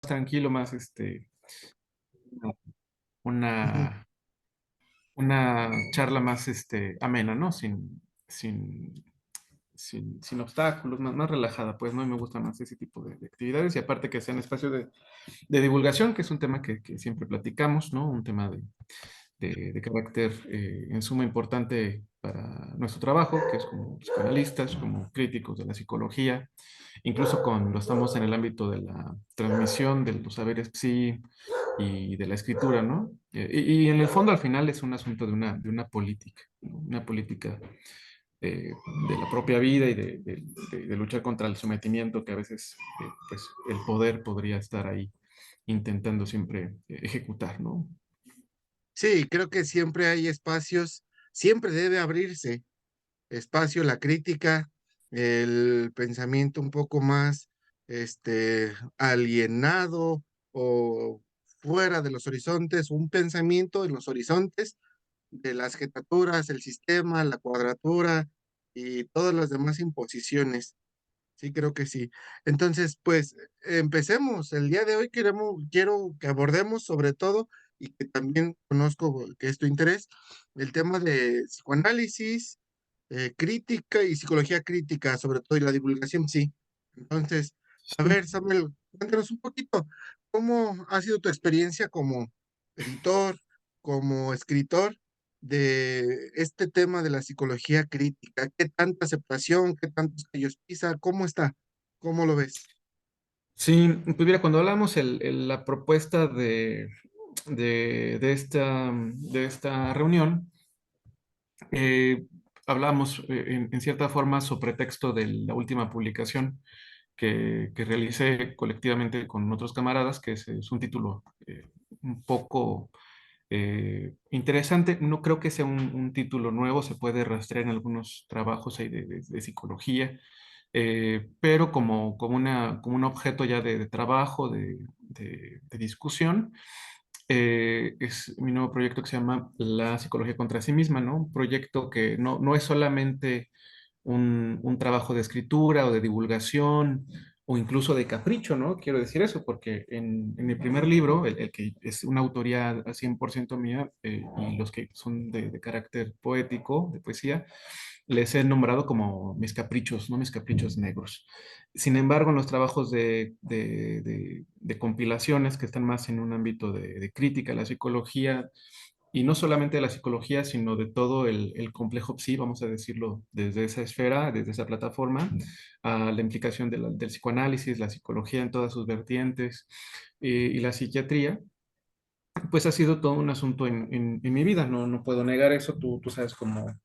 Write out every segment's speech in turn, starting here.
tranquilo, más Ujú. una, una charla más amena, ¿no? Sin obstáculos, más relajada, pues, ¿no? Y me gusta más ese tipo de actividades y aparte que sean espacios de divulgación, que es un tema que siempre platicamos, ¿no? Un tema de carácter en suma importante para nuestro trabajo, que es como psicoanalistas, como críticos de la psicología, incluso cuando estamos en el ámbito de la transmisión de los saberes psi y de la escritura, ¿no? Y en el fondo al final es un asunto de una política, ¿no? Una política de la propia vida y de luchar contra el sometimiento que a veces pues el poder podría estar ahí intentando siempre ejecutar, ¿no? Sí, creo que siempre hay espacios, siempre debe abrirse espacio, la crítica, el pensamiento un poco más, alienado o fuera de los horizontes, un pensamiento en los horizontes de las jetaturas, el sistema, la cuadratura y todas las demás imposiciones. Sí, creo que sí. Entonces, pues empecemos. El día de hoy quiero que abordemos sobre todo, y que también conozco que es tu interés, el tema de psicoanálisis, crítica y psicología crítica, sobre todo, y la divulgación, sí. Entonces, a Sí. ver, Samuel, cuéntanos un poquito, ¿cómo ha sido tu experiencia como editor, como escritor de este tema de la psicología crítica? ¿Qué tanta aceptación, qué tantos callos pisa? ¿Cómo está? ¿Cómo lo ves? Sí, pues mira, cuando hablamos la propuesta de esta reunión, eh, hablamos en cierta forma sobre texto de la última publicación que realicé colectivamente con otros camaradas, que es un título un poco interesante. No creo que sea un título nuevo, se puede rastrear en algunos trabajos ahí de psicología, pero como un objeto ya de trabajo, de discusión, es mi nuevo proyecto que se llama La psicología contra sí misma, ¿no? Un proyecto que no es solamente un trabajo de escritura o de divulgación o incluso de capricho, ¿no? Quiero decir eso, porque en mi primer libro, el que es una autoría al 100% mía, y los que son de carácter poético, de poesía, les he nombrado como mis caprichos, ¿no? Mis caprichos negros. Sin embargo, en los trabajos de compilaciones que están más en un ámbito de crítica a la psicología, y no solamente de la psicología, sino de todo el complejo psi, vamos a decirlo, desde esa esfera, desde esa plataforma, a la implicación del psicoanálisis, la psicología en todas sus vertientes, y la psiquiatría, pues ha sido todo un asunto en mi vida, no puedo negar eso, tú sabes como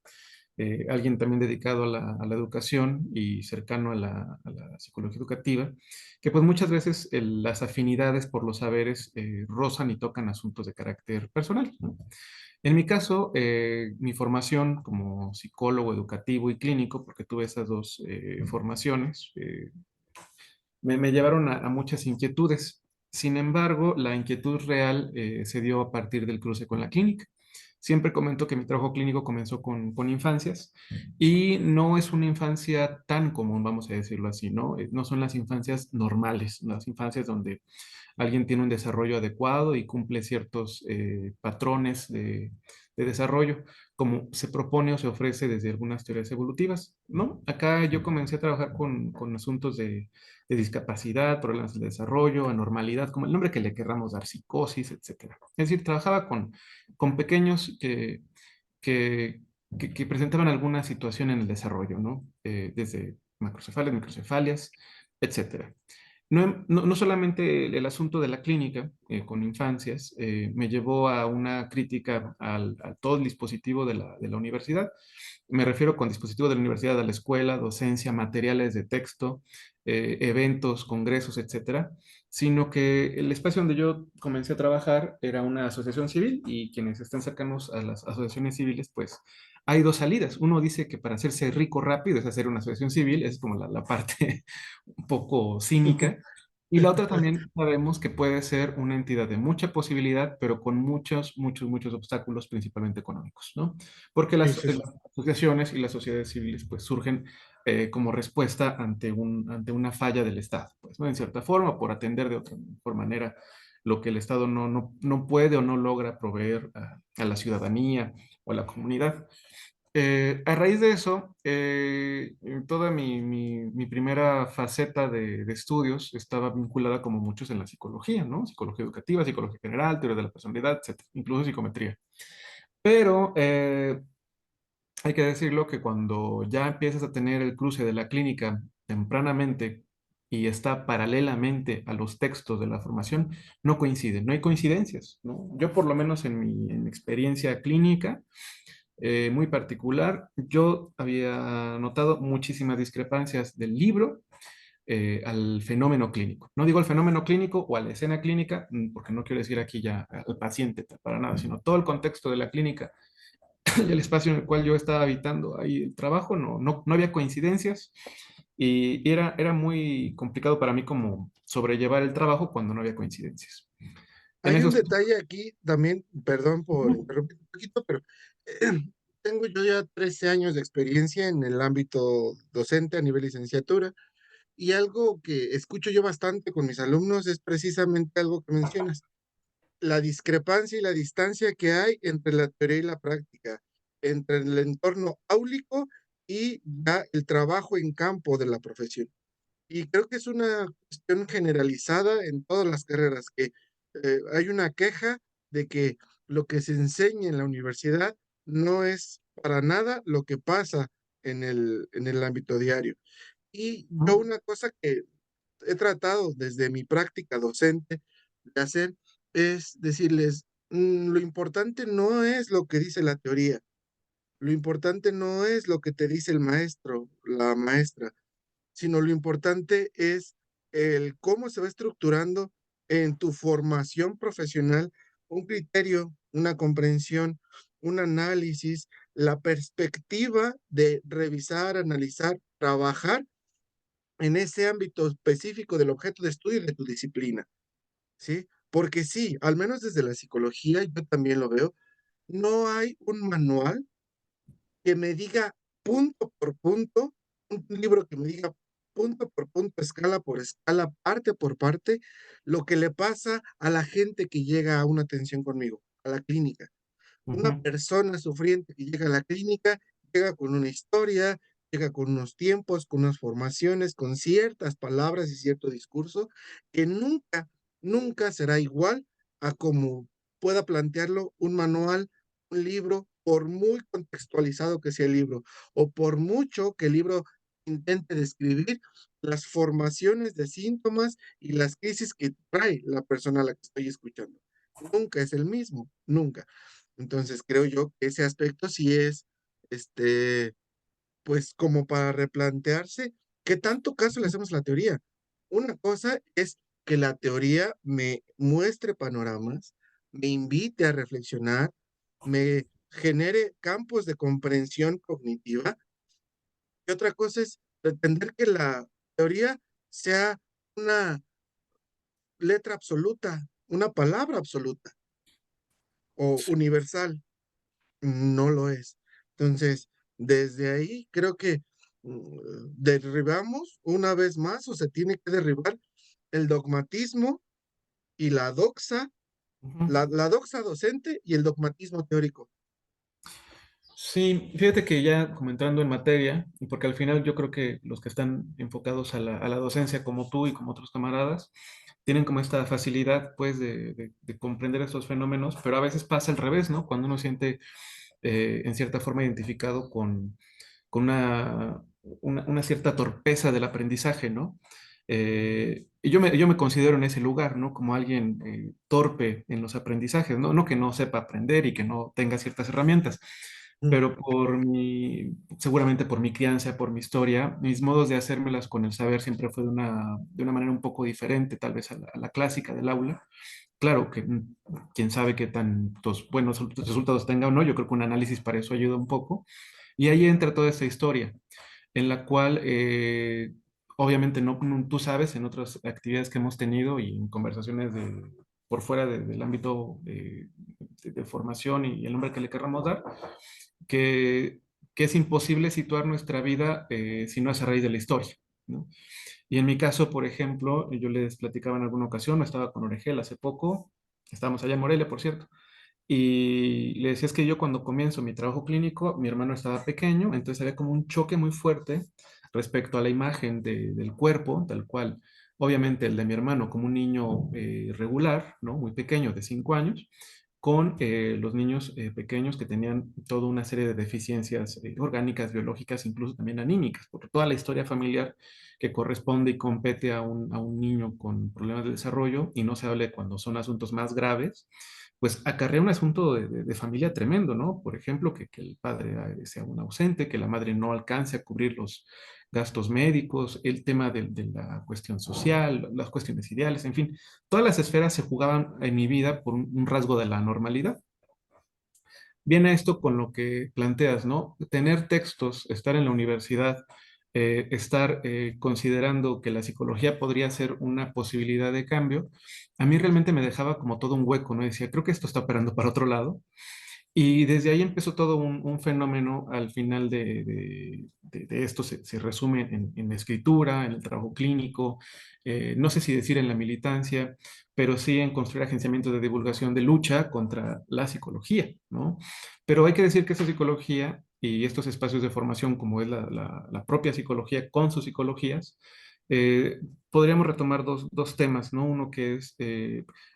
alguien también dedicado a la educación y cercano a la psicología educativa, que pues muchas veces las afinidades por los saberes rozan y tocan asuntos de carácter personal, ¿no? En mi caso, mi formación como psicólogo educativo y clínico, porque tuve esas dos formaciones, me llevaron a muchas inquietudes. Sin embargo, la inquietud real se dio a partir del cruce con la clínica. Siempre comento que mi trabajo clínico comenzó con infancias y no es una infancia tan común, vamos a decirlo así, ¿no? No son las infancias normales, las infancias donde alguien tiene un desarrollo adecuado y cumple ciertos patrones de desarrollo, como se propone o se ofrece desde algunas teorías evolutivas, ¿no? Acá yo comencé a trabajar con asuntos de discapacidad, problemas del desarrollo, anormalidad, como el nombre que le querramos dar, psicosis, etcétera. Es decir, trabajaba con pequeños que, que presentaban alguna situación en el desarrollo, ¿no? Desde macrocefalias, microcefalias, etcétera. No solamente el asunto de la clínica con infancias me llevó a una crítica a todo el dispositivo de la universidad. Me refiero con dispositivo de la universidad a la escuela, docencia, materiales de texto, eventos, congresos, etcétera, sino que el espacio donde yo comencé a trabajar era una asociación civil y quienes están cercanos a las asociaciones civiles, pues hay dos salidas. Uno dice que para hacerse rico rápido es hacer una asociación civil, es como la parte un poco cínica. Y la otra también sabemos que puede ser una entidad de mucha posibilidad, pero con muchos obstáculos, principalmente económicos, ¿no? Porque Sí, las sí, sí. asociaciones y las sociedades civiles pues surgen como respuesta ante una falla del Estado, pues, ¿no? En cierta forma, por atender de otra mejor manera lo que el Estado no puede o no logra proveer a la ciudadanía o a la comunidad. A raíz de eso, en toda mi primera faceta de estudios estaba vinculada como muchos en la psicología, ¿no? Psicología educativa, psicología general, teoría de la personalidad, etcétera, incluso psicometría. Pero hay que decirlo que cuando ya empiezas a tener el cruce de la clínica tempranamente y está paralelamente a los textos de la formación, no coinciden, no hay coincidencias, ¿no? Yo por lo menos en mi experiencia clínica muy particular, yo había notado muchísimas discrepancias del libro al fenómeno clínico. No digo al fenómeno clínico o a la escena clínica, porque no quiero decir aquí ya al paciente para nada, sino todo el contexto de la clínica y el espacio en el cual yo estaba habitando ahí el trabajo, no había coincidencias y era muy complicado para mí como sobrellevar el trabajo cuando no había coincidencias. En Hay un esos... detalle aquí también, perdón por Ujú, interrumpir un poquito, pero tengo yo ya 13 años de experiencia en el ámbito docente a nivel licenciatura y algo que escucho yo bastante con mis alumnos es precisamente algo que mencionas, la discrepancia y la distancia que hay entre la teoría y la práctica, entre el entorno áulico y ya el trabajo en campo de la profesión. Y creo que es una cuestión generalizada en todas las carreras, que hay una queja de que lo que se enseña en la universidad no es para nada lo que pasa en el ámbito diario. Y yo ujú, una cosa que he tratado desde mi práctica docente de hacer es decirles, lo importante no es lo que dice la teoría, lo importante no es lo que te dice el maestro, la maestra, sino lo importante es el cómo se va estructurando en tu formación profesional un criterio, una comprensión, un análisis, la perspectiva de revisar, analizar, trabajar en ese ámbito específico del objeto de estudio y de tu disciplina, ¿sí? Porque sí, al menos desde la psicología, yo también lo veo, no hay un manual que me diga punto por punto, un libro que me diga punto por punto, escala por escala, parte por parte, lo que le pasa a la gente que llega a una atención conmigo, a la clínica. Una ujú. persona sufriente que llega a la clínica, llega con una historia, llega con unos tiempos, con unas formaciones, con ciertas palabras y cierto discurso, que nunca, nunca será igual a como pueda plantearlo un manual, un libro, por muy contextualizado que sea el libro, o por mucho que el libro intente describir las formaciones de síntomas y las crisis que trae la persona a la que estoy escuchando. Nunca es el mismo, nunca. Entonces, creo yo que ese aspecto sí es, este, pues como para replantearse qué tanto caso le hacemos a la teoría. Una cosa es que la teoría me muestre panoramas, me invite a reflexionar, me genere campos de comprensión cognitiva. Y otra cosa es pretender que la teoría sea una letra absoluta, una palabra absoluta o universal. No lo es. Entonces, desde ahí creo que derribamos una vez más o se tiene que derribar el dogmatismo y la doxa, Ujú. la doxa docente y el dogmatismo teórico. Sí, fíjate que ya como entrando en materia, y porque al final yo creo que los que están enfocados a la docencia como tú y como otros camaradas, tienen como esta facilidad pues de comprender estos fenómenos, pero a veces pasa al revés, ¿no? Cuando uno siente en cierta forma identificado con una cierta torpeza del aprendizaje, ¿no? Y yo me considero en ese lugar, ¿no? Como alguien torpe en los aprendizajes, ¿no? No que no sepa aprender y que no tenga ciertas herramientas, Mm. pero seguramente por mi crianza, por mi historia, mis modos de hacérmelas con el saber siempre fue de una manera un poco diferente, tal vez a la clásica del aula. Claro que quién sabe qué tantos buenos resultados tenga o no, yo creo que un análisis para eso ayuda un poco. Y ahí entra toda esta historia, en la cual obviamente tú sabes en otras actividades que hemos tenido y en conversaciones por fuera del ámbito de formación y el nombre que le querramos dar, que que es imposible situar nuestra vida si no es a raíz de la historia, ¿no? Y en mi caso, por ejemplo, yo les platicaba en alguna ocasión, estaba con Oregel hace poco, estábamos allá en Morelia, por cierto, y le decía es que yo cuando comienzo mi trabajo clínico, mi hermano estaba pequeño, entonces había como un choque muy fuerte respecto a la imagen del cuerpo, tal cual, obviamente el de mi hermano como un niño regular, ¿no? Muy pequeño, de 5 años, con los niños pequeños que tenían toda una serie de deficiencias orgánicas, biológicas, incluso también anímicas, porque toda la historia familiar que corresponde y compete a un niño con problemas de desarrollo, y no se hable cuando son asuntos más graves, pues acarrea un asunto de familia tremendo, ¿no? Por ejemplo, que el padre sea un ausente, que la madre no alcance a cubrir los gastos médicos, el tema de la cuestión social, las cuestiones ideales, en fin, todas las esferas se jugaban en mi vida por un rasgo de la normalidad. Viene esto con lo que planteas, ¿no? Tener textos, estar en la universidad, estar considerando que la psicología podría ser una posibilidad de cambio, a mí realmente me dejaba como todo un hueco, ¿no? Decía, creo que esto está operando para otro lado. Y desde ahí empezó todo un fenómeno al final de esto se resume en la escritura, en el trabajo clínico, no sé si decir en la militancia, pero sí en construir agenciamientos de divulgación de lucha contra la psicología, ¿no? Pero hay que decir que esa psicología y estos espacios de formación, como es la propia psicología con sus psicologías, eh, podríamos retomar dos temas, ¿no? Uno que es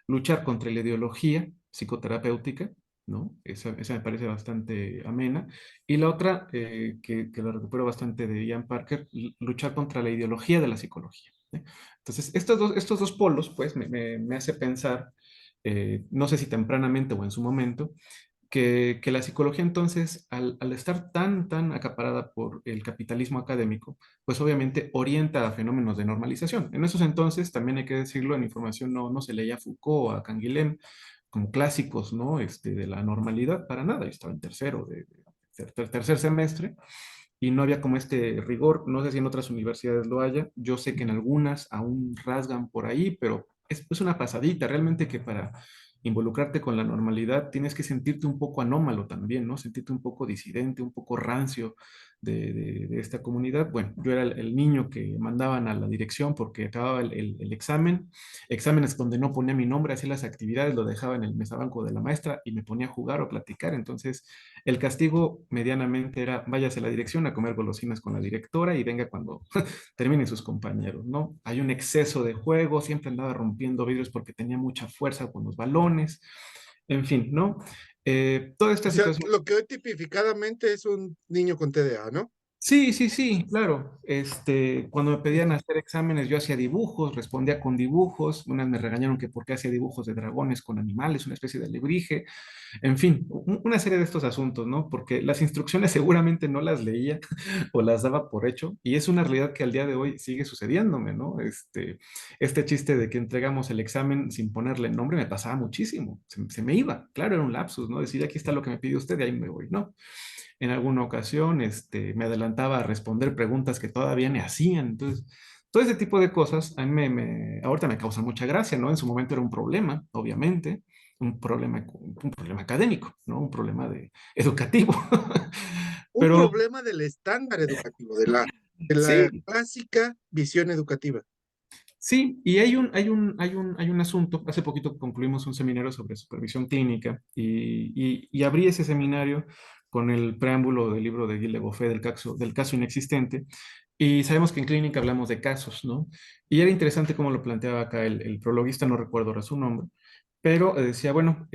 luchar contra la ideología psicoterapéutica, ¿no? Esa me parece bastante amena. Y la otra, que la recupero bastante de Ian Parker, luchar contra la ideología de la psicología, ¿eh? Entonces, estos dos polos, pues, me hace pensar, no sé si tempranamente o en su momento, que la psicología entonces, al estar tan acaparada por el capitalismo académico, pues obviamente orienta a fenómenos de normalización. En esos entonces, también hay que decirlo, en mi formación no se leía a Foucault o a Canguilhem como clásicos, ¿no? De la normalidad, para nada. Yo estaba en tercero, tercer semestre, y no había como este rigor. No sé si en otras universidades lo haya. Yo sé que en algunas aún rasgan por ahí, pero es una pasadita. Realmente que para involucrarte con la normalidad tienes que sentirte un poco anómalo también, ¿no? Sentirte un poco disidente, un poco rancio de esta comunidad. Bueno, yo era el niño que mandaban a la dirección porque acababa el examen. Exámenes donde no ponía mi nombre, hacía las actividades, lo dejaba en el mesabanco de la maestra y me ponía a jugar o a platicar. Entonces, el castigo medianamente era váyase a la dirección a comer golosinas con la directora y venga cuando terminen sus compañeros, ¿no? Hay un exceso de juego, siempre andaba rompiendo vidrios porque tenía mucha fuerza con los balones, en fin, ¿no? Toda O esta sea, situación. lo que hoy tipificadamente es un niño con TDA, ¿no? Sí, sí, sí, claro. Cuando me pedían Ujú. hacer exámenes, yo hacía dibujos, respondía con dibujos. Unas me regañaron que por qué hacía dibujos de dragones con animales, una especie de alebrije. En fin, una serie de estos asuntos, ¿no? Porque las instrucciones seguramente no las leía o las daba por hecho, y es una realidad que al día de hoy sigue sucediéndome, ¿no? Este chiste de que entregamos el examen sin ponerle nombre me pasaba muchísimo, se me iba, claro, era un lapsus, ¿no? Decir, aquí está lo que me pide usted y ahí me voy, ¿no? En alguna ocasión, me adelantaba a responder preguntas que todavía me hacían, entonces... Todo ese tipo de cosas a mí ahorita me causa mucha gracia, ¿no? En su momento era un problema, obviamente, un problema académico, ¿no? Un problema educativo. Un Pero problema del estándar educativo, de la sí, clásica visión educativa. sí, y hay un asunto. Hace poquito concluimos un seminario sobre supervisión clínica y abrí ese seminario con el preámbulo del libro de Gilles Goffet del caso inexistente. Y sabemos que en clínica hablamos de casos, ¿no? Y era interesante cómo lo planteaba acá el prologuista, no recuerdo ahora su nombre, pero decía, bueno,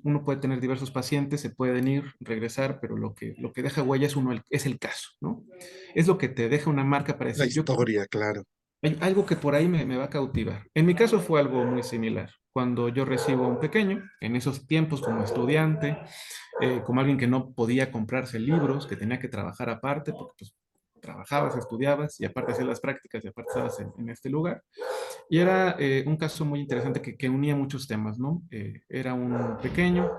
uno puede tener diversos pacientes, se pueden ir, regresar, pero lo que deja huella es el caso, ¿no? Es lo que te deja una marca para La decir, yo historia, claro. hay algo que por ahí me va a cautivar. En mi caso fue algo muy similar. Cuando yo recibo a un pequeño, en esos tiempos como estudiante, como alguien que no podía comprarse libros, que tenía que trabajar aparte, porque pues trabajabas, estudiabas y aparte hacías las prácticas y aparte estabas en este lugar. Y era un caso muy interesante que unía muchos temas, ¿no? Era un pequeño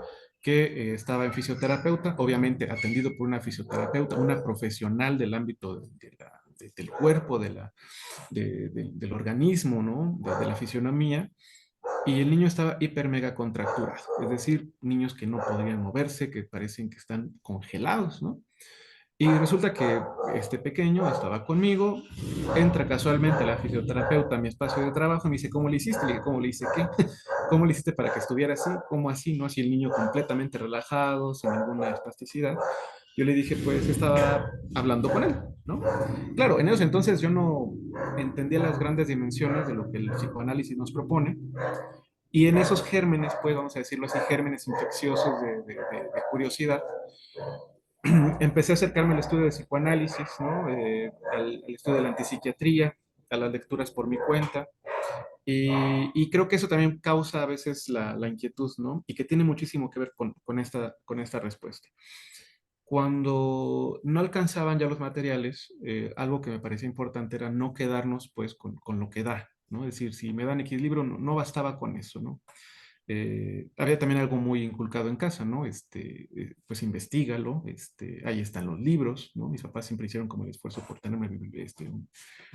que estaba en fisioterapeuta, obviamente atendido por una fisioterapeuta, una profesional del ámbito del cuerpo, del organismo, ¿no? De la fisionomía, y el niño estaba hiper mega contracturado, es decir, niños que no podrían moverse, que parecen que están congelados, ¿no? Y resulta que este pequeño estaba conmigo, entra casualmente la fisioterapeuta a mi espacio de trabajo y me dice, ¿cómo le hiciste? Le dije, ¿cómo le hice qué? ¿Cómo le hiciste para que estuviera así? ¿Cómo así? ¿No? Así el niño completamente relajado, sin ninguna espasticidad. Yo le dije, pues estaba hablando con él, ¿no? Claro, en esos entonces yo no entendía las grandes dimensiones de lo que el psicoanálisis nos propone. Y en esos gérmenes, pues vamos a decirlo así, gérmenes infecciosos de curiosidad, empecé a acercarme al estudio de psicoanálisis, ¿no? Al estudio de la antipsiquiatría, a las lecturas por mi cuenta. Y creo que eso también causa a veces la inquietud, ¿no? Y que tiene muchísimo que ver con esta respuesta. Cuando no alcanzaban ya los materiales, algo que me parecía importante era no quedarnos pues con lo que da, ¿no? Es decir, si me dan X libro, no, no bastaba con eso, ¿no? Había también algo muy inculcado en casa, ¿no? Pues investigalo, ahí están los libros, ¿no? Mis papás siempre hicieron como el esfuerzo por tenerme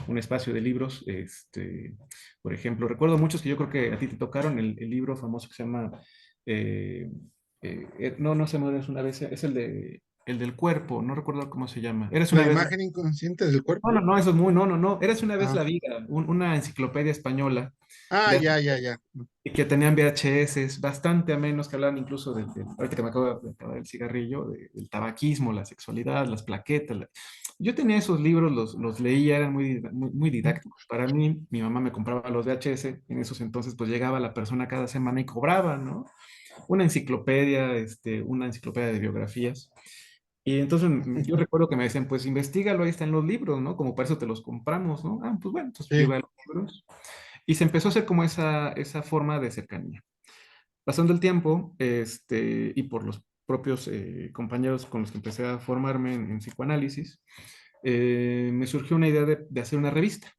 un espacio de libros, por ejemplo, recuerdo muchos que yo creo que a ti te tocaron, el libro famoso que se llama, eh, no, no se muere, es una vez, es el del cuerpo, no recuerdo cómo se llama. Eres La una vez, imagen inconsciente del no, cuerpo. no, no, eso es muy, no, no, no, eres una vez Ah, la vida, una enciclopedia española ah, de ya, ya, ya. y que tenían VHS bastante amenos que hablaban incluso ahorita que me acabo de acabar el cigarrillo, del tabaquismo, la sexualidad, las plaquetas. Yo tenía esos libros, los leía, eran muy didácticos. Para mí, mi mamá me compraba los VHS, en esos entonces pues llegaba la persona cada semana y cobraba, ¿no? Una enciclopedia de biografías. Y entonces yo recuerdo que me decían, pues investigalo, ahí están los libros, ¿no? Como para eso te los compramos, ¿no? Ah, pues bueno, entonces yo Sí. iba a los libros y se empezó a hacer como esa forma de cercanía. Pasando el tiempo, y por los propios compañeros con los que empecé a formarme en psicoanálisis, me surgió una idea de hacer una revista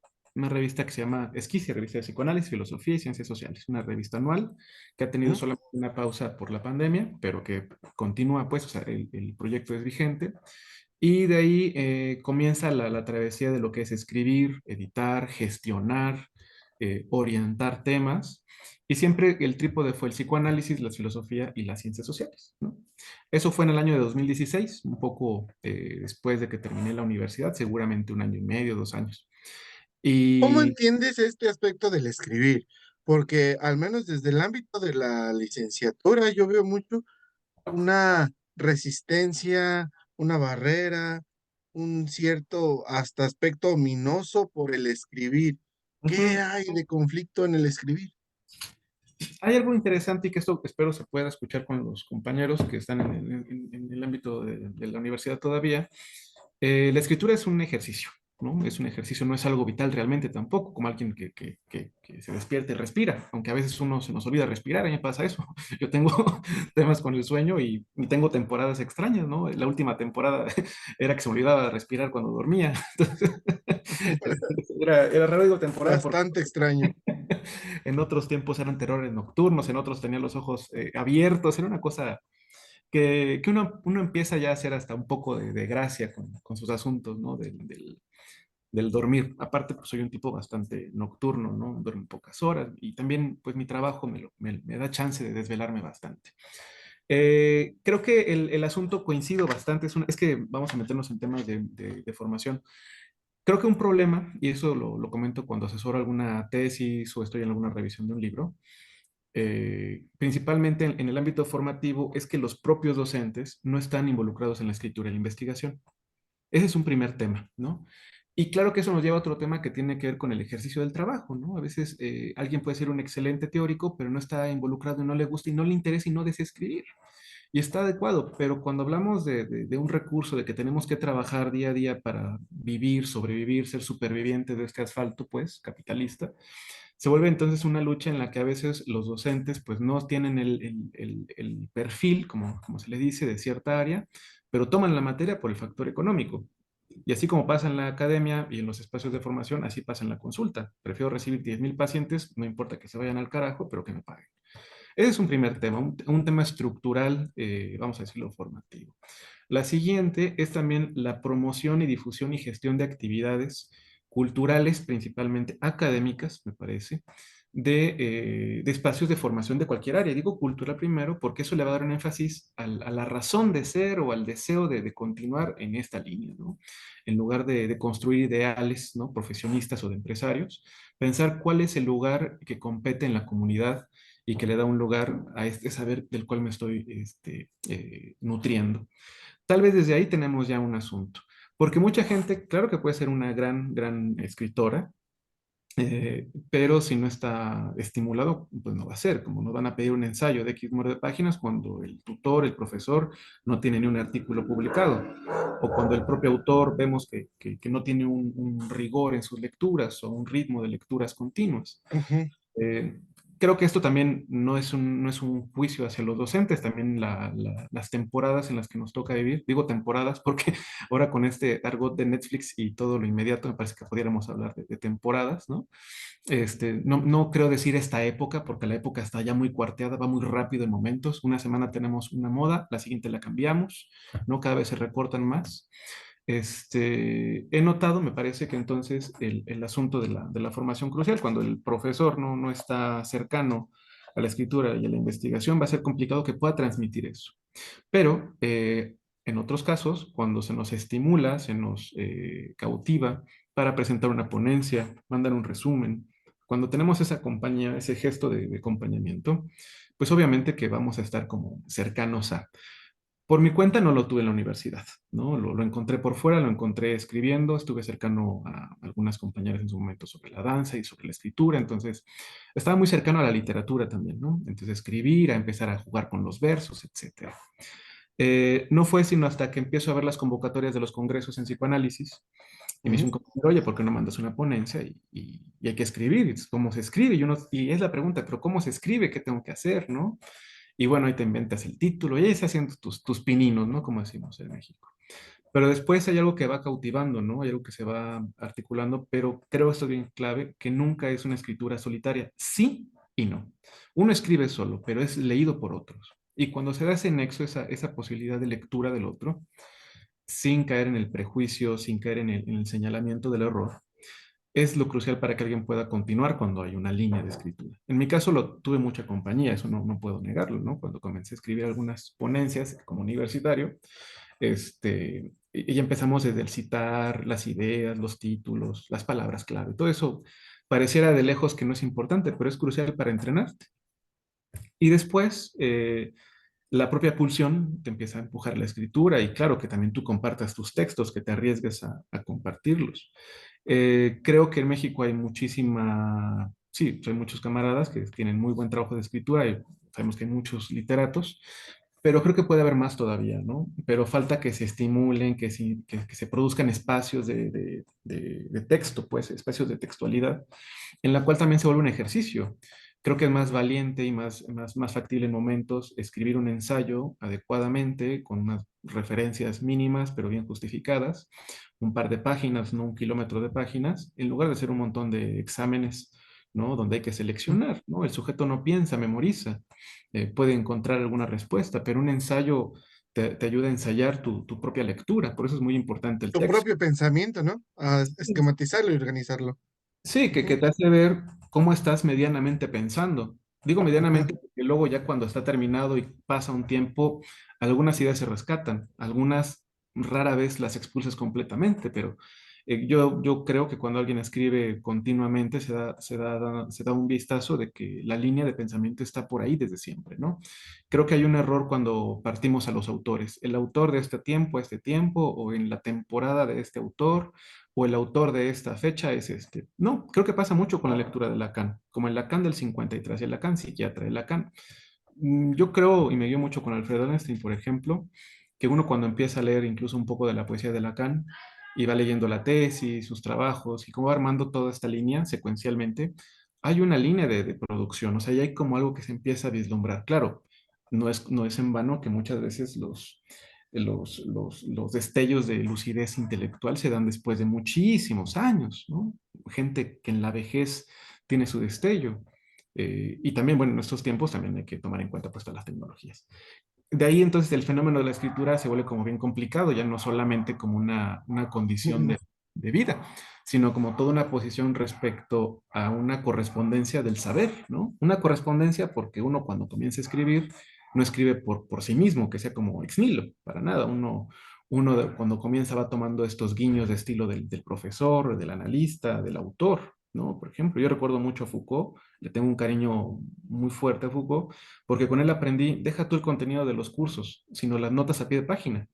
que se llama Esquicia, Revista de Psicoanálisis, Filosofía y Ciencias Sociales, una revista anual que ha tenido ¿Mm? solamente una pausa por la pandemia, pero que continúa, pues, o sea, el proyecto es vigente. Y de ahí comienza la travesía de lo que es escribir, editar, gestionar, orientar temas. Y siempre el trípode fue el psicoanálisis, la filosofía y las ciencias sociales, ¿no? Eso fue en el año de 2016, un poco después de que terminé la universidad, seguramente un año y medio, 2 años. ¿Cómo Y entiendes este aspecto del escribir? Porque al menos desde el ámbito de la licenciatura yo veo mucho una resistencia, una barrera, un cierto hasta aspecto ominoso por el escribir. ¿Qué ujú, hay de conflicto en el escribir? hay algo interesante y que esto espero se pueda escuchar con los compañeros que están en el ámbito de la universidad todavía. La escritura es un ejercicio, ¿no? Es un ejercicio, no es algo vital realmente tampoco, como alguien que se despierta y respira, aunque a veces uno se nos olvida respirar, a mí me pasa eso. Yo tengo temas con el sueño y tengo temporadas extrañas, ¿no? La última temporada era que se me olvidaba respirar cuando dormía. Entonces, era raro, digo temporada porque Bastante extraño. en otros tiempos eran terrores nocturnos, en otros tenía los ojos abiertos, era una cosa que uno empieza ya a hacer hasta un poco de gracia con sus asuntos, ¿no? Del dormir. Aparte, pues soy un tipo bastante nocturno, ¿no? Duermo pocas horas y también, pues mi trabajo me da chance de desvelarme bastante. Creo que el asunto coincido bastante, es que vamos a meternos en temas de formación. Creo que un problema, y eso lo comento cuando asesoro alguna tesis o estoy en alguna revisión de un libro, principalmente en el ámbito formativo, es que los propios docentes no están involucrados en la escritura y la investigación. Ese es un primer tema, ¿no? Y claro que eso nos lleva a otro tema que tiene que ver con el ejercicio del trabajo, ¿no? A veces alguien puede ser un excelente teórico, pero no está involucrado y no le gusta y no le interesa y no desea escribir. Y está adecuado, pero cuando hablamos de un recurso, de que tenemos que trabajar día a día para vivir, sobrevivir, ser superviviente de este asfalto, pues, capitalista, se vuelve entonces una lucha en la que a veces los docentes pues no tienen el perfil, como se le dice, de cierta área, pero toman la materia por el factor económico. Y así como pasa en la academia y en los espacios de formación, así pasa en la consulta. Prefiero recibir 10,000 pacientes, no importa que se vayan al carajo, pero que me paguen. Ese es un primer tema, un tema estructural, vamos a decirlo, formativo. La siguiente es también la promoción y difusión y gestión de actividades culturales, principalmente académicas, me parece, de espacios de formación de cualquier área. Digo cultura primero porque eso le va a dar un énfasis a la razón de ser o al deseo de continuar en esta línea, ¿no? En lugar de construir ideales, ¿no? Profesionistas o de empresarios, pensar cuál es el lugar que compete en la comunidad y que le da un lugar a este saber del cual me estoy nutriendo. Tal vez desde ahí tenemos ya un asunto, porque mucha gente, claro que puede ser una gran escritora, pero si no está estimulado, pues no va a ser, como nos van a pedir un ensayo de X número de páginas cuando el tutor, el profesor, no tiene ni un artículo publicado, o cuando el propio autor vemos que no tiene un rigor en sus lecturas o un ritmo de lecturas continuas. Ujú, Eh, Creo que esto también no es un juicio hacia los docentes, también las temporadas en las que nos toca vivir, digo temporadas porque ahora con este argot de Netflix y todo lo inmediato me parece que pudiéramos hablar de temporadas, ¿no? No creo decir esta época, porque la época está ya muy cuarteada, va muy rápido en momentos. Una semana tenemos una moda, la siguiente la cambiamos, ¿no? Cada vez se recortan más. He notado, me parece que entonces el asunto de la formación crucial, cuando el profesor no está cercano a la escritura y a la investigación, va a ser complicado que pueda transmitir eso. Pero en otros casos, cuando se nos estimula, se nos cautiva para presentar una ponencia, mandar un resumen, cuando tenemos esa compañía, ese gesto de acompañamiento, pues obviamente que vamos a estar como cercanos a. Por mi cuenta no lo tuve en la universidad, ¿no? Lo encontré por fuera, lo encontré escribiendo, estuve cercano a algunas compañeras en su momento sobre la danza y sobre la escritura, entonces estaba muy cercano a la literatura también, ¿no? Entonces escribir, a empezar a jugar con los versos, etcétera. No fue sino hasta que empiezo a ver las convocatorias de los congresos en psicoanálisis y me hizo ujú. un compañero, oye, ¿por qué no mandas una ponencia? Y hay que escribir, y ¿cómo se escribe? Y es la pregunta, pero ¿cómo se escribe? ¿Qué tengo que hacer? ¿No? Y bueno, ahí te inventas el título y ahí estás haciendo tus pininos, ¿no? Como decimos en México. Pero después hay algo que va cautivando, ¿no? Hay algo que se va articulando, pero creo esto es bien clave, que nunca es una escritura solitaria. Sí y no. Uno escribe solo, pero es leído por otros. Y cuando se da ese nexo, esa posibilidad de lectura del otro, sin caer en el prejuicio, sin caer en el señalamiento del error, es lo crucial para que alguien pueda continuar cuando hay una línea de escritura. En mi caso lo tuve mucha compañía, eso no puedo negarlo, ¿no? Cuando comencé a escribir algunas ponencias como universitario, y empezamos desde el citar las ideas, los títulos, las palabras clave, todo eso pareciera de lejos que no es importante, pero es crucial para entrenarte. Y después, la propia pulsión te empieza a empujar a la escritura y claro que también tú compartas tus textos, que te arriesgues a compartirlos. Creo que en México hay muchísima, sí, hay muchos camaradas que tienen muy buen trabajo de escritura y sabemos que hay muchos literatos, pero creo que puede haber más todavía, ¿no? Pero falta que se estimulen, que se produzcan espacios de texto, pues, espacios de textualidad en la cual también se vuelve un ejercicio. Creo que es más valiente y más factible en momentos escribir un ensayo adecuadamente, con unas referencias mínimas, pero bien justificadas, un par de páginas, no un kilómetro de páginas, en lugar de hacer un montón de exámenes, ¿no? Donde hay que seleccionar, ¿no? El sujeto no piensa, memoriza, puede encontrar alguna respuesta, pero un ensayo te ayuda a ensayar tu propia lectura, por eso es muy importante el Tu texto. propio pensamiento, ¿no? A esquematizarlo y organizarlo. Sí, que Ujú, te hace ver cómo estás medianamente pensando. Digo ujú. medianamente porque luego ya cuando está terminado y pasa un tiempo, algunas ideas se rescatan, algunas rara vez las expulsas completamente, pero yo creo que cuando alguien escribe continuamente se da un vistazo de que la línea de pensamiento está por ahí desde siempre, ¿no? Creo que hay un error cuando partimos a los autores. El autor de este tiempo, o en la temporada de este autor o el autor de esta fecha es este. No, creo que pasa mucho con la lectura de Lacan, como el Lacan del 53, el Lacan psiquiatra, el Lacan. Yo creo, y me guío mucho con Alfredo Einstein, por ejemplo, que uno cuando empieza a leer incluso un poco de la poesía de Lacan y va leyendo la tesis, sus trabajos y cómo va armando toda esta línea secuencialmente, hay una línea de producción, o sea, ya hay como algo que se empieza a vislumbrar. Claro, no es en vano que muchas veces los destellos de lucidez intelectual se dan después de muchísimos años, ¿no? Gente que en la vejez tiene su destello. Y también, bueno, en estos tiempos también hay que tomar en cuenta pues todas las tecnologías. De ahí entonces el fenómeno de la escritura se vuelve como bien complicado, ya no solamente como una condición Mm, de vida, sino como toda una posición respecto a una correspondencia del saber, ¿no? Una correspondencia porque uno cuando comienza a escribir no escribe por sí mismo, que sea como ex nihilo, para nada. Cuando comienza va tomando estos guiños de estilo del profesor, del analista, del autor, ¿no? Por ejemplo, yo recuerdo mucho a Foucault, le tengo un cariño muy fuerte a Foucault, porque con él aprendí, deja tú el contenido de los cursos, sino las notas a pie de página.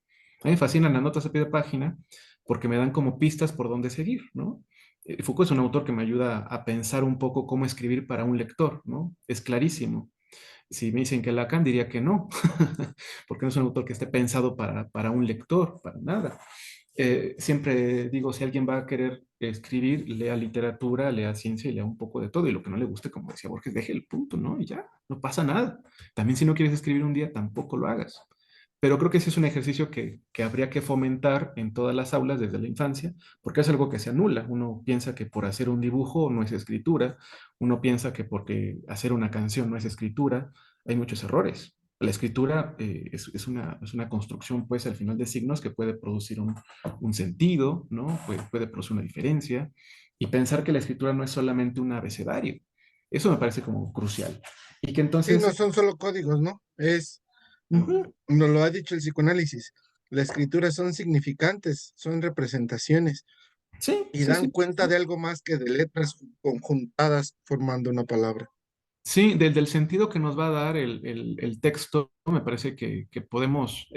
A mí me fascinan las notas a pie de página porque me dan como pistas por dónde seguir, ¿no? Foucault es un autor que me ayuda a pensar un poco cómo escribir para un lector, ¿no? Es clarísimo. Si me dicen que Lacan, diría que no, porque no es un autor que esté pensado para un lector, para nada. Siempre digo, si alguien va a querer escribir, lea literatura, lea ciencia y lea un poco de todo. Y lo que no le guste, como decía Borges, deje el punto, ¿no? Y ya, no pasa nada. También si no quieres escribir un día, tampoco lo hagas. Pero creo que ese es un ejercicio que habría que fomentar en todas las aulas desde la infancia, porque es algo que se anula. Uno piensa que por hacer un dibujo no es escritura, uno piensa que porque hacer una canción no es escritura, hay muchos errores. La escritura es una construcción, pues, al final de signos que puede producir un sentido, ¿no? Puede producir una diferencia. Y pensar que la escritura no es solamente un abecedario. Eso me parece como crucial. Y que Sí, no entonces, son solo códigos, ¿no? ujú, Nos lo ha dicho el psicoanálisis. La escritura son significantes, son representaciones sí, y sí, dan sí. cuenta de algo más que de letras conjuntadas formando una palabra. Sí, del sentido que nos va a dar el texto, me parece que podemos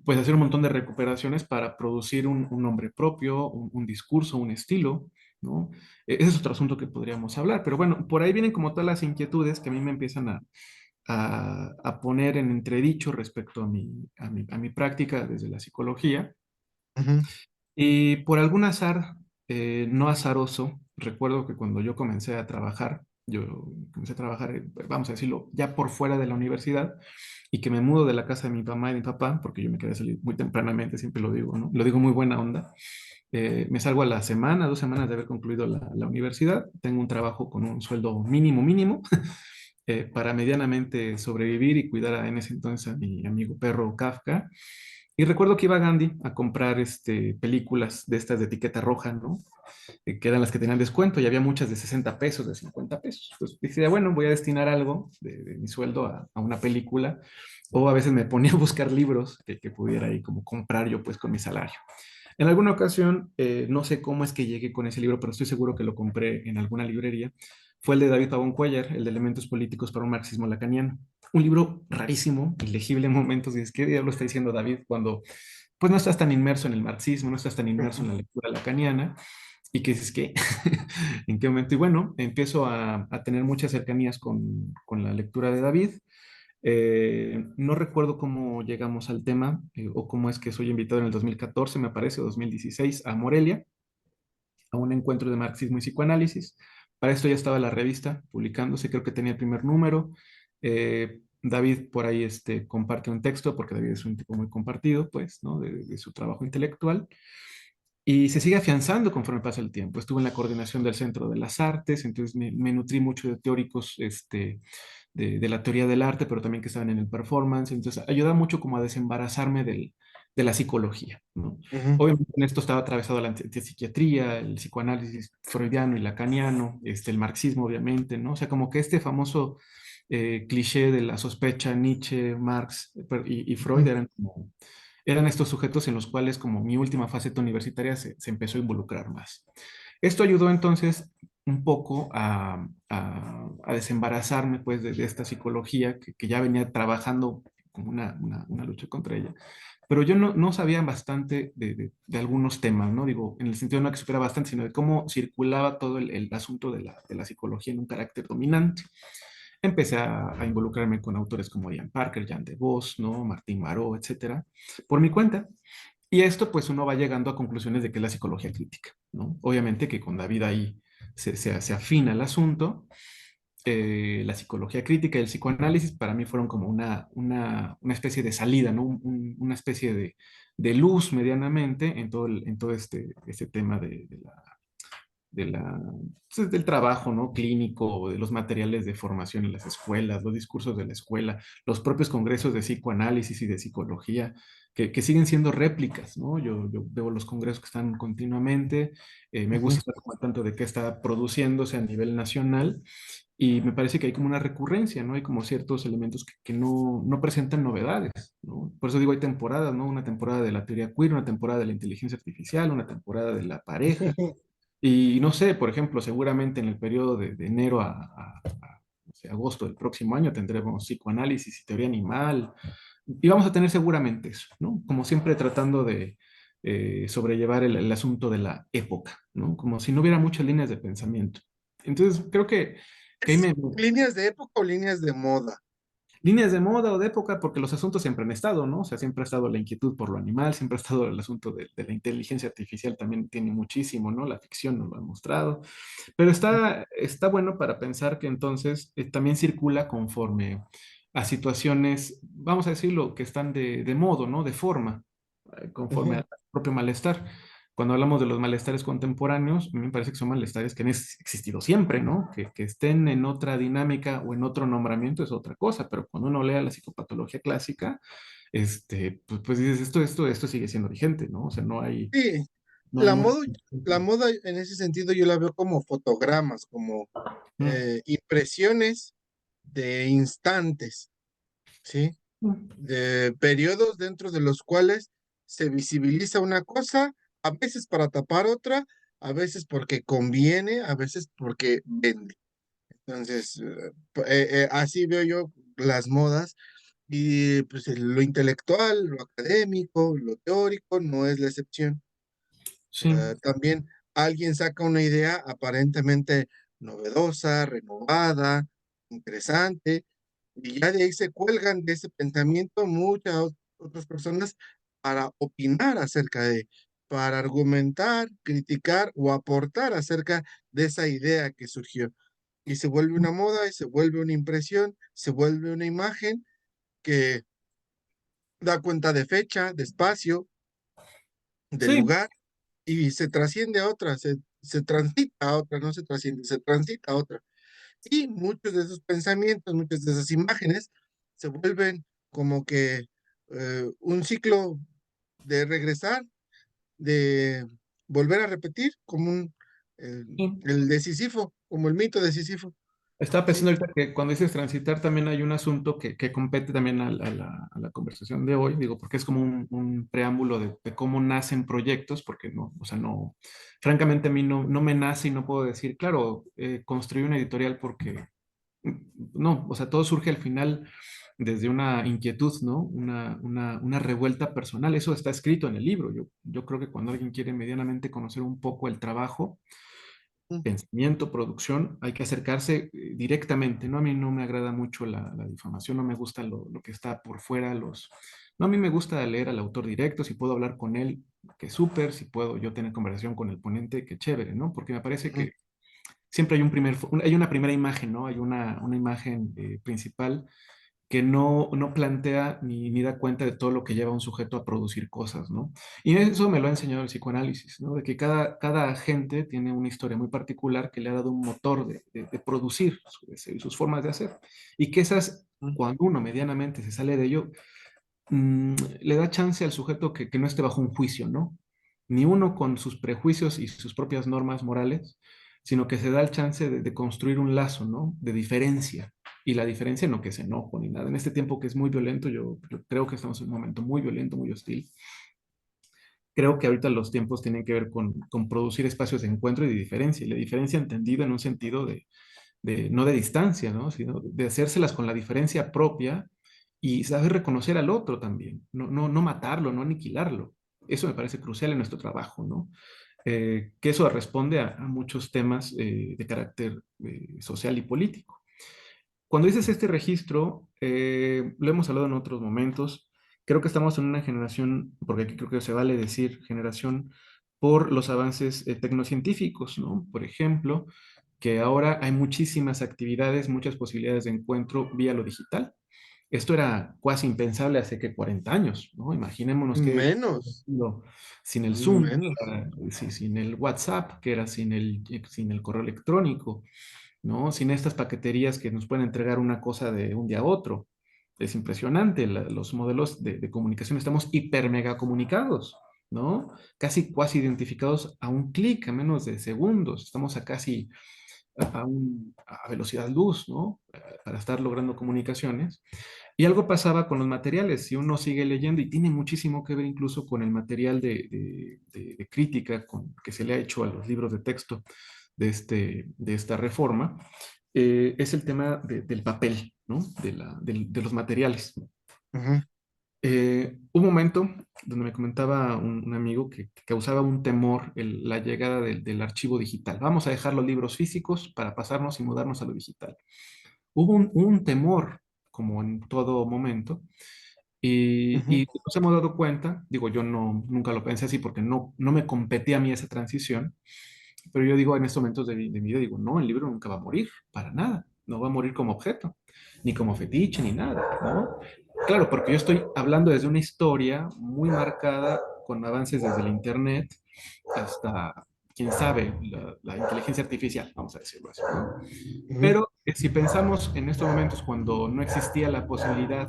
pues hacer un montón de recuperaciones para producir un nombre propio, un discurso, un estilo, ¿no? Ese es otro asunto que podríamos hablar, pero bueno, por ahí vienen como todas las inquietudes que a mí me empiezan a poner en entredicho respecto a mi práctica desde la psicología. Ujú, Y por algún azar, no azaroso, recuerdo que cuando yo comencé a trabajar, vamos a decirlo, ya por fuera de la universidad, y que me mudo de la casa de mi mamá y de mi papá, porque yo me quería salir muy tempranamente, siempre lo digo, ¿no? Lo digo muy buena onda. Me salgo a la semana, 2 semanas de haber concluido la universidad, tengo un trabajo con un sueldo mínimo, mínimo, para medianamente sobrevivir y cuidar en ese entonces a mi amigo perro Kafka. Y recuerdo que iba a Gandhi a comprar películas de estas de etiqueta roja, ¿no? Que eran las que tenían descuento y había muchas de 60 pesos, de 50 pesos. Entonces dije, bueno, voy a destinar algo de mi sueldo a una película o a veces me ponía a buscar libros que pudiera ahí como comprar yo pues con mi salario. En alguna ocasión, no sé cómo es que llegué con ese libro, pero estoy seguro que lo compré en alguna librería. Fue el de David Pavón Cuellar, el de Elementos Políticos para un Marxismo Lacaniano. Un libro rarísimo, ilegible en momentos, y es que diablo está diciendo David cuando pues no estás tan inmerso en el marxismo, no estás tan inmerso en ujú. la lectura lacaniana, y que dices que, ¿en qué momento? Y bueno, empiezo a tener muchas cercanías con la lectura de David. No recuerdo cómo llegamos al tema o cómo es que soy invitado en el 2014, me parece, o 2016, a Morelia, a un encuentro de marxismo y psicoanálisis. Para esto ya estaba la revista publicándose, creo que tenía el primer número. David por ahí comparte un texto, porque David es un tipo muy compartido, pues, ¿no? De su trabajo intelectual. Y se sigue afianzando conforme pasa el tiempo. Estuve en la coordinación del Centro de las Artes, entonces me nutrí mucho de teóricos de la teoría del arte, pero también que estaban en el performance. Entonces ayuda mucho como a desembarazarme de la psicología, ¿no? Ujú, Obviamente en esto estaba atravesado la psiquiatría, el psicoanálisis freudiano y lacaniano, el marxismo, obviamente, ¿no? O sea, como que este famoso cliché de la sospecha, Nietzsche, Marx y Freud ujú, eran estos sujetos en los cuales como mi última faceta universitaria se empezó a involucrar más. Esto ayudó entonces un poco a desembarazarme pues de esta psicología que ya venía trabajando como una lucha contra ella. Pero yo no sabía bastante de algunos temas, ¿no? Digo, en el sentido no que supiera bastante, sino de cómo circulaba todo el asunto de la psicología en un carácter dominante. Empecé a involucrarme con autores como Ian Parker, Jan de Vos, ¿no? Martín Maró, etcétera, por mi cuenta. Y esto, pues uno va llegando a conclusiones de que es la psicología crítica, ¿no? Obviamente que con David ahí se afina el asunto. La psicología crítica y el psicoanálisis para mí fueron como una especie de salida, ¿no? Una especie de luz medianamente en todo, este tema pues, del trabajo, ¿no? Clínico, de los materiales de formación en las escuelas, los discursos de la escuela, los propios congresos de psicoanálisis y de psicología, que siguen siendo réplicas, ¿no? Yo veo los congresos que están continuamente, me gusta Ujú. estar como al tanto de qué está produciéndose a nivel nacional y me parece que hay como una recurrencia, ¿no? Hay como ciertos elementos que no presentan novedades, ¿no? Por eso digo, hay temporadas, ¿no? Una temporada de la teoría queer, una temporada de la inteligencia artificial, una temporada de la pareja. Y no sé, por ejemplo, seguramente en el periodo de enero no sé, agosto del próximo año tendremos psicoanálisis y teoría animal. Y vamos a tener seguramente eso, ¿no? Como siempre tratando de sobrellevar el asunto de la época, ¿no? Como si no hubiera muchas líneas de pensamiento. Entonces, creo que ahí ¿Es líneas de época o líneas de moda? líneas de moda o de época, porque los asuntos siempre han estado, ¿no? O sea, siempre ha estado la inquietud por lo animal, siempre ha estado el asunto de la inteligencia artificial, también tiene muchísimo, ¿no? La ficción nos lo ha mostrado, pero está bueno para pensar que entonces también circula conforme a situaciones, vamos a decirlo, que están de modo, ¿no? De forma, conforme Ujú. al propio malestar. Cuando hablamos de los malestares contemporáneos, a mí me parece que son malestares que han existido siempre, ¿no? Que estén en otra dinámica o en otro nombramiento es otra cosa, pero cuando uno lea la psicopatología clásica, pues dices, esto sigue siendo vigente, ¿no? O sea, Sí, no hay la mucho. moda, la moda en ese sentido yo la veo como fotogramas, como Mm, impresiones de instantes, ¿sí? mm, De periodos dentro de los cuales se visibiliza una cosa, a veces para tapar otra, a veces porque conviene, a veces porque vende. Entonces, así veo yo las modas y pues lo intelectual, lo académico, lo teórico no es la excepción. sí, También alguien saca una idea aparentemente novedosa, renovada, interesante, y ya de ahí se cuelgan de ese pensamiento muchas otras personas para opinar acerca para argumentar, criticar o aportar acerca de esa idea que surgió. Y se vuelve una moda y se vuelve una impresión, se vuelve una imagen que da cuenta de fecha, de espacio, de sí, lugar y se trasciende a otra, se transita a otra, no se trasciende, se transita a otra. Y muchos de esos pensamientos, muchas de esas imágenes se vuelven como que un ciclo de regresar, de volver a repetir, como eh, sí. el de Sísifo, como el mito de Sísifo. Estaba pensando Sí. ahorita que cuando dices transitar también hay un asunto que compete también a la conversación de hoy, digo, porque es como un preámbulo de cómo nacen proyectos, porque no, o sea, no, francamente a mí no me nace y no puedo decir, claro, construí una editorial porque, no, o sea, todo surge al final desde una inquietud, ¿no? Una revuelta personal, eso está escrito en el libro, yo creo que cuando alguien quiere medianamente conocer un poco el trabajo, Mm, pensamiento, producción, hay que acercarse directamente, ¿no? A mí no me agrada mucho la difamación, no me gusta lo que está por fuera, No, a mí me gusta leer al autor directo, si puedo hablar con él, que súper, si puedo yo tener conversación con el ponente, que chévere, ¿no? Porque me parece ujú, que siempre hay una primera imagen, ¿no? Hay una imagen principal que no plantea ni da cuenta de todo lo que lleva a un sujeto a producir cosas, ¿no? Y eso me lo ha enseñado el psicoanálisis, ¿no? De que cada agente tiene una historia muy particular que le ha dado un motor de producir sus formas de hacer. Y que esas, mm, cuando uno medianamente se sale de ello, le da chance al sujeto que no esté bajo un juicio, ¿no? Ni uno con sus prejuicios y sus propias normas morales, sino que se da el chance de construir un lazo, ¿no? De diferencia. Y la diferencia no que es enojo ni nada. En este tiempo que es muy violento, yo creo que estamos en un momento muy violento, muy hostil. Creo que ahorita los tiempos tienen que ver con producir espacios de encuentro y de diferencia. Y la diferencia entendida en un sentido no de distancia, ¿no? Sino de hacérselas con la diferencia propia y saber reconocer al otro también, no matarlo, no aniquilarlo. Eso me parece crucial en nuestro trabajo, ¿no? Que eso responde a muchos temas de carácter social y político. Cuando dices este registro, lo hemos hablado en otros momentos, creo que estamos en una generación, porque aquí creo que se vale decir generación, por los avances tecnocientíficos, ¿no? Por ejemplo, que ahora hay muchísimas actividades, muchas posibilidades de encuentro vía lo digital. Esto era casi impensable hace que 40 años, ¿no? Imaginémonos que Menos, sin el Zoom, menos. sin el WhatsApp, que era sin el correo electrónico, ¿no? Sin estas paqueterías que nos pueden entregar una cosa de un día a otro. Es impresionante, los modelos de comunicación estamos hiper mega comunicados, ¿no? Casi cuasi identificados a un clic, a menos de segundos. Estamos a casi a velocidad luz, ¿no? Para estar logrando comunicaciones. Y algo pasaba con los materiales. Si uno sigue leyendo, y tiene muchísimo que ver incluso con el material de crítica que se le ha hecho a los libros de texto de esta reforma, es el tema del papel, ¿no? De los materiales. Ujú, Un momento donde me comentaba un amigo que causaba un temor la llegada del archivo digital. Vamos a dejar los libros físicos para pasarnos y mudarnos a lo digital. Hubo un temor, como en todo momento, ujú, y nos hemos dado cuenta, digo, yo no, nunca lo pensé así porque no me competía a mí esa transición, pero yo digo en estos momentos de mi vida, digo, no, el libro nunca va a morir, para nada, no va a morir como objeto, ni como fetiche, ni nada, ¿no? Claro, porque yo estoy hablando desde una historia muy marcada con avances desde el Internet hasta, quién sabe, la inteligencia artificial, vamos a decirlo así, ¿no? ujú. Pero si pensamos en estos momentos cuando no existía la posibilidad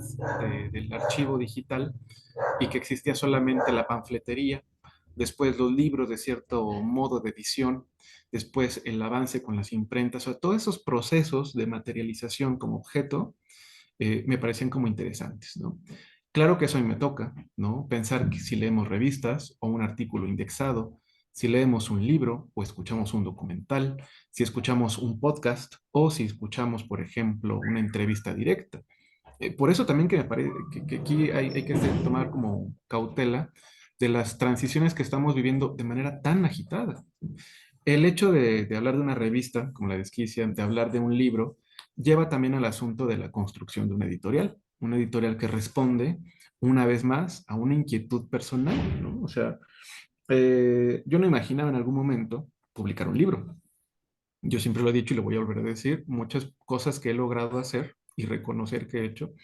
del archivo digital y que existía solamente la panfletería, después los libros de cierto modo de edición, después el avance con las imprentas, o sea, todos esos procesos de materialización como objeto me parecían como interesantes, ¿no? Claro que eso a mí me toca, ¿no? Pensar que si leemos revistas o un artículo indexado, si leemos un libro o escuchamos un documental, si escuchamos un podcast o si escuchamos, por ejemplo, una entrevista directa. Por eso también que me parece que aquí hay que tomar como cautela de las transiciones que estamos viviendo de manera tan agitada. El hecho de hablar de una revista, como la Desquicia, de hablar de un libro, lleva también al asunto de la construcción de una editorial que responde una vez más a una inquietud personal, ¿no? O sea, yo no imaginaba en algún momento publicar un libro. Yo siempre lo he dicho y lo voy a volver a decir, muchas cosas que he logrado hacer y reconocer que he hecho,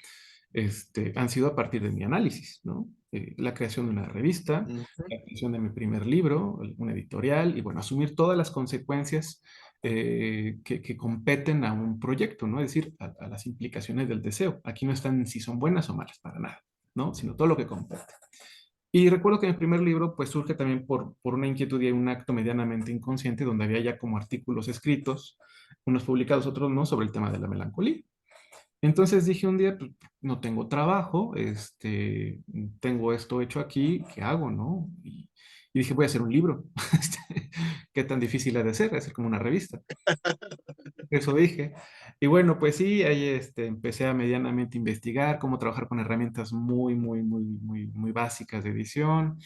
han sido a partir de mi análisis, ¿no? La creación de una revista, Ujú. la creación de mi primer libro, una editorial, y bueno, asumir todas las consecuencias que competen a un proyecto, ¿no? Es decir, a las implicaciones del deseo. Aquí no están si son buenas o malas, para nada, ¿no? Sino todo lo que compete. Y recuerdo que mi primer libro pues surge también por una inquietud y un acto medianamente inconsciente donde había ya como artículos escritos, unos publicados, otros no, sobre el tema de la melancolía. Entonces dije un día, pues, no tengo trabajo, tengo esto hecho aquí, ¿qué hago, no? Y dije, voy a hacer un libro. ¿Qué tan difícil ha de ser? Hacer como una revista. Eso dije. Y bueno, pues sí, ahí empecé a medianamente investigar cómo trabajar con herramientas muy básicas de edición.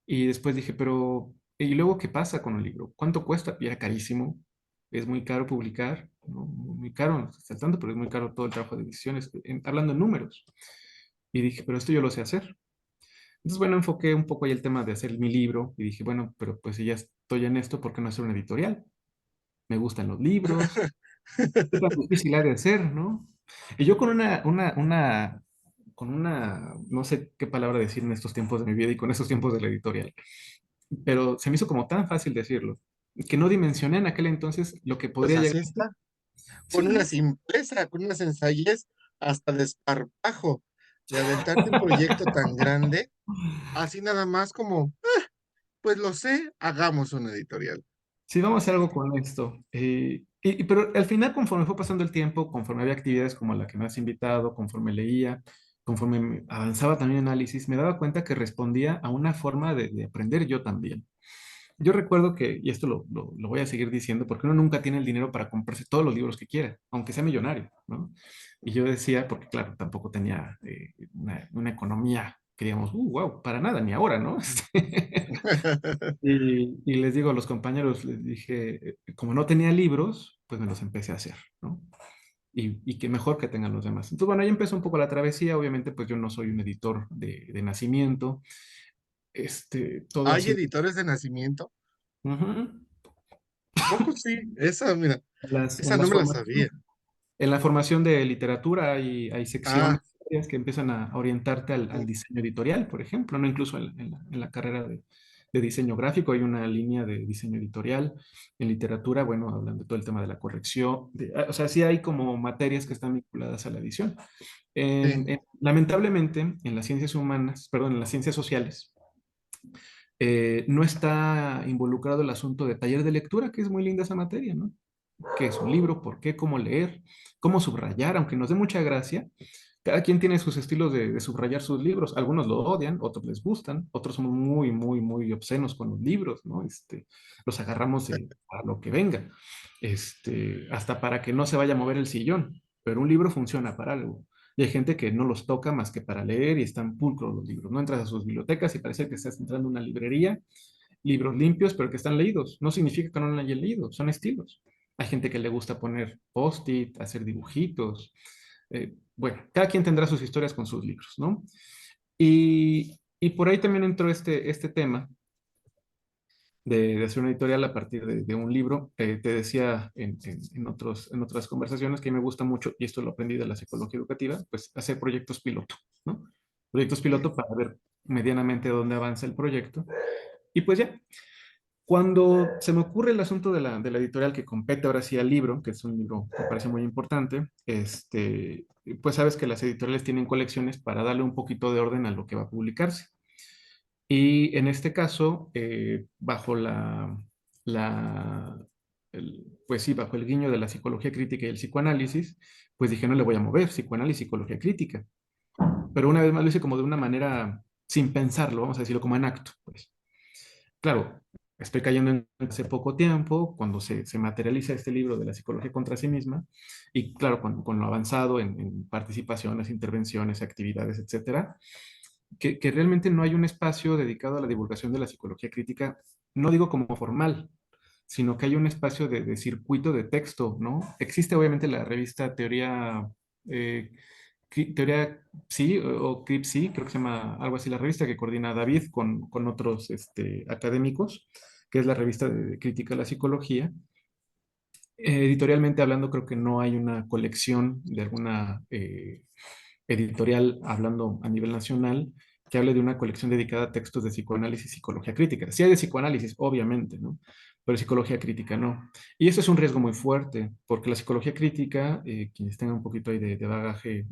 Y después dije, pero, ¿y luego qué pasa con un libro? ¿Cuánto cuesta? Y era carísimo. Es muy caro publicar, ¿no? Muy caro, no sé tanto, pero es muy caro todo el trabajo de ediciones, hablando en números. Y dije, pero esto yo lo sé hacer. Entonces, bueno, enfoqué un poco ahí el tema de hacer mi libro y dije, bueno, pero pues si ya estoy en esto, ¿por qué no hacer una editorial? Me gustan los libros, qué tan difícil ha de ser, ¿no? Y yo no sé qué palabra decir en estos tiempos de mi vida y con estos tiempos de la editorial, pero se me hizo como tan fácil decirlo, que no dimensioné en aquel entonces lo que Pues podría llegar así a ser. está, con Sí, una ¿no? simpleza, con una sencillez, hasta desparpajo, de aventarte un proyecto tan grande, así nada más como, pues lo sé, hagamos una editorial. Sí, vamos a hacer Así. algo con esto. Pero al final, conforme fue pasando el tiempo, conforme había actividades como la que me has invitado, conforme leía, conforme avanzaba también el análisis, me daba cuenta que respondía a una forma de aprender yo también. Yo recuerdo que, y esto lo voy a seguir diciendo, porque uno nunca tiene el dinero para comprarse todos los libros que quiera, aunque sea millonario, ¿no? Y yo decía, porque claro, tampoco tenía una economía que digamos, wow, para nada, ni ahora, ¿no? Y les digo a los compañeros, les dije, como no tenía libros, pues me los empecé a hacer, ¿no? Y que mejor que tengan los demás. Entonces, bueno, ahí empezó un poco la travesía. Obviamente, pues yo no soy un editor de nacimiento. Todo ha ¿Hay sido... editores de nacimiento? Ujú. ¿A poco sí? Esa, mira, En las, en esa no las me la formaciones, sabía. en la formación de literatura hay Ah, secciones materias que empiezan a orientarte al diseño editorial, por ejemplo, ¿no? Incluso en la carrera de diseño gráfico hay una línea de diseño editorial. En literatura, bueno, hablan de todo el tema de la corrección. O sea, sí hay como materias que están vinculadas a la edición. Sí. Lamentablemente, en las ciencias humanas, perdón, en las ciencias sociales, no está involucrado el asunto de taller de lectura, que es muy linda esa materia, ¿no? ¿Qué es un libro? ¿Por qué? ¿Cómo leer? ¿Cómo subrayar? Aunque nos dé mucha gracia, cada quien tiene sus estilos de subrayar sus libros. Algunos lo odian, otros les gustan, otros somos muy, muy, muy obscenos con los libros, ¿no? Los agarramos a lo que venga, hasta para que no se vaya a mover el sillón, pero un libro funciona para algo. Y hay gente que no los toca más que para leer y están pulcros los libros. No entras a sus bibliotecas y parece que estás entrando a una librería, libros limpios, pero que están leídos. No significa que no lo hayan leído, son estilos. Hay gente que le gusta poner post-it, hacer dibujitos. Bueno, cada quien tendrá sus historias con sus libros, ¿no? Y por ahí también entró este tema de hacer una editorial a partir de un libro. Te decía en otras conversaciones que me gusta mucho, y esto lo aprendí de la psicología educativa, pues hacer proyectos piloto, ¿no? Proyectos Sí. piloto para ver medianamente dónde avanza el proyecto. Y pues ya, cuando se me ocurre el asunto de la editorial que compete ahora sí al libro, que es un libro que me parece muy importante, pues sabes que las editoriales tienen colecciones para darle un poquito de orden a lo que va a publicarse. Y en este caso, bajo la, pues sí, bajo el guiño de la psicología crítica y el psicoanálisis, pues dije, no le voy a mover, psicoanálisis, psicología crítica. Pero una vez más lo hice como de una manera sin pensarlo, vamos a decirlo como en acto, pues. Claro, estoy cayendo en hace poco tiempo, cuando se materializa este libro de la psicología contra sí misma, y claro, con lo avanzado en participaciones, intervenciones, actividades, etcétera, que realmente no hay un espacio dedicado a la divulgación de la psicología crítica, no digo como formal, sino que hay un espacio de circuito de texto, ¿no? Existe obviamente la revista eh, Teoría Sí o CRIPSI, creo que se llama algo así la revista que coordina David con otros académicos, que es la revista de crítica a la psicología. Editorialmente hablando, creo que no hay una colección de alguna editorial hablando a nivel nacional que hable de una colección dedicada a textos de psicoanálisis y psicología crítica. Sí hay de psicoanálisis, obviamente, ¿no? Pero psicología crítica no. Y eso es un riesgo muy fuerte, porque la psicología crítica, quienes tengan un poquito ahí de bagaje,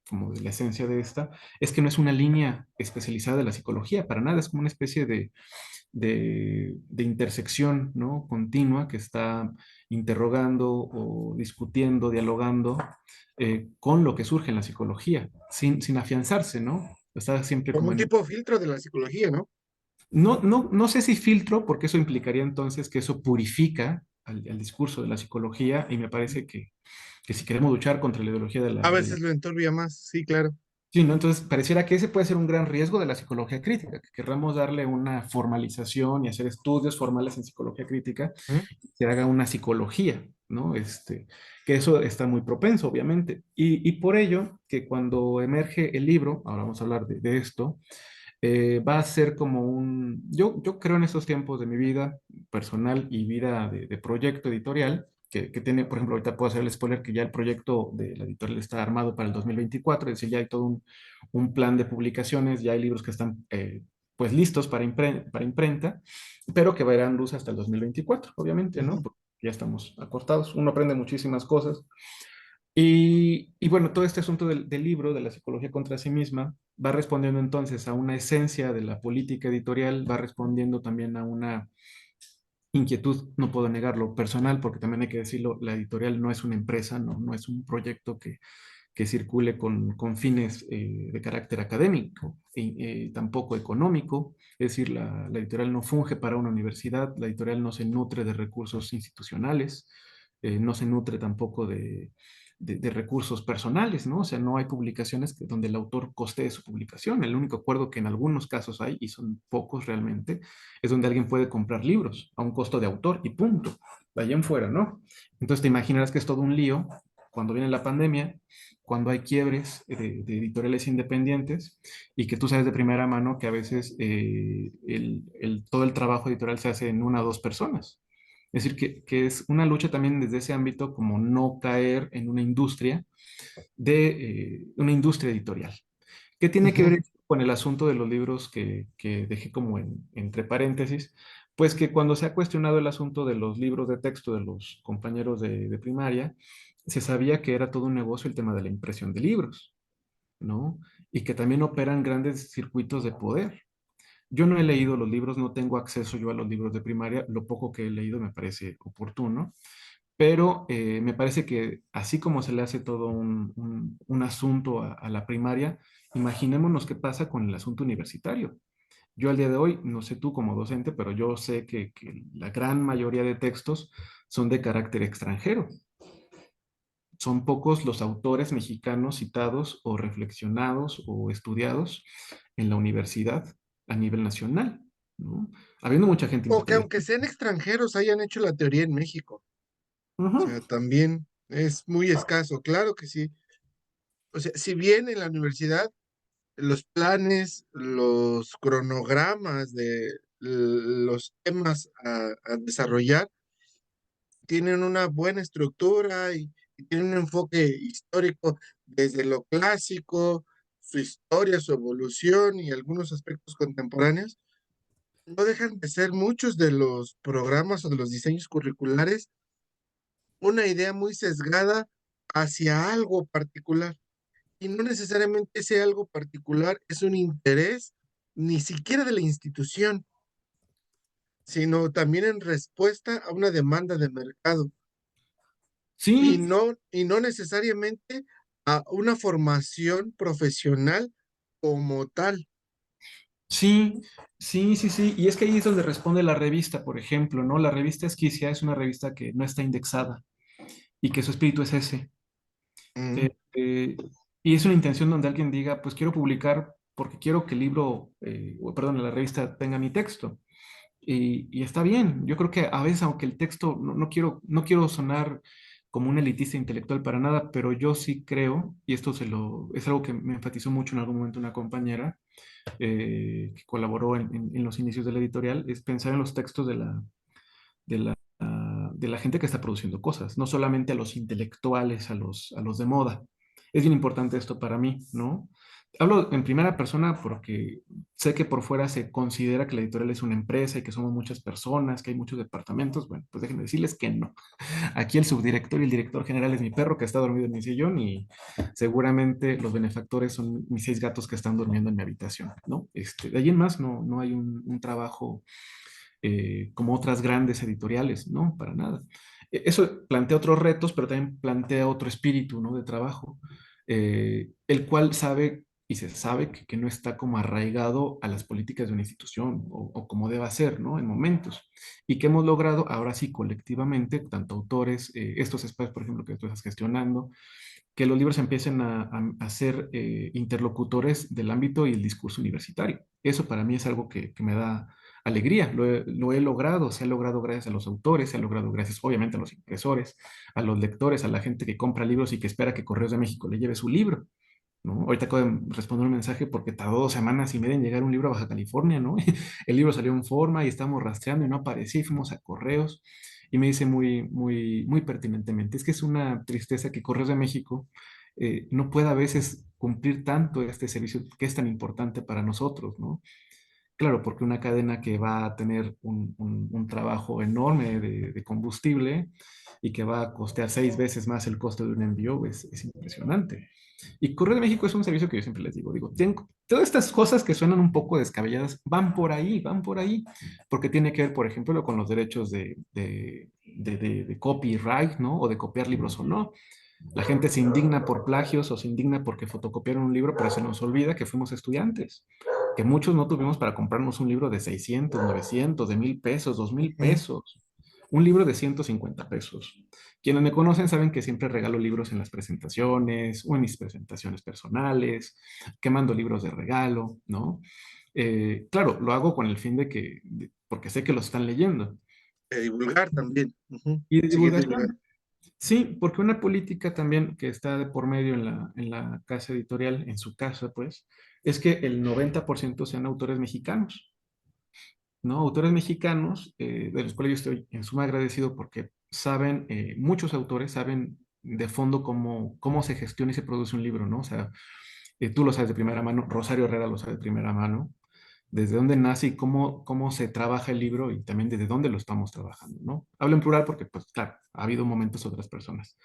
como de la esencia de esta, es que no es una línea especializada de la psicología, para nada, es como una especie de intersección, ¿no? Continua que está interrogando o discutiendo, dialogando con lo que surge en la psicología, sin afianzarse, ¿no? Está siempre Como como un en... tipo de filtro de la psicología, ¿no? No sé si filtro, porque eso implicaría entonces que eso purifica al discurso de la psicología y me parece que si queremos luchar contra la ideología A de la... veces lo enturbia más, sí, claro. Sí, ¿no? Entonces pareciera que ese puede ser un gran riesgo de la psicología crítica, que querramos darle una formalización y hacer estudios formales en psicología crítica, ¿Mm? que haga una psicología, ¿no? Que eso está muy propenso, obviamente. Y por ello, que cuando emerge el libro, ahora vamos a hablar de esto, va a ser como yo creo en estos tiempos de mi vida personal y vida de proyecto editorial, que tiene, por ejemplo, ahorita puedo hacer el spoiler que ya el proyecto de la editorial está armado para el 2024, es decir, ya hay todo un plan de publicaciones, ya hay libros que están pues listos para imprenta, pero que verán luz hasta el 2024, obviamente, ¿no? Ujú. Porque ya estamos acortados, uno aprende muchísimas cosas y bueno, todo este asunto del libro, de la psicología contra sí misma, va respondiendo entonces a una esencia de la política editorial, va respondiendo también a una inquietud, no puedo negarlo, personal, porque también hay que decirlo, la editorial no es una empresa, no es un proyecto que circule con fines de carácter académico y tampoco económico. Es decir, la editorial no funge para una universidad, la editorial no se nutre de recursos institucionales, no se nutre tampoco de recursos personales, ¿no? O sea, no hay publicaciones donde el autor costee su publicación. El único acuerdo que en algunos casos hay, y son pocos realmente, es donde alguien puede comprar libros a un costo de autor y punto. De allá en fuera, ¿no? Entonces te imaginarás que es todo un lío cuando viene la pandemia, cuando hay quiebres de editoriales independientes y que tú sabes de primera mano que a veces todo el trabajo editorial se hace en una o dos personas. Es decir, que es una lucha también desde ese ámbito como no caer en una industria editorial. ¿Qué tiene que ver Ujú. con el asunto de los libros que dejé como entre paréntesis? Pues que cuando se ha cuestionado el asunto de los libros de texto de los compañeros de primaria, se sabía que era todo un negocio el tema de la impresión de libros, ¿no? Y que también operan grandes circuitos de poder. Yo no he leído los libros, no tengo acceso yo a los libros de primaria, lo poco que he leído me parece oportuno, pero me parece que así como se le hace todo un asunto a la primaria, imaginémonos qué pasa con el asunto universitario. Yo al día de hoy, no sé tú como docente, pero yo sé que la gran mayoría de textos son de carácter extranjero. Son pocos los autores mexicanos citados o reflexionados o estudiados en la universidad a nivel nacional, ¿no? Habiendo mucha gente O que aunque inteligente. sean extranjeros hayan hecho la teoría en México. O Ujú. sea, también es muy escaso, claro que sí. O sea, si bien en la universidad los planes, los cronogramas de los temas a desarrollar tienen una buena estructura y tienen un enfoque histórico desde lo clásico, su historia, su evolución y algunos aspectos contemporáneos, no dejan de ser muchos de los programas o de los diseños curriculares una idea muy sesgada hacia algo particular. Y no necesariamente ese algo particular es un interés ni siquiera de la institución, sino también en respuesta a una demanda de mercado Sí, y no necesariamente a una formación profesional como tal. sí, sí. Y es que ahí es donde responde la revista, por ejemplo, ¿no? La revista Esquicia es una revista que no está indexada y que su espíritu es ese. Mm. Eh, eh, y es una intención donde alguien diga, pues quiero publicar porque quiero que el libro, o perdón, la revista tenga mi texto. Y está bien. Yo creo que a veces, aunque el texto, no quiero sonar como un elitista intelectual para nada, pero yo sí creo, y esto es algo que me enfatizó mucho en algún momento una compañera que colaboró en los inicios de la editorial, es pensar en los textos de la gente que está produciendo cosas, no solamente a los intelectuales, a los de moda. Es bien importante esto para mí, ¿no? Hablo en primera persona porque sé que por fuera se considera que la editorial es una empresa y que somos muchas personas, que hay muchos departamentos. Bueno, pues déjenme decirles que no. Aquí el subdirector y el director general es mi perro que está dormido en mi sillón y seguramente los benefactores son mis 6 gatos que están durmiendo en mi habitación, ¿no? De ahí en más no hay un trabajo como otras grandes editoriales, no, para nada. Eso plantea otros retos, pero también plantea otro espíritu, ¿no? De trabajo, el cual sabe y se sabe que no está como arraigado a las políticas de una institución o como deba ser, ¿no? En momentos. Y que hemos logrado ahora sí colectivamente, tanto autores, estos espacios, por ejemplo, que tú estás gestionando, que los libros empiecen a ser interlocutores del ámbito y el discurso universitario. Eso para mí es algo que me da alegría. Lo he logrado, se ha logrado gracias a los autores, se ha logrado gracias obviamente a los impresores, a los lectores, a la gente que compra libros y que espera que Correos de México le lleve su libro, ¿no? Ahorita acabo de responder un mensaje porque tardó 2 semanas y media en llegar un libro a Baja California, ¿no? El libro salió en forma y estamos rastreando y no aparecía y fuimos a Correos y me dice muy pertinentemente, es que es una tristeza que Correos de México no pueda a veces cumplir tanto este servicio que es tan importante para nosotros, ¿no? Claro, porque una cadena que va a tener un trabajo enorme de combustible y que va a costear 6 veces más el costo de un envío es impresionante. Y Correo de México es un servicio que yo siempre les digo, todas estas cosas que suenan un poco descabelladas van por ahí, porque tiene que ver, por ejemplo, con los derechos de copyright, ¿no? O de copiar libros o no. La gente se indigna por plagios o se indigna porque fotocopiaron un libro, pero se nos olvida que fuimos estudiantes, que muchos no tuvimos para comprarnos un libro de 600, 900, de 1,000 pesos, 2,000 Ujú. pesos, un libro de 150 pesos. Quienes me conocen saben que siempre regalo libros en las presentaciones o en mis presentaciones personales, que mando libros de regalo, ¿no? Claro, lo hago con el fin porque sé que lo están leyendo. De divulgar también. Ujú. Y de Seguir divulgando. divulgación. Sí, porque una política también que está de por medio en la casa editorial, en su casa, pues, es que el 90% sean autores mexicanos. ¿no? Autores mexicanos, de los cuales yo estoy en suma agradecido porque saben, muchos autores saben de fondo cómo se gestiona y se produce un libro, ¿no? O sea, tú lo sabes de primera mano, Rosario Herrera lo sabe de primera mano, desde dónde nace y cómo se trabaja el libro y también desde dónde lo estamos trabajando, ¿no? Hablo en plural porque, pues claro, ha habido momentos otras personas.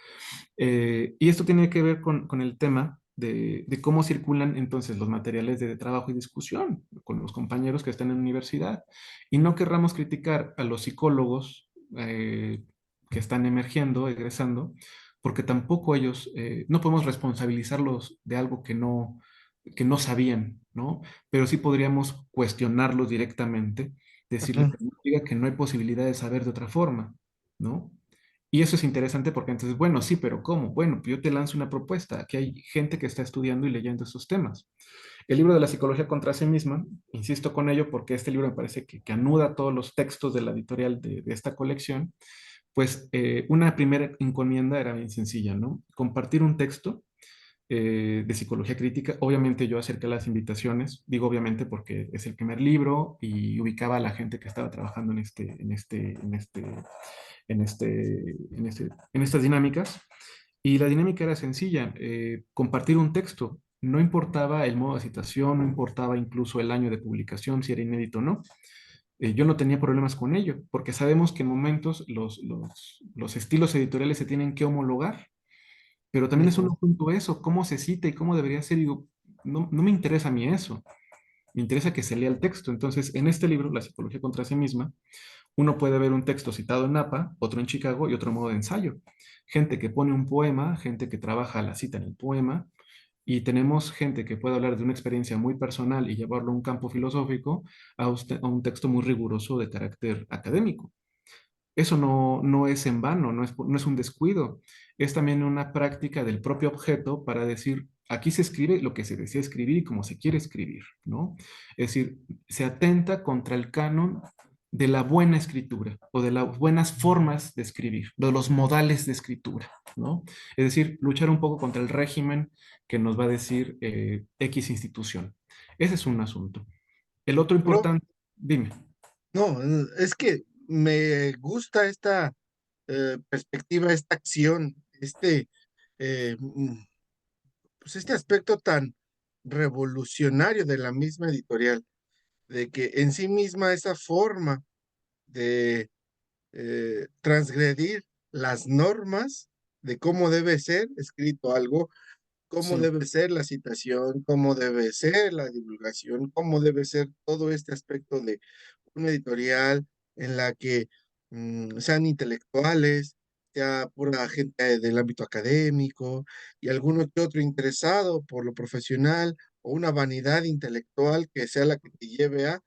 Y esto tiene que ver con el tema de cómo circulan entonces los materiales de trabajo y discusión con los compañeros que están en la universidad. Y no querramos criticar a los psicólogos que están emergiendo, egresando, porque tampoco ellos, no podemos responsabilizarlos de algo que no sabían, ¿no? Pero sí podríamos cuestionarlos directamente, decirle, Ujú, pero no diga que no hay posibilidad de saber de otra forma, ¿no? Y eso es interesante porque entonces, bueno, sí, pero ¿cómo? Bueno, pues yo te lanzo una propuesta. Aquí hay gente que está estudiando y leyendo estos temas. El libro de la psicología contra sí misma, insisto con ello porque este libro me parece que anuda todos los textos de la editorial de esta colección, pues una primera encomienda era bien sencilla, ¿no? Compartir un texto de psicología crítica. Obviamente yo acerqué las invitaciones, digo obviamente porque es el primer libro y ubicaba a la gente que estaba trabajando en estas dinámicas. Y la dinámica era sencilla, compartir un texto. No importaba el modo de citación, no importaba incluso el año de publicación, si era inédito o no. Yo no tenía problemas con ello, porque sabemos que en momentos los estilos editoriales se tienen que homologar, pero también es un ujú. asunto eso, cómo se cita y cómo debería ser. Digo, no me interesa a mí eso, me interesa que se lea el texto. Entonces, en este libro, La psicología contra sí misma, uno puede ver un texto citado en Napa, otro en Chicago y otro modo de ensayo. Gente que pone un poema, gente que trabaja la cita en el poema, y tenemos gente que puede hablar de una experiencia muy personal y llevarlo a un campo filosófico, a un texto muy riguroso de carácter académico. Eso no es en vano, no es un descuido, es también una práctica del propio objeto para decir, aquí se escribe lo que se desea escribir y como se quiere escribir, ¿no? Es decir, se atenta contra el canon de la buena escritura o de las buenas formas de escribir, de los modales de escritura, ¿no? Es decir, luchar un poco contra el régimen que nos va a decir X institución. Ese es un asunto. El otro Pero importante, dime. no, es que me gusta esta perspectiva, esta acción, eh, mm, pues este aspecto tan revolucionario de la misma editorial, de que en sí misma esa forma de transgredir las normas de cómo debe ser escrito algo, cómo Sí. debe ser la citación, cómo debe ser la divulgación, cómo debe ser todo este aspecto de una editorial en la que sean intelectuales, sea pura gente del ámbito académico y alguno que otro interesado por lo profesional o una vanidad intelectual que sea la que te lleve a,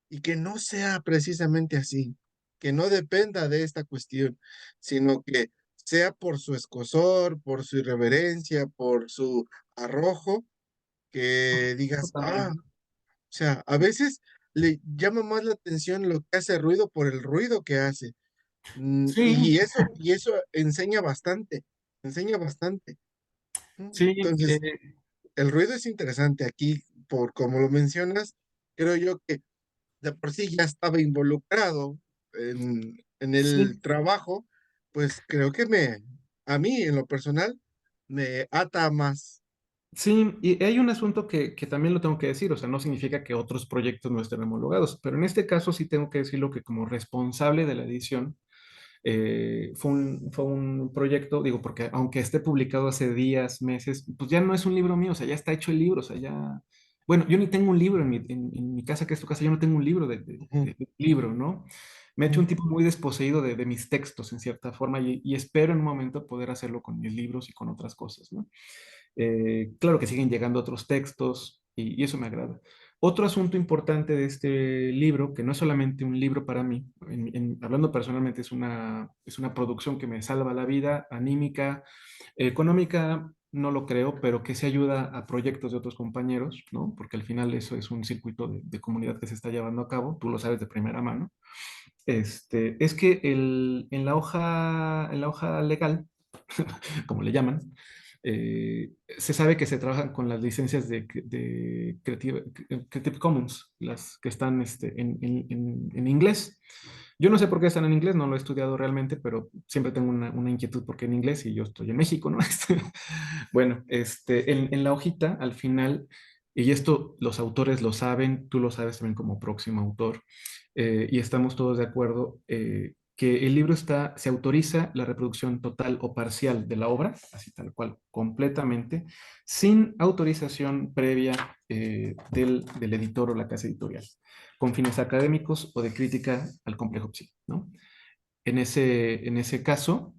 y que no sea precisamente así, que no dependa de esta cuestión, sino que sea por su escosor, por su irreverencia, por su arrojo, que digas, Totalmente. o sea, a veces le llama más la atención lo que hace ruido por el ruido que hace. Sí, Y eso enseña bastante. sí, Entonces, el ruido es interesante aquí, por como lo mencionas, creo yo que de por sí ya estaba involucrado en el sí, trabajo, pues creo que a mí en lo personal, me ata más. sí, y hay un asunto que también lo tengo que decir, o sea, no significa que otros proyectos no estén homologados, pero en este caso sí tengo que decirlo que como responsable de la edición, fue un proyecto, digo, porque aunque esté publicado hace días, meses, pues ya no es un libro mío, o sea, ya está hecho el libro, o sea, ya, bueno, yo ni tengo un libro en mi casa, que es tu casa, yo no tengo un libro Ujú, de libro, ¿no? Me he hecho ujú. un tipo muy desposeído de mis textos, en cierta forma, y espero en un momento poder hacerlo con mis libros y con otras cosas, ¿no? Claro que siguen llegando otros textos y eso me agrada. Otro asunto importante de este libro, que no es solamente un libro para mí, hablando personalmente, es una producción que me salva la vida, anímica, económica, no lo creo, pero que se ayuda a proyectos de otros compañeros, ¿no? Porque al final eso es un circuito de comunidad que se está llevando a cabo, tú lo sabes de primera mano. Es que en la hoja legal, como le llaman, Se sabe que se trabajan con las licencias de Creative Commons, las que están en inglés. Yo no sé por qué están en inglés, no lo he estudiado realmente, pero siempre tengo una inquietud porque en inglés y yo estoy en México, ¿no? Bueno, en la hojita, al final, y esto los autores lo saben, tú lo sabes también como próximo autor, y estamos todos de acuerdo, que el libro se autoriza la reproducción total o parcial de la obra, así tal cual, completamente, sin autorización previa del editor o la casa editorial, con fines académicos o de crítica al complejo psíquico, ¿no? En ese caso,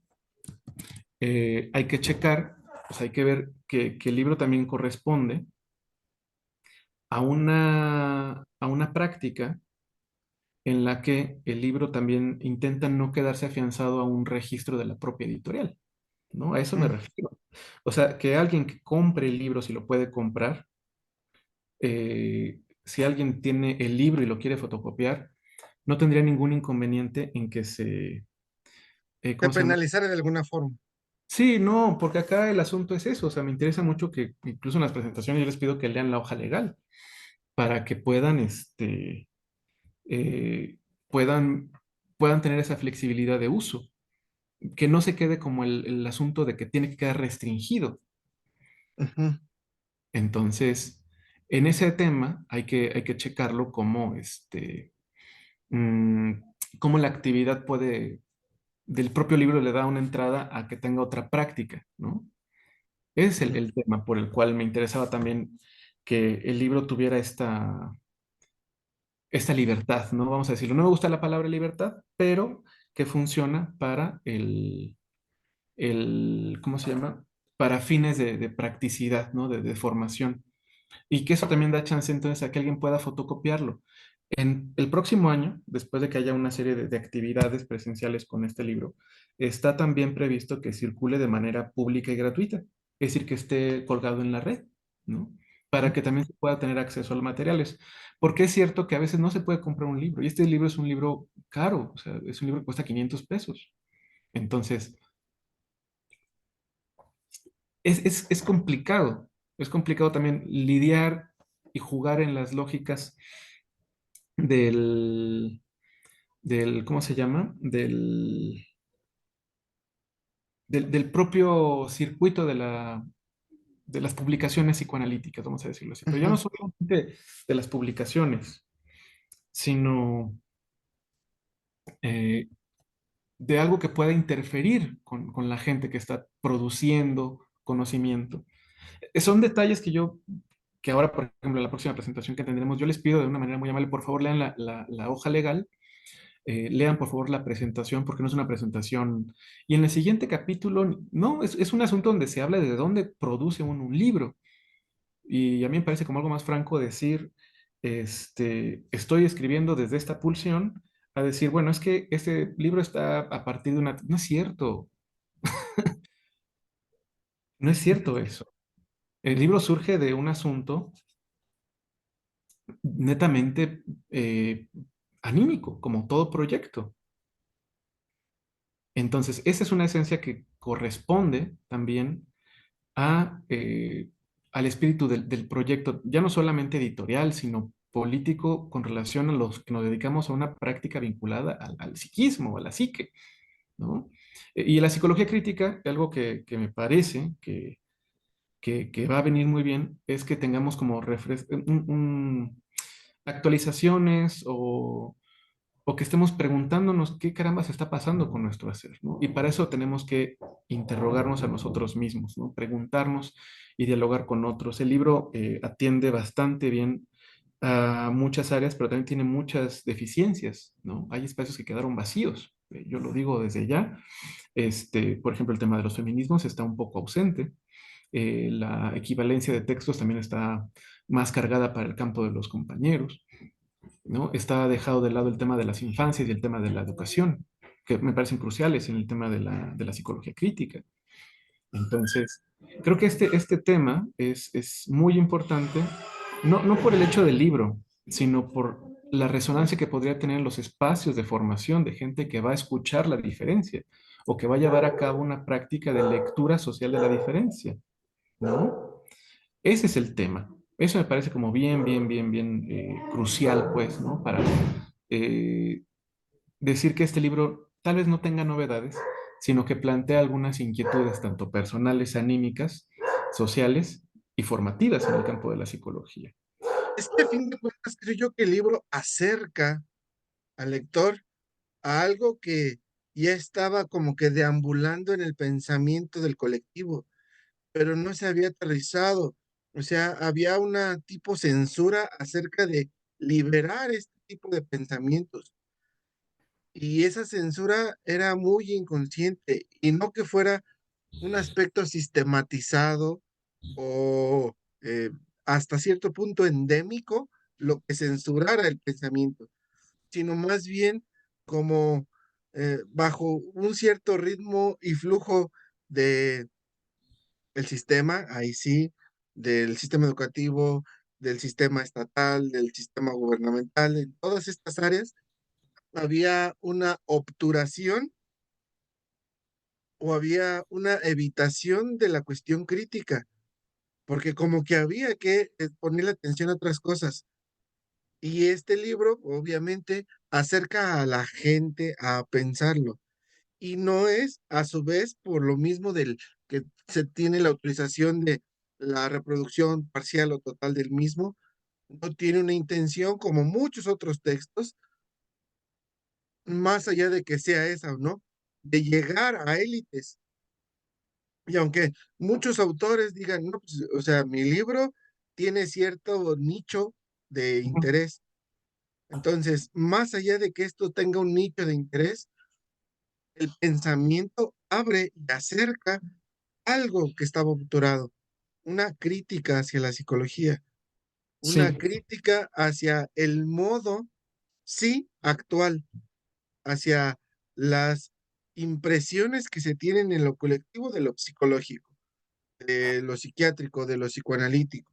hay que checar, pues hay que ver que el libro también corresponde a una práctica en la que el libro también intenta no quedarse afianzado a un registro de la propia editorial, ¿no? A eso me Ujú. refiero. O sea, que alguien que compre el libro, si lo puede comprar, si alguien tiene el libro y lo quiere fotocopiar, no tendría ningún inconveniente en que De ¿cómo se llama? penalizar de alguna forma. Sí, no, porque acá el asunto es eso, o sea, me interesa mucho que incluso en las presentaciones yo les pido que lean la hoja legal para que eh, puedan, puedan tener esa flexibilidad de uso, que no se quede como el asunto de que tiene que quedar restringido. Ujú, Entonces, en ese tema hay que checarlo como, mm, cómo la actividad del propio libro le da una entrada a que tenga otra práctica, ¿no? Ese es el, ujú. el tema por el cual me interesaba también que el libro tuviera esta libertad, ¿no? Vamos a decirlo. No me gusta la palabra libertad, pero que funciona para ¿cómo se llama? Para fines de practicidad, ¿no? De formación. Y que eso también da chance entonces a que alguien pueda fotocopiarlo. En el próximo año, después de que haya una serie de actividades presenciales con este libro, está también previsto que circule de manera pública y gratuita, es decir, que esté colgado en la red, ¿no? Para que también se pueda tener acceso a los materiales. Porque es cierto que a veces no se puede comprar un libro, y este libro es un libro caro, o sea, es un libro que cuesta 500 pesos. Entonces, es complicado, es complicado también lidiar y jugar en las lógicas del, ¿cómo se llama? Del propio circuito de las publicaciones psicoanalíticas, vamos a decirlo así. Pero ya no Ujú. solamente de las publicaciones, sino eh, de algo que pueda interferir con la gente que está produciendo conocimiento. Son detalles que ahora, por ejemplo, en la próxima presentación que tendremos, yo les pido de una manera muy amable, por favor, lean la hoja legal, lean por favor la presentación, porque no es una presentación. Y en el siguiente capítulo, no, es un asunto donde se habla de dónde produce uno un libro. Y a mí me parece como algo más franco decir, estoy escribiendo desde esta pulsión, a decir, bueno, es que este libro está a partir de una... No es cierto, no es cierto eso. El libro surge de un asunto netamente anímico, como todo proyecto. Entonces, esa es una esencia que corresponde también al espíritu del proyecto, ya no solamente editorial, sino político con relación a los que nos dedicamos a una práctica vinculada al psiquismo, a la psique, ¿no? Y la psicología crítica, algo que me parece que va a venir muy bien, es que tengamos como actualizaciones o que estemos preguntándonos qué caramba se está pasando con nuestro hacer, ¿no? Y para eso tenemos que interrogarnos a nosotros mismos, ¿no? Preguntarnos y dialogar con otros. El libro atiende bastante bien a muchas áreas, pero también tiene muchas deficiencias, ¿no? Hay espacios que quedaron vacíos. Yo lo digo desde ya. Por ejemplo, el tema de los feminismos está un poco ausente. La equivalencia de textos también está más cargada para el campo de los compañeros, ¿no? Está dejado de lado el tema de las infancias y el tema de la educación, que me parecen cruciales en el tema de la psicología crítica. Entonces, creo que este tema es muy importante, no por el hecho del libro, sino por la resonancia que podría tener en los espacios de formación de gente que va a escuchar la diferencia o que va a llevar a cabo una práctica de lectura social de la diferencia. ¿no? Ese es el tema. Eso me parece como bien, bien, bien, bien crucial, pues, ¿no? Para eh, decir que este libro tal vez no tenga novedades, sino que plantea algunas inquietudes, tanto personales, anímicas, sociales y formativas en el campo de la psicología. Es que a fin de cuentas creo yo que el libro acerca al lector a algo que ya estaba como que deambulando en el pensamiento del colectivo, pero no se había aterrizado. O sea, había una tipo censura acerca de liberar este tipo de pensamientos. Y esa censura era muy inconsciente y no que fuera un aspecto sistematizado o hasta cierto punto endémico lo que censurara el pensamiento, sino más bien como bajo un cierto ritmo y flujo de el sistema, ahí sí, del sistema educativo, del sistema estatal, del sistema gubernamental, en todas estas áreas había una obturación o había una evitación de la cuestión crítica, porque como que había que ponerle atención a otras cosas. Y este libro, obviamente, acerca a la gente a pensarlo. Y no es, a su vez, por lo mismo del que se tiene la autorización de la reproducción parcial o total del mismo, no tiene una intención, como muchos otros textos, más allá de que sea esa o no, de llegar a élites. Y aunque muchos autores digan, no, pues, o sea, mi libro tiene cierto nicho de Ujú. interés. Entonces, más allá de que esto tenga un nicho de interés, el pensamiento abre y acerca algo que estaba obturado, una crítica hacia la psicología, una Sí. crítica hacia el modo, sí, actual, hacia las impresiones que se tienen en lo colectivo de lo psicológico, de lo psiquiátrico, de lo psicoanalítico,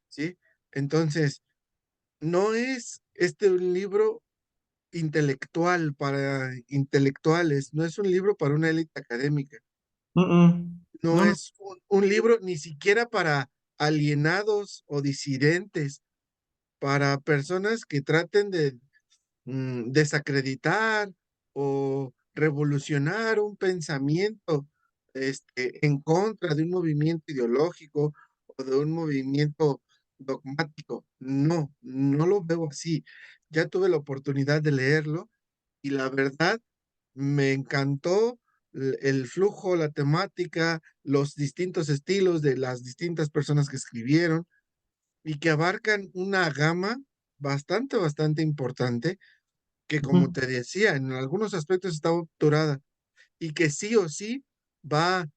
¿sí? Entonces, no es este un libro intelectual para intelectuales, no es un libro para una élite académica, Mm-mm. no No, no. es un libro ni siquiera para alienados o disidentes, para personas que traten de desacreditar o revolucionar un pensamiento en contra de un movimiento ideológico o de un movimiento dogmático. No, no lo veo así. Ya tuve la oportunidad de leerlo y la verdad me encantó el flujo, la temática, los distintos estilos de las distintas personas que escribieron y que abarcan una gama bastante importante que, como Ujú. te decía, en algunos aspectos está obturada y que sí o sí va,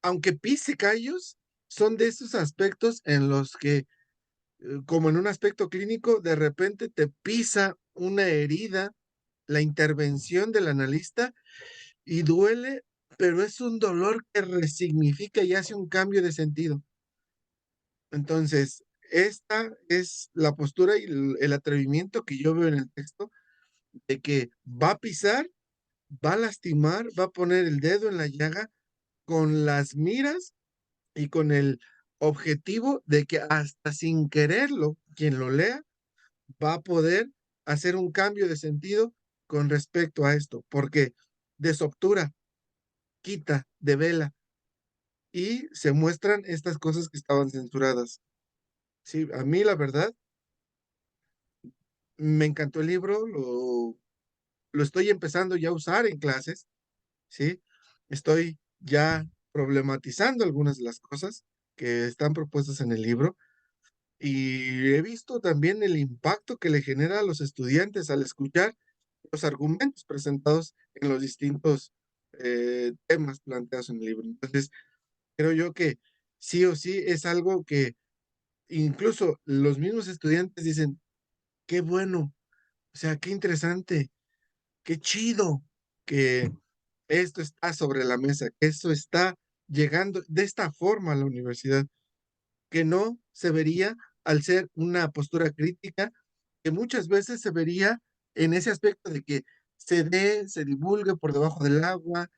aunque pise callos, son de esos aspectos en los que, como en un aspecto clínico, de repente te pisa una herida, la intervención del analista y duele, pero es un dolor que resignifica y hace un cambio de sentido. Entonces, esta es la postura y el atrevimiento que yo veo en el texto de que va a pisar, va a lastimar, va a poner el dedo en la llaga con las miras y con el objetivo de que hasta sin quererlo, quien lo lea va a poder hacer un cambio de sentido con respecto a esto, porque desobtura, quita, devela y se muestran estas cosas que estaban censuradas. Sí, a mí la verdad me encantó el libro, lo estoy empezando ya a usar en clases, ¿sí? Estoy ya problematizando algunas de las cosas que están propuestas en el libro y he visto también el impacto que le genera a los estudiantes al escuchar los argumentos presentados en los distintos temas planteados en el libro. Entonces, creo yo que sí o sí es algo que incluso los mismos estudiantes dicen, qué bueno, o sea, qué interesante, qué chido que esto está sobre la mesa, que esto está llegando de esta forma a la universidad, que no se vería al ser una postura crítica, que muchas veces se vería en ese aspecto de que se dé, se divulgue por debajo del agua,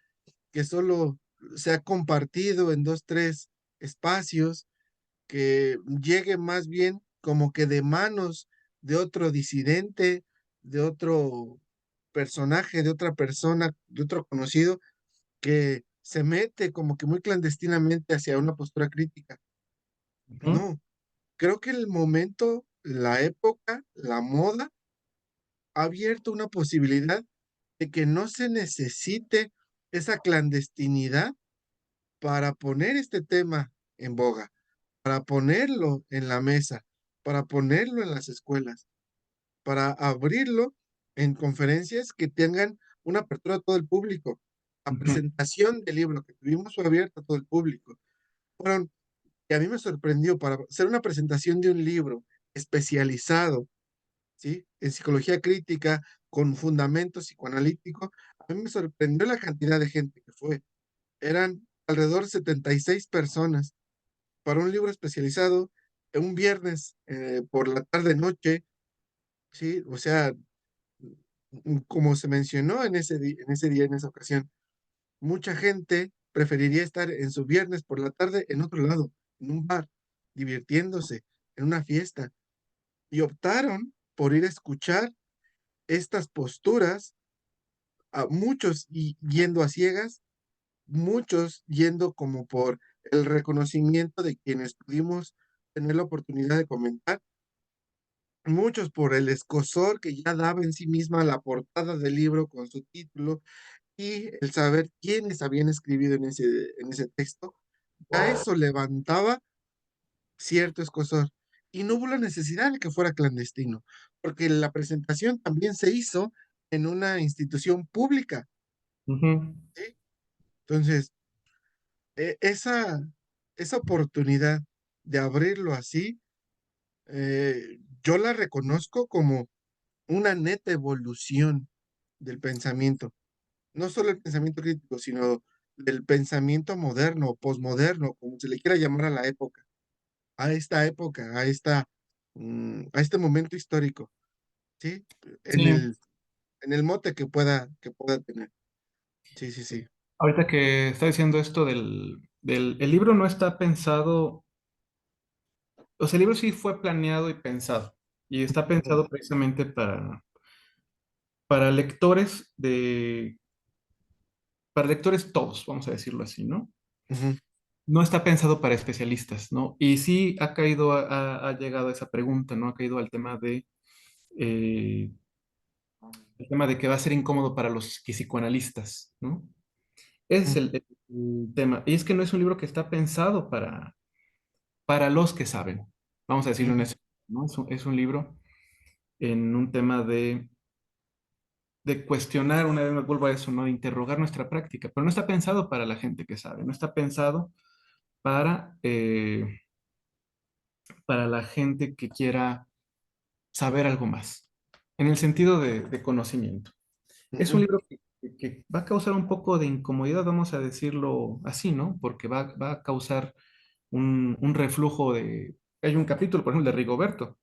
que solo se ha compartido en dos, tres espacios, que llegue más bien como que de manos de otro disidente, de otro personaje, de otra persona, de otro conocido, que se mete como que muy clandestinamente hacia una postura crítica. Ujú, No, creo que el momento, la época, la moda ha abierto una posibilidad de que no se necesite esa clandestinidad para poner este tema en boga, para ponerlo en la mesa, para ponerlo en las escuelas, para abrirlo en conferencias que tengan una apertura a todo el público. La ujú, presentación del libro que tuvimos fue abierta a todo el público. Fueron, y a mí me sorprendió, para hacer una presentación de un libro especializado, ¿sí? En psicología crítica, con fundamento psicoanalítico, a mí me sorprendió la cantidad de gente que fue. Eran alrededor de 76 personas para un libro especializado un viernes por la tarde-noche, ¿sí? O sea, como se mencionó en ese día, en esa ocasión, mucha gente preferiría estar en su viernes por la tarde en otro lado, en un bar, divirtiéndose, en una fiesta, y optaron por ir a escuchar estas posturas, a muchos yendo a ciegas, muchos yendo como por el reconocimiento de quienes pudimos tener la oportunidad de comentar, muchos por el escozor que ya daba en sí misma la portada del libro con su título y el saber quiénes habían escribido en ese texto, ya eso levantaba cierto escozor. Y no hubo la necesidad de que fuera clandestino, porque la presentación también se hizo en una institución pública, ujú. ¿sí? Entonces, esa, esa oportunidad de abrirlo así, yo la reconozco como una neta evolución del pensamiento, no solo el pensamiento crítico, sino del pensamiento moderno o posmoderno, como se le quiera llamar a la época, a esta época, a este momento histórico, ¿sí? En Sí, el, en el mote que pueda tener. Sí, sí, sí. ahorita que está diciendo esto el libro no está pensado, o sea, el libro sí fue planeado y pensado, y está Ujú, pensado precisamente para lectores para lectores todos, vamos a decirlo así, ¿no? ujú, No está pensado para especialistas, ¿no? Y sí ha caído, ha llegado a esa pregunta, ¿no? Ha caído al eh, el tema de que va a ser incómodo para los psicoanalistas, ¿no? Ese es ujú, el tema. Y es que no es un libro que está pensado para los que saben, vamos a decirlo en ujú, eso, ¿no? Es un libro en un tema de cuestionar, una vez me vuelvo a eso, ¿no? De interrogar nuestra práctica, pero no está pensado para la gente que sabe, no está pensado para, para la gente que quiera saber algo más, en el sentido de conocimiento. Es un ujú. libro que va a causar un poco de incomodidad, vamos a decirlo así, ¿no? Porque va a causar un reflujo de... Hay un capítulo, por ejemplo, de Rigoberto,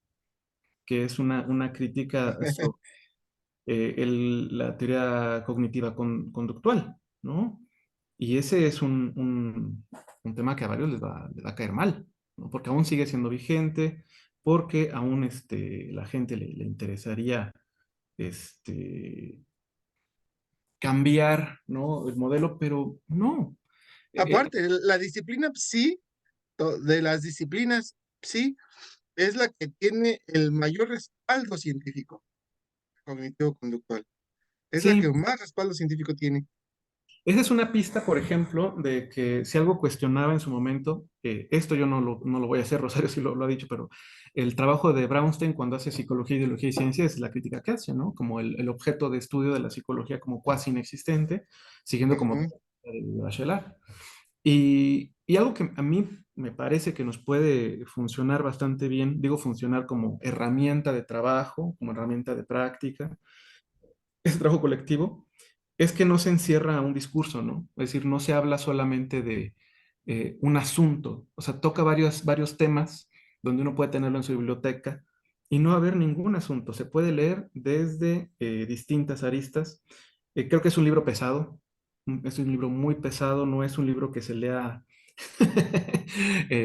que es una crítica sobre la teoría cognitiva conductual, ¿no? Y ese es un tema que a varios les va a caer mal, ¿no? Porque aún sigue siendo vigente, porque aún la gente le interesaría este, cambiar, ¿no? El modelo, pero no. Eh, Aparte, la disciplina sí, de las disciplinas sí, es la que tiene el mayor respaldo científico cognitivo-conductual. Es la que sí, más respaldo científico tiene. esa es una pista, por ejemplo, de que si algo cuestionaba en su momento, esto yo no lo voy a hacer, Rosario sí lo ha dicho, pero el trabajo de Brownstein cuando hace psicología, ideología y ciencia es la crítica que hace, ¿no? Como el objeto de estudio de la psicología como cuasi inexistente, siguiendo como Ujú, de Bachelard. Y algo que a mí me parece que nos puede funcionar bastante bien, digo funcionar como herramienta de trabajo, como herramienta de práctica, ese trabajo colectivo, es que no se encierra a un discurso, ¿no? Es decir, no se habla solamente de un asunto, o sea, toca varios temas donde uno puede tenerlo en su biblioteca y no haber ningún asunto. Se puede leer desde distintas aristas. Creo que es un libro pesado, es un libro muy pesado, no es un libro que se lea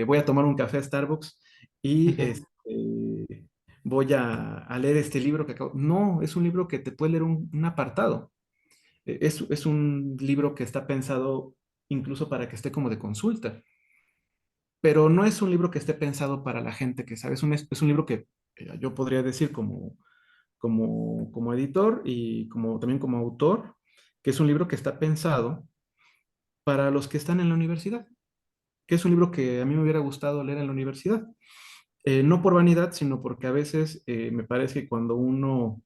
Voy a tomar un café a Starbucks y Ujú. voy a leer este libro que acabo. No, es un libro que te puede leer un apartado. Es un libro que está pensado incluso para que esté como de consulta, pero no es un libro que esté pensado para la gente que sabe. Es un libro que yo podría decir como editor y también como autor, que es un libro que está pensado para los que están en la universidad, que es un libro que a mí me hubiera gustado leer en la universidad. No por vanidad, sino porque a veces me parece que cuando uno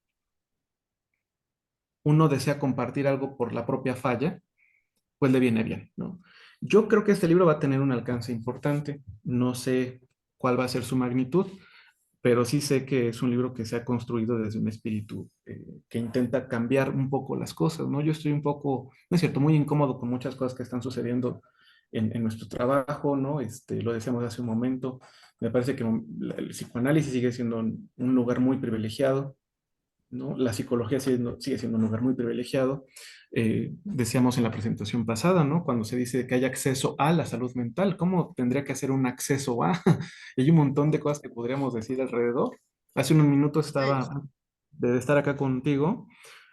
desea compartir algo por la propia falla, pues le viene bien, ¿no? Yo creo que este libro va a tener un alcance importante. No sé cuál va a ser su magnitud, pero sí sé que es un libro que se ha construido desde un espíritu que intenta cambiar un poco las cosas, ¿no? Yo estoy un poco, no es cierto, muy incómodo con muchas cosas que están sucediendo en nuestro trabajo, ¿no? Lo decíamos hace un momento, me parece que el psicoanálisis sigue siendo un lugar muy privilegiado, ¿no? La psicología sigue siendo un lugar muy privilegiado. Decíamos en la presentación pasada, ¿no? Cuando se dice que hay acceso a la salud mental, ¿cómo tendría que hacer un acceso a? Y hay un montón de cosas que podríamos decir alrededor. Hace unos minutos Sí, de estar acá contigo,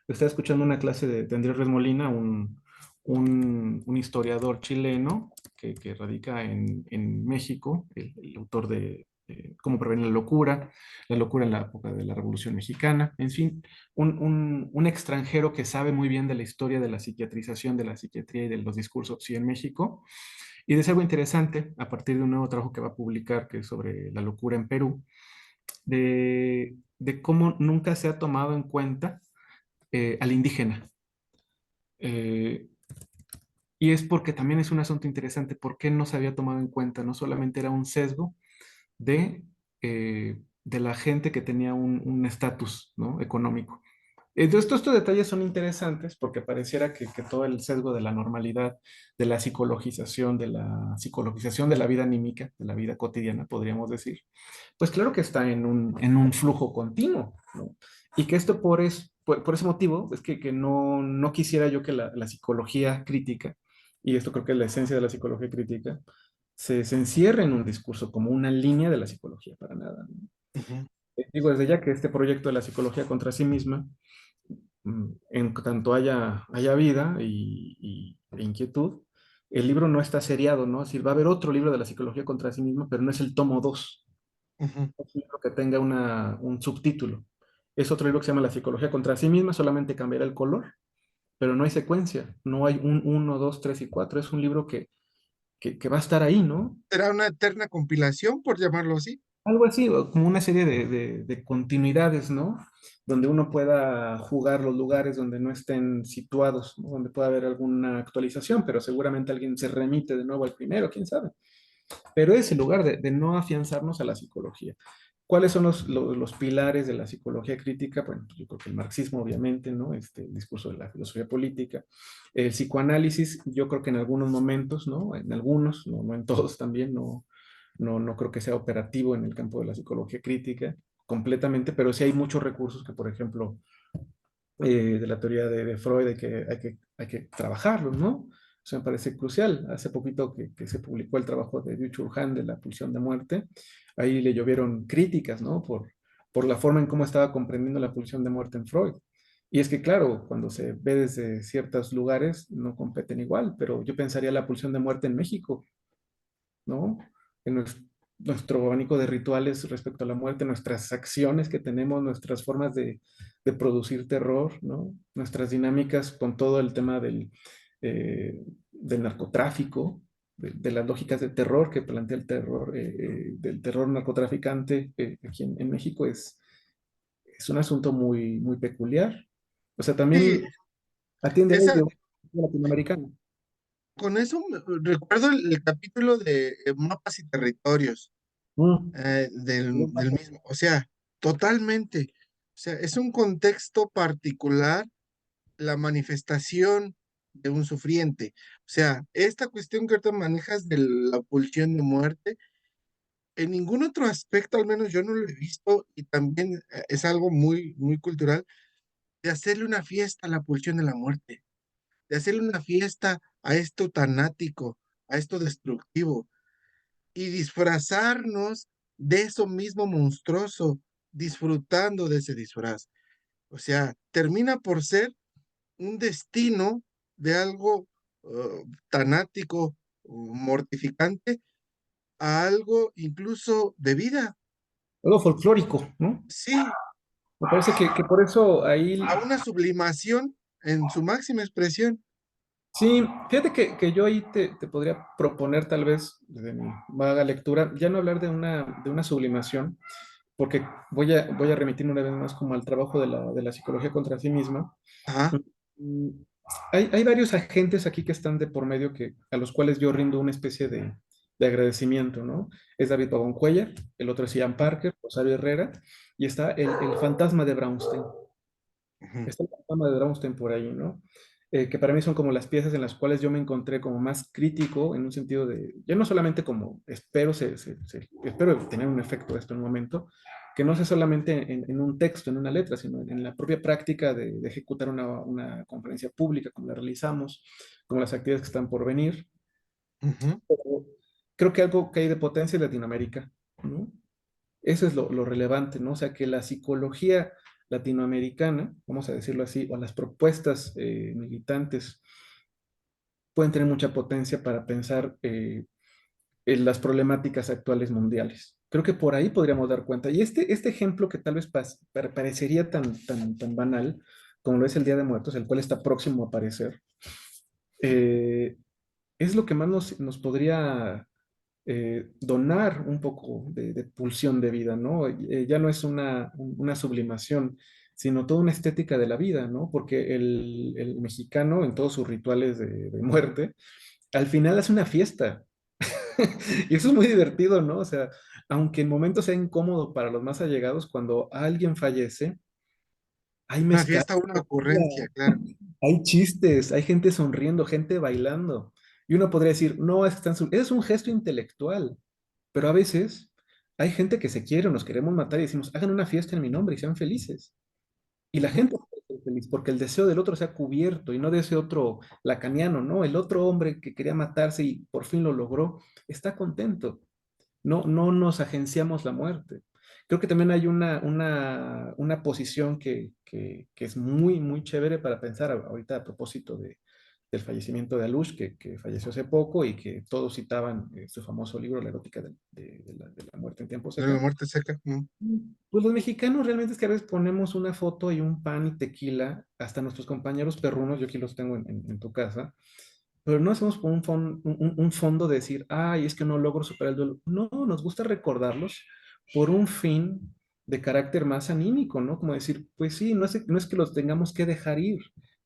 estaba escuchando una clase de Andrés Resmolina, un historiador chileno que radica en México, el autor de Cómo prevenir la locura en la época de la Revolución Mexicana, en fin, un extranjero que sabe muy bien de la historia de la psiquiatrización, de la psiquiatría y de los discursos sí, en México. Y dice algo interesante a partir de un nuevo trabajo que va a publicar, que es sobre la locura en Perú, de cómo nunca se ha tomado en cuenta al indígena. Eh, y es porque también es un asunto interesante, ¿por qué no se había tomado en cuenta? No solamente era un sesgo de la gente que tenía un estatus, ¿no? Económico. Entonces, todos estos detalles son interesantes porque pareciera que todo el sesgo de la normalidad, de la psicologización de la vida anímica, de la vida cotidiana, podríamos decir, pues claro que está en un flujo continuo, ¿no? Y que esto por ese motivo es que no quisiera yo que la psicología crítica, y esto creo que es la esencia de la psicología crítica, se encierre en un discurso como una línea de la psicología, para nada, ¿no? ujú, Digo desde ya que este proyecto de la psicología contra sí misma, en tanto haya vida e inquietud, el libro no está seriado, ¿no? Es decir, va a haber otro libro de la psicología contra sí misma, pero no es el tomo 2, ujú. es un libro que tenga un subtítulo. Es otro libro que se llama La psicología contra sí misma, solamente cambiará el color, pero no hay secuencia, no hay un uno, 2, 3 y 4. Es un libro que va a estar ahí, ¿no? Será una eterna compilación, por llamarlo así. Algo así, o como una serie de continuidades, ¿no? Donde uno pueda jugar los lugares donde no estén situados, ¿no? Donde pueda haber alguna actualización, pero seguramente alguien se remite de nuevo al primero, quién sabe. Pero es el lugar de no afianzarnos a la psicología. ¿Cuáles son los pilares de la psicología crítica? Bueno, pues yo creo que el marxismo, obviamente, ¿no? El discurso de la filosofía política. El psicoanálisis, yo creo que en algunos momentos, ¿no? En algunos, no en todos también, no creo que sea operativo en el campo de la psicología crítica completamente, pero sí hay muchos recursos que, por ejemplo, de la teoría de Freud hay que trabajarlos, ¿no? O sea, me parece crucial. Hace poquito que se publicó el trabajo de Byung-Chul Han de la pulsión de muerte, ahí le llovieron críticas, ¿no? Por la forma en cómo estaba comprendiendo la pulsión de muerte en Freud. Y es que, claro, cuando se ve desde ciertos lugares, no competen igual, pero yo pensaría la pulsión de muerte en México, ¿no? En nuestro abanico de rituales respecto a la muerte, nuestras acciones que tenemos, nuestras formas de producir terror, ¿no? Nuestras dinámicas con todo el tema del narcotráfico, de las lógicas de terror que plantea el terror, del terror narcotraficante aquí en México es un asunto muy, muy peculiar. O sea, Sí, también atiende a esa, ello latinoamericano. con eso recuerdo el capítulo de mapas y territorios Mm. del mismo. O sea, totalmente. O sea, es un contexto particular la manifestación de un sufriente. O sea, esta cuestión que ahorita manejas de la pulsión de muerte, en ningún otro aspecto, al menos yo no lo he visto, y también es algo muy, muy cultural, de hacerle una fiesta a la pulsión de la muerte, de hacerle una fiesta a esto tanático. a esto destructivo y disfrazarnos de eso mismo monstruoso, disfrutando de ese disfraz. O sea, termina por ser un destino de algo tanático, mortificante, a algo incluso de vida. Algo folclórico, ¿no? Sí, Me parece que por eso ahí, a una sublimación en su máxima expresión. sí, fíjate que yo ahí te podría proponer tal vez, desde mi vaga lectura, ya no hablar de una sublimación, porque voy a remitirme una vez más como al trabajo de la psicología contra sí misma. Ajá, Mm, hay varios agentes aquí que están de por medio a los cuales yo rindo una especie de agradecimiento, ¿no? Es David Pavón Cuellar, el otro es Ian Parker, Rosario Herrera, y está el fantasma de Brownstein. ujú. Está el fantasma de Brownstein por ahí, ¿no? Que para mí son como las piezas en las cuales yo me encontré como más crítico en un sentido de, ya no solamente como espero tener un efecto de esto en un momento, que no sea solamente en un texto, en una letra, sino en la propia práctica de ejecutar una conferencia pública como la realizamos, como las actividades que están por venir. Ujú. Pero creo que algo que hay de potencia en Latinoamérica, ¿no? Eso es lo relevante, ¿no? O sea, que la psicología latinoamericana, vamos a decirlo así, o las propuestas militantes pueden tener mucha potencia para pensar en las problemáticas actuales mundiales. Creo que por ahí podríamos dar cuenta. Y este ejemplo que tal vez parecería tan banal, como lo es el Día de Muertos, el cual está próximo a aparecer, eh, es lo que más nos podría donar un poco de pulsión de vida, ¿no? Ya no es una sublimación, sino toda una estética de la vida, ¿no? Porque el mexicano, en todos sus rituales de muerte, al final hace una fiesta. Y eso es muy divertido, ¿no? O sea, aunque en momentos sea incómodo para los más allegados, cuando alguien fallece, hay Una mezcal, fiesta, una ocurrencia, claro. hay chistes, hay gente sonriendo, gente bailando. Y uno podría decir, no, es un gesto intelectual. Pero a veces hay gente que se quiere o nos queremos matar y decimos, hagan una fiesta en mi nombre y sean felices. Y la Ujú. gente puede ser feliz porque el deseo del otro se ha cubierto y no de ese otro lacaniano, ¿no? El otro hombre que quería matarse y por fin lo logró, está contento. No nos agenciamos la muerte. Creo que también hay una posición que es muy chévere para pensar ahorita a propósito del fallecimiento de Alush, que falleció hace poco y que todos citaban su famoso libro, La erótica de la muerte en tiempo De la seca. muerte cerca. Pues los mexicanos realmente es que a veces ponemos una foto y un pan y tequila, hasta nuestros compañeros perrunos, yo aquí los tengo en tu casa, pero no hacemos por un fondo de decir, ay, es que no logro superar el duelo. No, nos gusta recordarlos por un fin de carácter más anímico, ¿no? Como decir, pues sí, no es que los tengamos que dejar ir,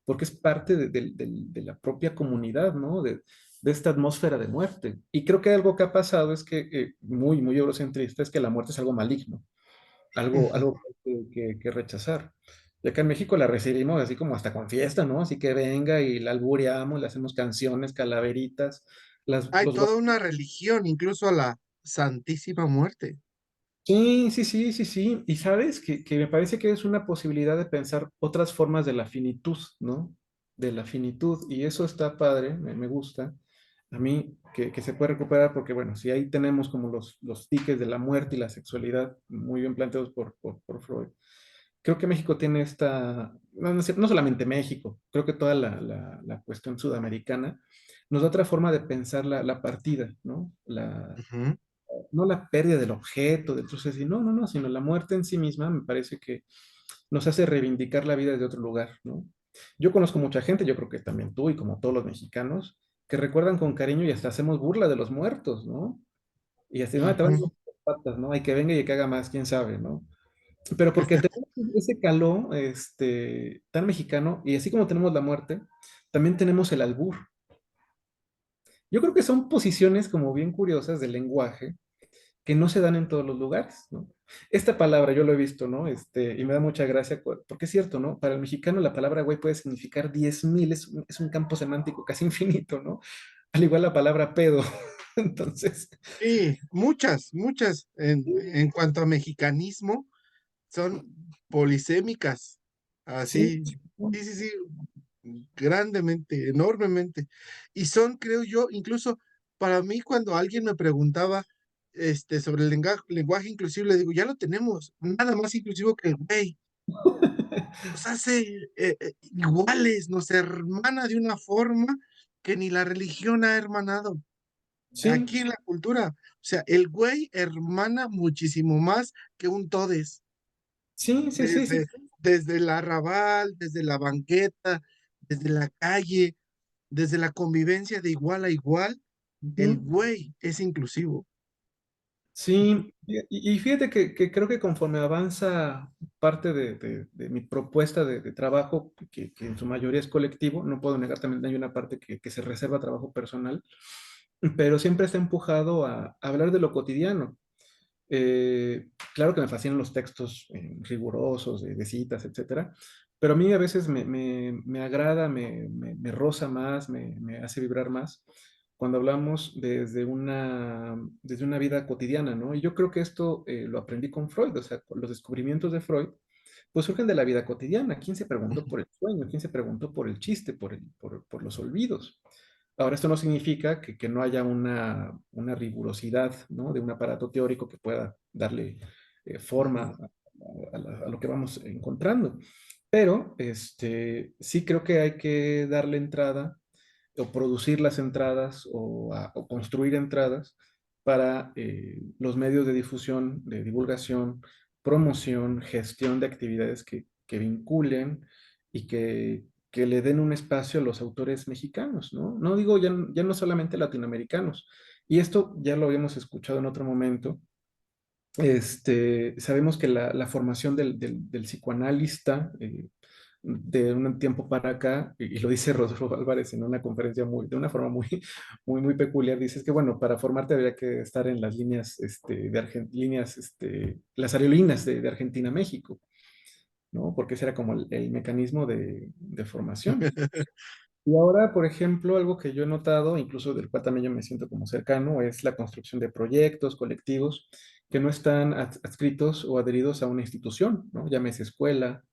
porque es parte de la propia comunidad, ¿no? De esta atmósfera de muerte. Y creo que algo que ha pasado es que, muy eurocentrista, es que la muerte es algo maligno, Ujú. algo que rechazar. Y acá en México la recibimos así como hasta con fiesta, ¿no? Así que venga y la albureamos, le hacemos canciones, calaveritas, Hay los... toda una religión, incluso a la Santísima Muerte. Sí. Y sabes que me parece que es una posibilidad de pensar otras formas de la finitud, ¿no? De la finitud. Y eso está padre, me gusta. A mí, que se puede recuperar, porque bueno, si ahí tenemos como los tiques de la muerte y la sexualidad muy bien planteados por Freud. Creo que México tiene no solamente México, creo que toda la cuestión sudamericana nos da otra forma de pensar la partida, ¿no? Ujú. No la pérdida del objeto, del suceso, no, sino la muerte en sí misma me parece que nos hace reivindicar la vida de otro lugar, ¿no? Yo conozco mucha gente, yo creo que también tú y como todos los mexicanos, que recuerdan con cariño y hasta hacemos burla de los muertos, ¿no? Y así, no, te van a Ujú. dar patas, ¿no? Hay que venga y que haga más, quién sabe, ¿no? Pero porque tenemos ese caló tan mexicano, y así como tenemos la muerte, también tenemos el albur. Yo creo que son posiciones como bien curiosas del lenguaje que no se dan en todos los lugares, ¿no? Esta palabra yo lo he visto, ¿no? Y me da mucha gracia, porque es cierto, ¿no? Para el mexicano la palabra güey puede significar 10,000, es un campo semántico casi infinito, ¿no? Al igual la palabra pedo. Entonces, Sí, muchas en cuanto a mexicanismo son polisémicas. sí, Así, sí, grandemente, enormemente. Y son, creo yo, incluso para mí cuando alguien me preguntaba sobre el lenguaje inclusivo, le digo, ya lo tenemos, nada más inclusivo que el güey. Nos hace iguales, nos hermana de una forma que ni la religión ha hermanado aquí Sí, en la cultura. O sea, el güey hermana muchísimo más que un todes. sí, sí, sí, sí. Desde el arrabal, desde la banqueta, desde la calle, desde la convivencia de igual a igual, el Sí. güey es inclusivo. Sí, y fíjate que creo que conforme avanza parte de mi propuesta de trabajo, que en su mayoría es colectivo, no puedo negar también hay una parte que se reserva a trabajo personal, pero siempre está empujado a hablar de lo cotidiano. Claro que me fascinan los textos rigurosos, de citas, etcétera, pero a mí a veces me agrada, me roza más, me hace vibrar más cuando hablamos desde una vida cotidiana, ¿no? Y yo creo que esto lo aprendí con Freud, o sea, con los descubrimientos de Freud, pues surgen de la vida cotidiana. ¿Quién se preguntó por el sueño? ¿Quién se preguntó por el chiste, por los olvidos? Ahora, esto no significa que no haya una rigurosidad, ¿no? De un aparato teórico que pueda darle forma a lo que vamos encontrando. Pero sí creo que hay que darle entrada o producir las entradas o construir entradas para los medios de difusión, de divulgación, promoción, gestión de actividades que vinculen y que le den un espacio a los autores mexicanos, ¿no? No digo ya no solamente latinoamericanos. Y esto ya lo habíamos escuchado en otro momento. Sabemos que la formación del psicoanalista de un tiempo para acá, y lo dice Rodolfo Álvarez en una conferencia de una forma muy peculiar, dice es que, bueno, para formarte habría que estar en las líneas, las aerolíneas de Argentina a México, ¿no? Porque ese era como el mecanismo de formación. Y ahora, por ejemplo, algo que yo he notado, incluso del cual también yo me siento como cercano, es la construcción de proyectos colectivos que no están adscritos o adheridos a una institución, ¿no? Llámese escuela,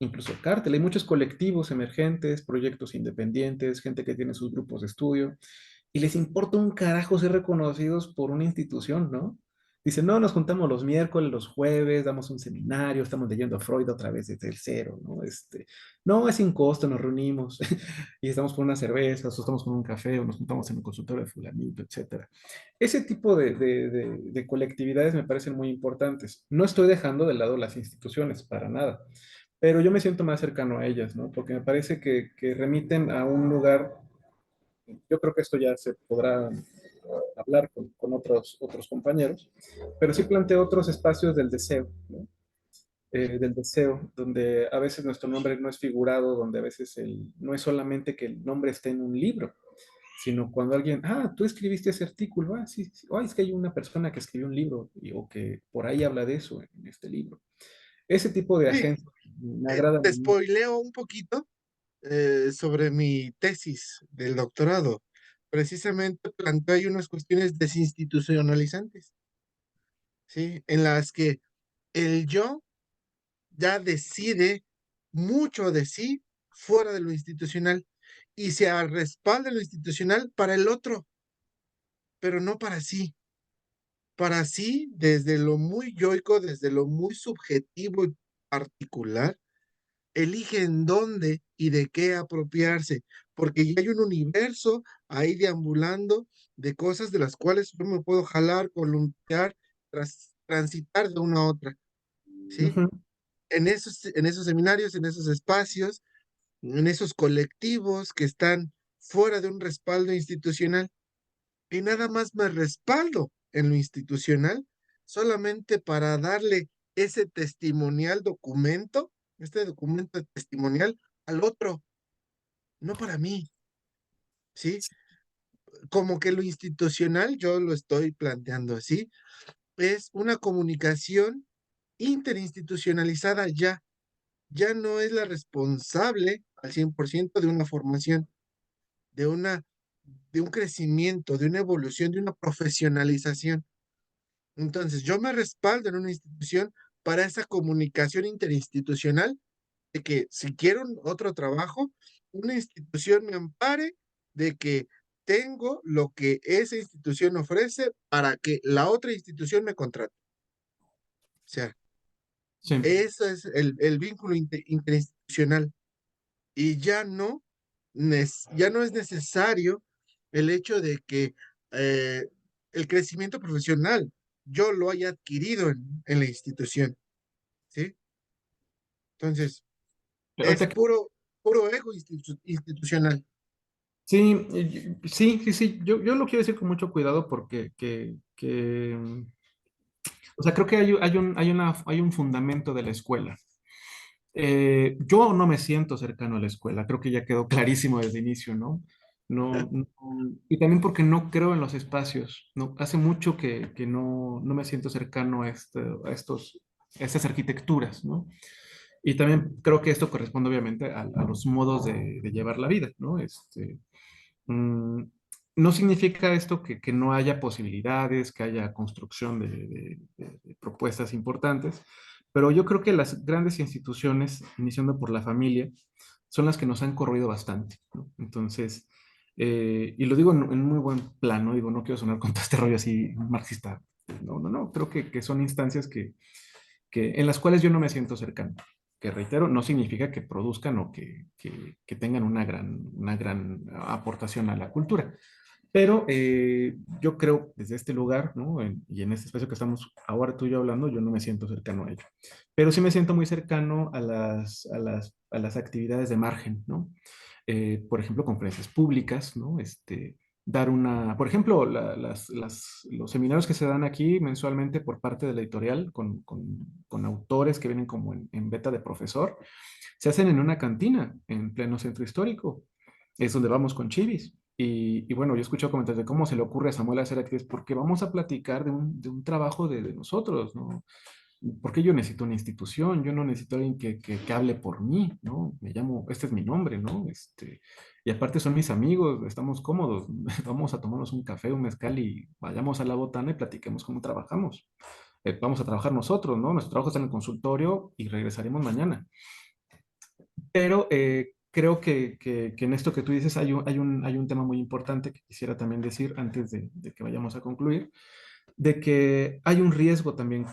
incluso cártel. Hay muchos colectivos emergentes, proyectos independientes, gente que tiene sus grupos de estudio y les importa un carajo ser reconocidos por una institución, ¿no? Dicen, no, nos juntamos los miércoles, los jueves, damos un seminario, estamos leyendo a Freud otra vez desde el cero, ¿no? No, es sin costo, nos reunimos y estamos con una cerveza, o estamos con un café, o nos juntamos en el consultorio de fulanito, etcétera. Ese tipo de colectividades me parecen muy importantes. No estoy dejando de lado las instituciones, para nada, pero yo me siento más cercano a ellas, ¿no? Porque me parece que remiten a un lugar. Yo creo que esto ya se podrá hablar con otros compañeros, pero sí planteo otros espacios del deseo, ¿no? Del deseo, donde a veces nuestro nombre no es figurado, donde a veces no es solamente que el nombre esté en un libro, sino cuando alguien, tú escribiste ese artículo, sí, sí, es que hay una persona que escribió un libro o que por ahí habla de eso en este libro. Ese tipo de Sí, agencias me agrada te mucho. spoileo un poquito sobre mi tesis del doctorado. Precisamente planteo ahí unas cuestiones desinstitucionalizantes, ¿sí? En las que el yo ya decide mucho de sí fuera de lo institucional y se respalda en lo institucional para el otro, pero no para sí. Para sí, desde lo muy yoico, desde lo muy subjetivo y particular, elige en dónde y de qué apropiarse, porque ya hay un universo ahí deambulando de cosas de las cuales yo me puedo jalar, columpiar, transitar de una a otra, ¿sí? Ujú. En esos seminarios, en esos espacios, en esos colectivos que están fuera de un respaldo institucional, y nada más me respaldo en lo institucional solamente para darle ese testimonial documento, este documento testimonial al otro, no para mí, ¿sí? Como que lo institucional, yo lo estoy planteando así, es una comunicación interinstitucionalizada ya, ya no es la responsable al 100% de una formación, de una, de un crecimiento, de una evolución, de una profesionalización. Entonces, yo me respaldo en una institución para esa comunicación interinstitucional de que si quiero otro trabajo, una institución me ampare de que tengo lo que esa institución ofrece para que la otra institución me contrate. O sea, Sí. ese es el vínculo interinstitucional. Y ya no es necesario el hecho de que eh, el crecimiento profesional yo lo haya adquirido en la institución, ¿sí? Entonces, es Ahorita puro ego institucional. sí, sí, sí, sí. Yo lo quiero decir con mucho cuidado porque o sea, creo que hay un fundamento de la escuela. Yo no me siento cercano a la escuela, creo que ya quedó clarísimo desde el inicio, ¿no? Y también porque no creo en los espacios, ¿no? Hace mucho que no me siento cercano a estas arquitecturas, ¿no? Y también creo que esto corresponde obviamente a los modos de llevar la vida, ¿no? Mm, no significa esto que no haya posibilidades, que haya construcción de propuestas importantes, pero yo creo que las grandes instituciones, iniciando por la familia, son las que nos han corroído bastante, ¿no? Entonces, y lo digo en muy buen plan, ¿no? Digo, no quiero sonar con todo este rollo así marxista. No, no, no, creo que son instancias en las cuales yo no me siento cercano, que reitero, no significa que produzcan o que tengan una gran aportación a la cultura. Pero yo creo desde este lugar, ¿no? Y en este espacio que estamos ahora tú y yo hablando, yo no me siento cercano a ello. Pero sí me siento muy cercano a las actividades de margen, ¿no? Por ejemplo, conferencias públicas, ¿no? Dar una, por ejemplo, los seminarios que se dan aquí mensualmente por parte de la editorial con autores que vienen como en beta de profesor, se hacen en una cantina en pleno centro histórico. Es donde vamos con Chivis. Y bueno, yo escucho comentarios de cómo se le ocurre a Samuel hacer actividades, porque vamos a platicar de un trabajo de nosotros, ¿no? Porque yo necesito una institución, yo no necesito a alguien que hable por mí, ¿no? Me llamo, este es mi nombre, ¿no? Y aparte son mis amigos, estamos cómodos, vamos a tomarnos un café, un mezcal y vayamos a la botana y platiquemos cómo trabajamos. Vamos a trabajar nosotros, ¿no? Nuestro trabajo está en el consultorio y regresaremos mañana. Pero creo que en esto que tú dices hay un tema muy importante que quisiera también decir antes de que vayamos a concluir, de que hay un riesgo también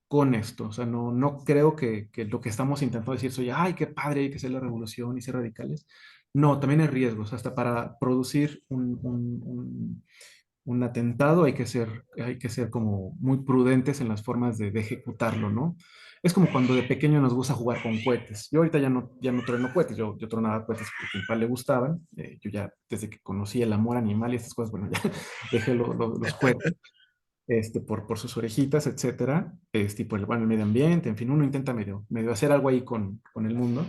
con esto. O sea, no creo que lo que estamos intentando decir soy, ay, qué padre, hay que hacer la revolución y ser radicales. No, también hay riesgos. Hasta para producir un atentado hay que ser como muy prudentes en las formas de ejecutarlo, ¿no? Es como cuando de pequeño nos gusta jugar con cohetes. Yo ahorita ya no trueno cohetes, yo tronaba cohetes porque a mi papá le gustaban. Yo ya, desde que conocí el amor animal y estas cosas, bueno, ya dejé los cohetes por sus orejitas, etcétera, y por bueno, el medio ambiente, en fin, uno intenta medio hacer algo ahí con el mundo.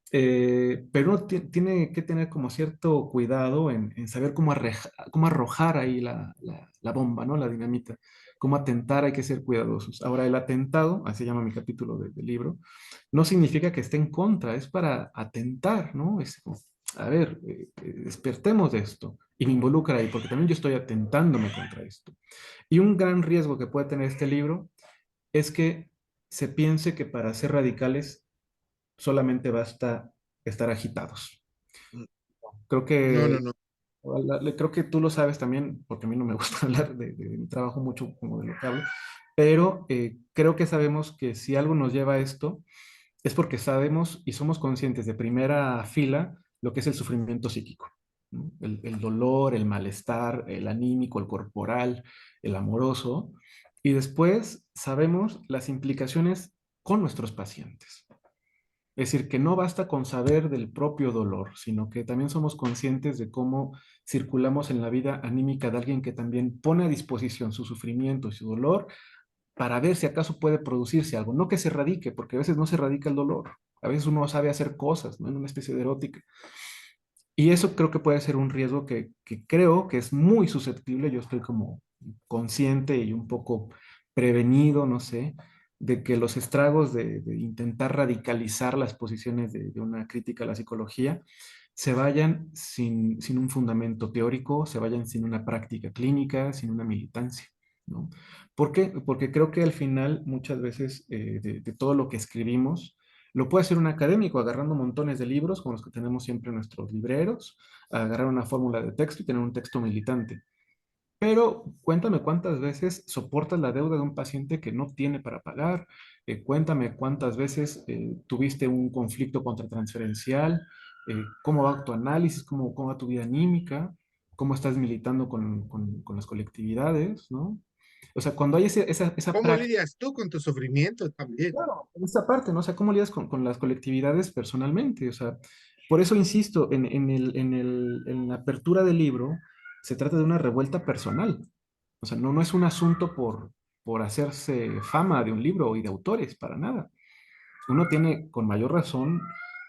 Pero uno tiene que tener como cierto cuidado en saber cómo arrojar ahí la bomba, ¿no? La dinamita, cómo atentar, hay que ser cuidadosos. Ahora, el atentado, así se llama mi capítulo del libro, no significa que esté en contra, es para atentar, ¿no? Es como, a ver, despertemos de esto y me involucra ahí, porque también yo estoy atentándome contra esto. Y un gran riesgo que puede tener este libro es que se piense que para ser radicales solamente basta estar agitados. Creo No, que, no, no. creo que tú lo sabes también, porque a mí no me gusta hablar de mi trabajo mucho como de lo que hablo, pero creo que sabemos que si algo nos lleva a esto, es porque sabemos y somos conscientes de primera fila lo que es el sufrimiento psíquico, ¿no? El dolor, el malestar, el anímico, el corporal, el amoroso, y después sabemos las implicaciones con nuestros pacientes. Es decir, que no basta con saber del propio dolor, sino que también somos conscientes de cómo circulamos en la vida anímica de alguien que también pone a disposición su sufrimiento y su dolor para ver si acaso puede producirse algo. No que se erradique, porque a veces no se erradica el dolor. A veces uno sabe hacer cosas, ¿no? En una especie de erótica. Y eso creo que puede ser un riesgo que creo que es muy susceptible. Yo estoy como consciente y un poco prevenido, no sé, de que los estragos de intentar radicalizar las posiciones de una crítica a la psicología se vayan sin un fundamento teórico, se vayan sin una práctica clínica, sin una militancia, ¿no? ¿Por qué? Porque creo que al final muchas veces de todo lo que escribimos, Lo puede hacer un académico agarrando montones de libros, como los que tenemos siempre en nuestros libreros, agarrar una fórmula de texto y tener un texto militante. Pero cuéntame cuántas veces soportas la deuda de un paciente que no tiene para pagar. Cuéntame cuántas veces tuviste un conflicto contratransferencial. Cómo va tu análisis, cómo va tu vida anímica, cómo estás militando con las colectividades, ¿no? O sea, cuando hay esa ¿Cómo práctica, lidias tú con tu sufrimiento también? claro, en esa parte, ¿no? O sea, cómo lidias con las colectividades personalmente. O sea, por eso insisto, en la apertura del libro, se trata de una revuelta personal. O sea, no es un asunto por hacerse fama de un libro y de autores, para nada. Uno tiene con mayor razón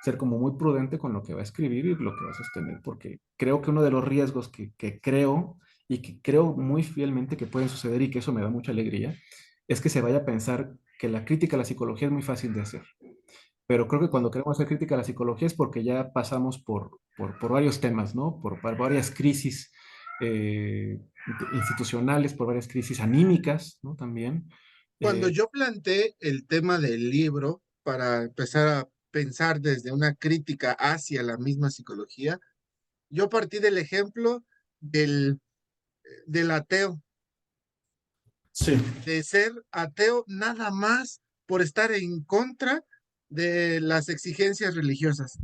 ser como muy prudente con lo que va a escribir y lo que va a sostener, porque creo que uno de los riesgos que creo y que creo muy fielmente que pueden suceder y que eso me da mucha alegría, es que se vaya a pensar que la crítica a la psicología es muy fácil de hacer. Pero creo que cuando queremos hacer crítica a la psicología es porque ya pasamos por varios temas, ¿no? Por varias crisis institucionales, por varias crisis anímicas, ¿no? También. Cuando Eh, yo planteé el tema del libro para empezar a pensar desde una crítica hacia la misma psicología, yo partí del ejemplo del, del ateo, sí, de ser ateo nada más por estar en contra de las exigencias religiosas.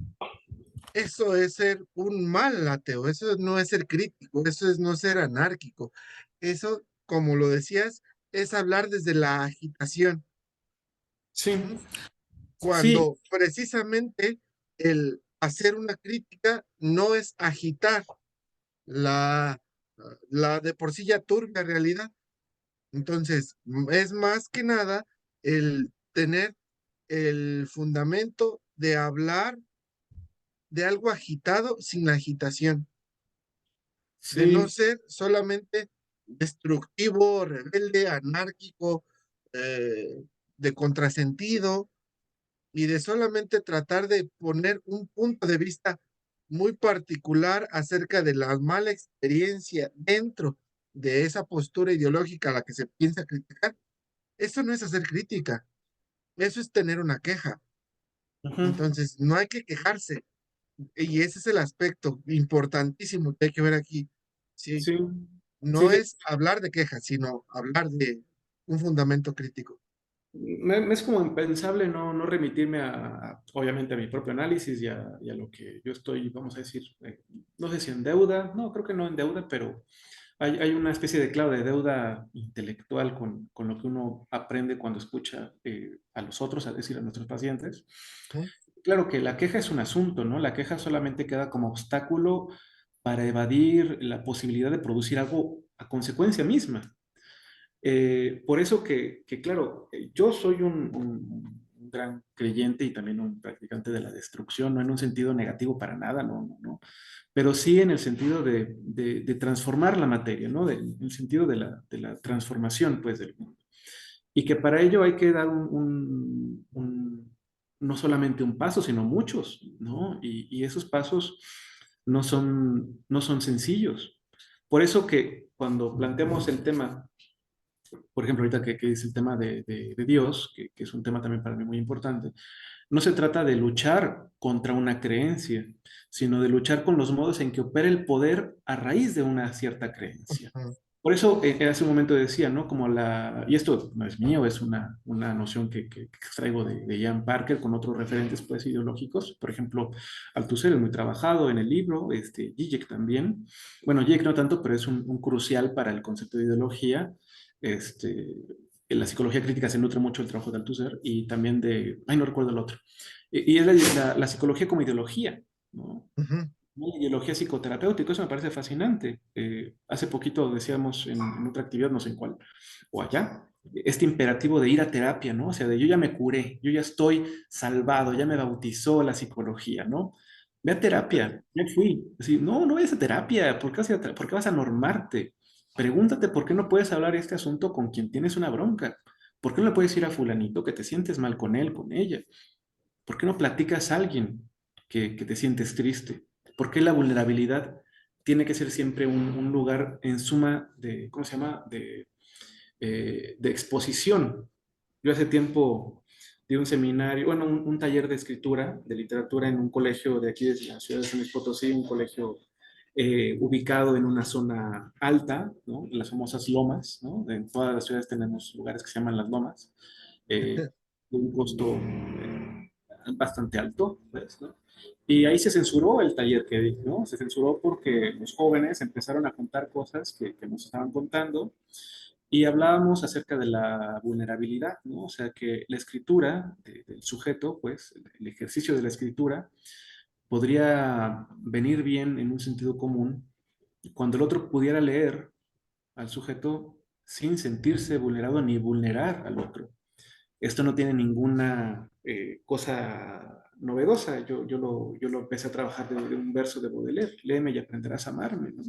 Eso es ser un mal ateo, eso no es ser crítico, eso es no ser anárquico. Eso, como lo decías, es hablar desde la agitación. sí, ¿M? sí, Cuando precisamente el hacer una crítica no es agitar la, la de por sí ya turbia realidad. Entonces, es más que nada el tener el fundamento de hablar de algo agitado sin agitación, de no sí, ser solamente destructivo, rebelde, anárquico, eh, de contrasentido, y de solamente tratar de poner un punto de vista muy particular acerca de la mala experiencia dentro de esa postura ideológica a la que se piensa criticar. Eso no es hacer crítica, eso es tener una queja. ujú, Entonces, no hay que quejarse. Y ese es el aspecto importantísimo que hay que ver aquí. Sí, sí, sí, no es hablar de quejas, sino hablar de un fundamento crítico. me es como impensable no remitirme obviamente, a mi propio análisis y a lo que yo estoy, vamos a decir, no sé si en deuda, no, creo que no en deuda, pero hay una especie de, claro, de deuda intelectual con lo que uno aprende cuando escucha a los otros, a decir, a nuestros pacientes. ¿No? Claro que la queja es un asunto, ¿no? La queja solamente queda como obstáculo para evadir la posibilidad de producir algo a consecuencia misma. Por eso claro, yo soy un gran creyente y también un practicante de la destrucción, no en un sentido negativo para nada, no, no, no, pero sí en el sentido de transformar la materia, ¿no? En el sentido de la transformación, pues, del mundo. Y que para ello hay que dar no solamente un paso, sino muchos, ¿no? Y esos pasos no son sencillos. Por eso que cuando planteamos el tema, por ejemplo, ahorita que es el tema de Dios, que es un tema también para mí muy importante, no se trata de luchar contra una creencia, sino de luchar con los modos en que opera el poder a raíz de una cierta creencia. Ujú, Por eso, hace un momento decía, ¿no? Y esto no es mío, es una noción que extraigo de Ian Parker con otros referentes, pues, ideológicos. Por ejemplo, Althusser es muy trabajado en el libro, Zizek también. Bueno, Zizek no tanto, pero es un crucial para el concepto de ideología. Este, en la psicología crítica se nutre mucho el trabajo de Althusser y también ay, no recuerdo el otro. Y es la psicología como ideología, ¿no? ujú. Una ideología psicoterapéutica, eso me parece fascinante. Hace poquito decíamos en otra actividad, no sé en cuál, o allá, este imperativo de ir a terapia, ¿no? O sea, de yo ya me curé, yo ya estoy salvado, ya me bautizó la psicología, ¿no? Ve a terapia, ya fui. Así, no, no vayas a terapia, ¿por qué vas a normarte? Pregúntate por qué no puedes hablar este asunto con quien tienes una bronca. ¿Por qué no le puedes ir a fulanito que te sientes mal con él, con ella? ¿Por qué no platicas a alguien que te sientes triste? ¿Por qué la vulnerabilidad tiene que ser siempre un lugar en suma de, ¿cómo se llama? De exposición. Yo hace tiempo di un seminario, bueno, un taller de escritura, de literatura en un colegio de aquí de la ciudad de San Luis Potosí, un colegio ubicado en una zona alta, ¿no? Las famosas lomas, ¿no? En todas las ciudades tenemos lugares que se llaman las lomas, de un costo bastante alto, pues, ¿no? Y ahí se censuró el taller que di, ¿no? Se censuró porque los jóvenes empezaron a contar cosas que nos estaban contando y hablábamos acerca de la vulnerabilidad, ¿no? O sea, que la escritura del sujeto, pues, el ejercicio de la escritura podría venir bien en un sentido común cuando el otro pudiera leer al sujeto sin sentirse vulnerado ni vulnerar al otro. Esto no tiene ninguna cosa novedosa. Yo lo empecé a trabajar de un verso de Baudelaire, léeme y aprenderás a amarme, ¿no?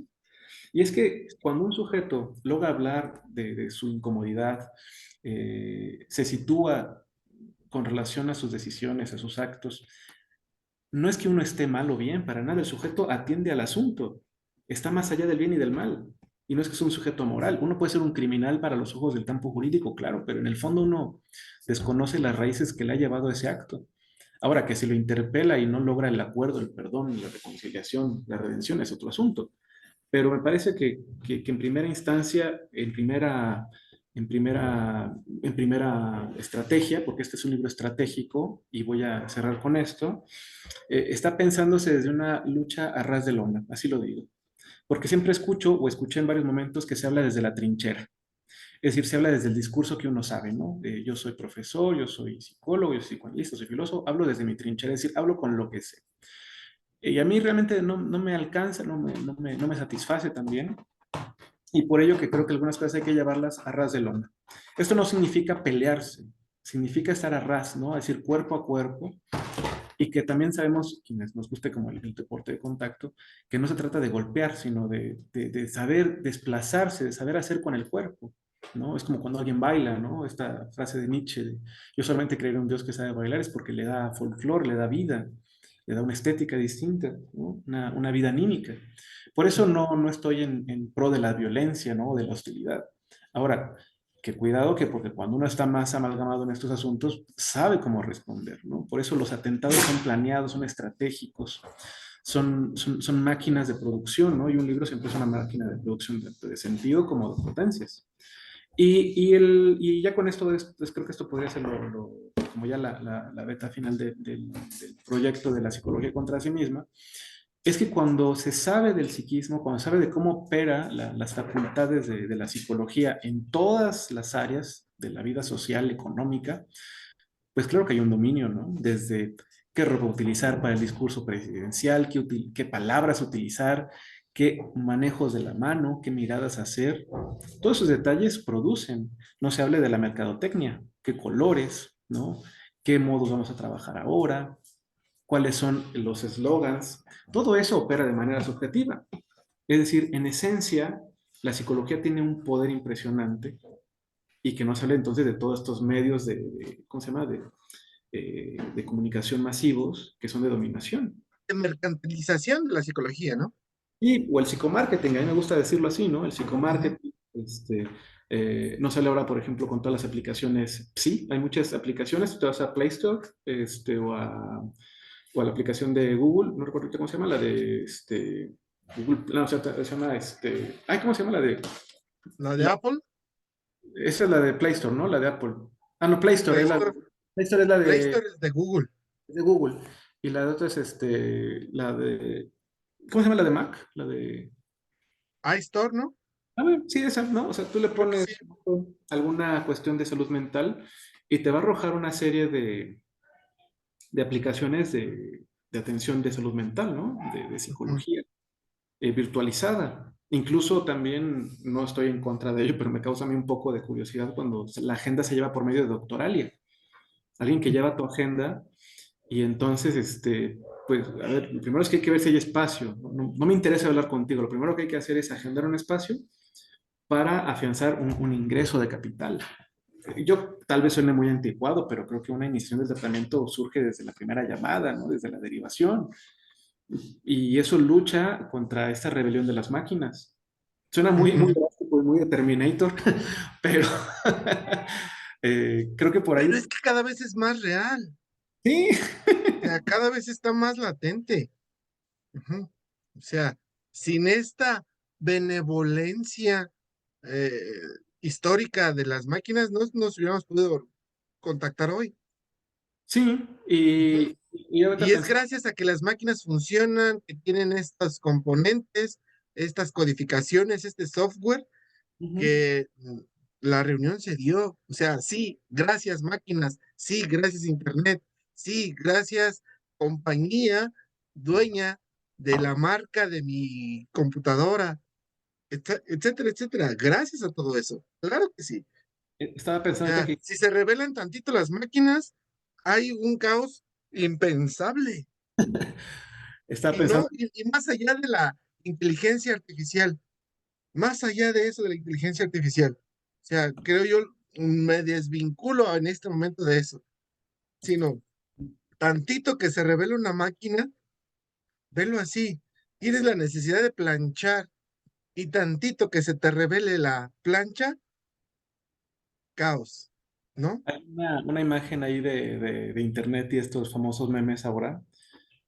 Y es que cuando un sujeto logra hablar de su incomodidad, se sitúa con relación a sus decisiones, a sus actos, no es que uno esté mal o bien, para nada, el sujeto atiende al asunto, está más allá del bien y del mal. Y no es que sea un sujeto moral, uno puede ser un criminal para los ojos del campo jurídico, claro, pero en el fondo uno desconoce las raíces que le ha llevado a ese acto. Ahora, que si lo interpela y no logra el acuerdo, el perdón, la reconciliación, la redención, es otro asunto. Pero me parece que en primera instancia, en primera estrategia, porque este es un libro estratégico y voy a cerrar con esto, está pensándose desde una lucha a ras de lona, así lo digo. Porque siempre escucho o escuché en varios momentos que se habla desde la trinchera. Es decir, se habla desde el discurso que uno sabe, ¿no? Yo soy profesor, yo soy psicólogo, yo soy psicoanalista, soy filósofo, hablo desde mi trinchera, es decir, hablo con lo que sé. Y a mí realmente no me alcanza, no me satisface también, y por ello que creo que algunas cosas hay que llevarlas a ras de lona. Esto no significa pelearse, significa estar a ras, ¿no? Es decir, cuerpo a cuerpo, y que también sabemos, quienes nos guste como el deporte de contacto, que no se trata de golpear, sino de saber desplazarse, de saber hacer con el cuerpo, ¿no? Es como cuando alguien baila, ¿no? Esta frase de Nietzsche, yo solamente creeré en un Dios que sabe bailar es porque le da folclore, le da vida, le da una estética distinta, ¿no? Una vida anímica. Por eso no estoy en pro de la violencia, ¿no? De la hostilidad. Ahora, que cuidado que porque cuando uno está más amalgamado en estos asuntos, sabe cómo responder, ¿no? Por eso los atentados son planeados, son estratégicos, son máquinas de producción, ¿no? Y un libro siempre es una máquina de producción de sentido como de potencias. Y ya con esto, pues creo que esto podría ser como ya la beta final del proyecto de la psicología contra sí misma, es que cuando se sabe del psiquismo, cuando se sabe de cómo opera las facultades de la psicología en todas las áreas de la vida social, económica, pues claro que hay un dominio, ¿no? Desde qué ropa utilizar para el discurso presidencial, qué palabras utilizar, qué manejos de la mano, qué miradas hacer. Todos esos detalles producen. No se hable de la mercadotecnia, qué colores, ¿no? ¿Qué modos vamos a trabajar ahora? ¿Cuáles son los eslogans? Todo eso opera de manera subjetiva. Es decir, en esencia, la psicología tiene un poder impresionante y que nos sale entonces de todos estos medios ¿cómo se llama? De comunicación masivos que son de dominación. De mercantilización de la psicología, ¿no? O el psicomarketing, a mí me gusta decirlo así, ¿no? El Ujú. psicomarketing, no sale ahora, por ejemplo, con todas las aplicaciones. Sí, hay muchas aplicaciones, tú te vas a Play Store, o a la aplicación de Google, no recuerdo cómo se llama, la de Google, no, o sea, se llama ¿cómo se llama la de? La de La- Apple, esa es la de Play Store, ¿no? La de Apple. Ah, no, Play Store Play es la, Store, Play Store es la Play de, Store es de Google. de Google. Y la de otra es la de, ¿cómo se llama la de Mac? La de, iStore, ¿no? a ver, sí, esa, ¿no? O sea, tú le Creo que sí. pones alguna cuestión de salud mental y te va a arrojar una serie de aplicaciones de atención de salud mental, ¿no? De Ujú. psicología. Virtualizada. Incluso también, no estoy en contra de ello, pero me causa a mí un poco de curiosidad cuando la agenda se lleva por medio de Doctoralia. Alguien que lleva tu agenda y entonces, pues, a ver, lo primero es que hay que ver si hay espacio. No me interesa hablar contigo. Lo primero que hay que hacer es agendar un espacio para afianzar un ingreso de capital. Yo tal vez suene muy anticuado, pero creo que una iniciación del tratamiento surge desde la primera llamada, ¿no? Desde la derivación. Y eso lucha contra esta rebelión de las máquinas. Suena muy, muy Ujú. drástico y muy de Terminator, pero, Creo que por Pero ahí, es que cada vez es más real, sí, o sea, cada vez está más latente. Ujú. O sea, sin esta benevolencia eh, histórica de las máquinas, no nos hubiéramos podido contactar hoy. sí, Ujú. y ahorita Y es pensé, gracias a que las máquinas funcionan, que tienen estos componentes, estas codificaciones, este software, ujú, que la reunión se dio. O sea, sí, gracias máquinas, sí, gracias Internet, sí, gracias compañía dueña de la marca de mi computadora, etcétera, etcétera. Gracias a todo eso. Claro que sí. estaba pensando O ahorita sea, que, si se revelan tantito las máquinas, hay un caos impensable. estaba Y no, pensando, y más allá de la inteligencia artificial, más allá de eso de la inteligencia artificial. O sea, creo yo me desvinculo en este momento de eso, sino tantito que se revela una máquina, velo así. Tienes la necesidad de planchar y tantito que se te revele la plancha, caos, ¿no? hay una imagen ahí de internet y estos famosos memes ahora,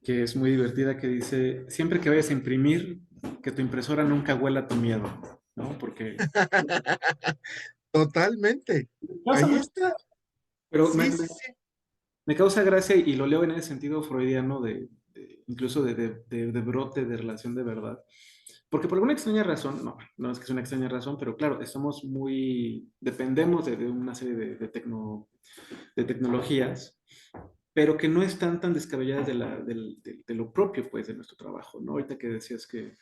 que es muy divertida, que dice, siempre que vayas a imprimir, que tu impresora nunca huela a tu miedo, ¿no? Porque Totalmente. pasa Ahí mucho, está. pero Sí, sí, sí. me causa gracia y lo leo en ese sentido freudiano incluso de brote de relación de verdad. Porque por alguna extraña razón, no es que es una extraña razón, pero claro, estamos dependemos de una serie de tecnologías, pero que no están tan descabelladas de lo propio, pues, de nuestro trabajo, ¿no? Ahorita que decías que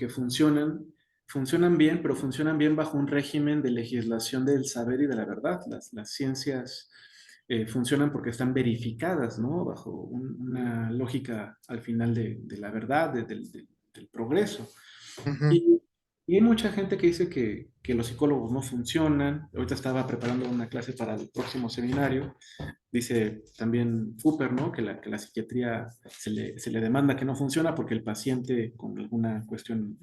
funcionan bien, pero funcionan bien bajo un régimen de legislación del saber y de la verdad. Las ciencias funcionan porque están verificadas, ¿no? Bajo una lógica al final de la verdad, del progreso. Ujú. Y, y hay mucha gente que dice que los psicólogos no funcionan. Ahorita estaba preparando una clase para el próximo seminario. Dice también Cooper, ¿no? Que la psiquiatría se le demanda que no funciona porque el paciente con alguna cuestión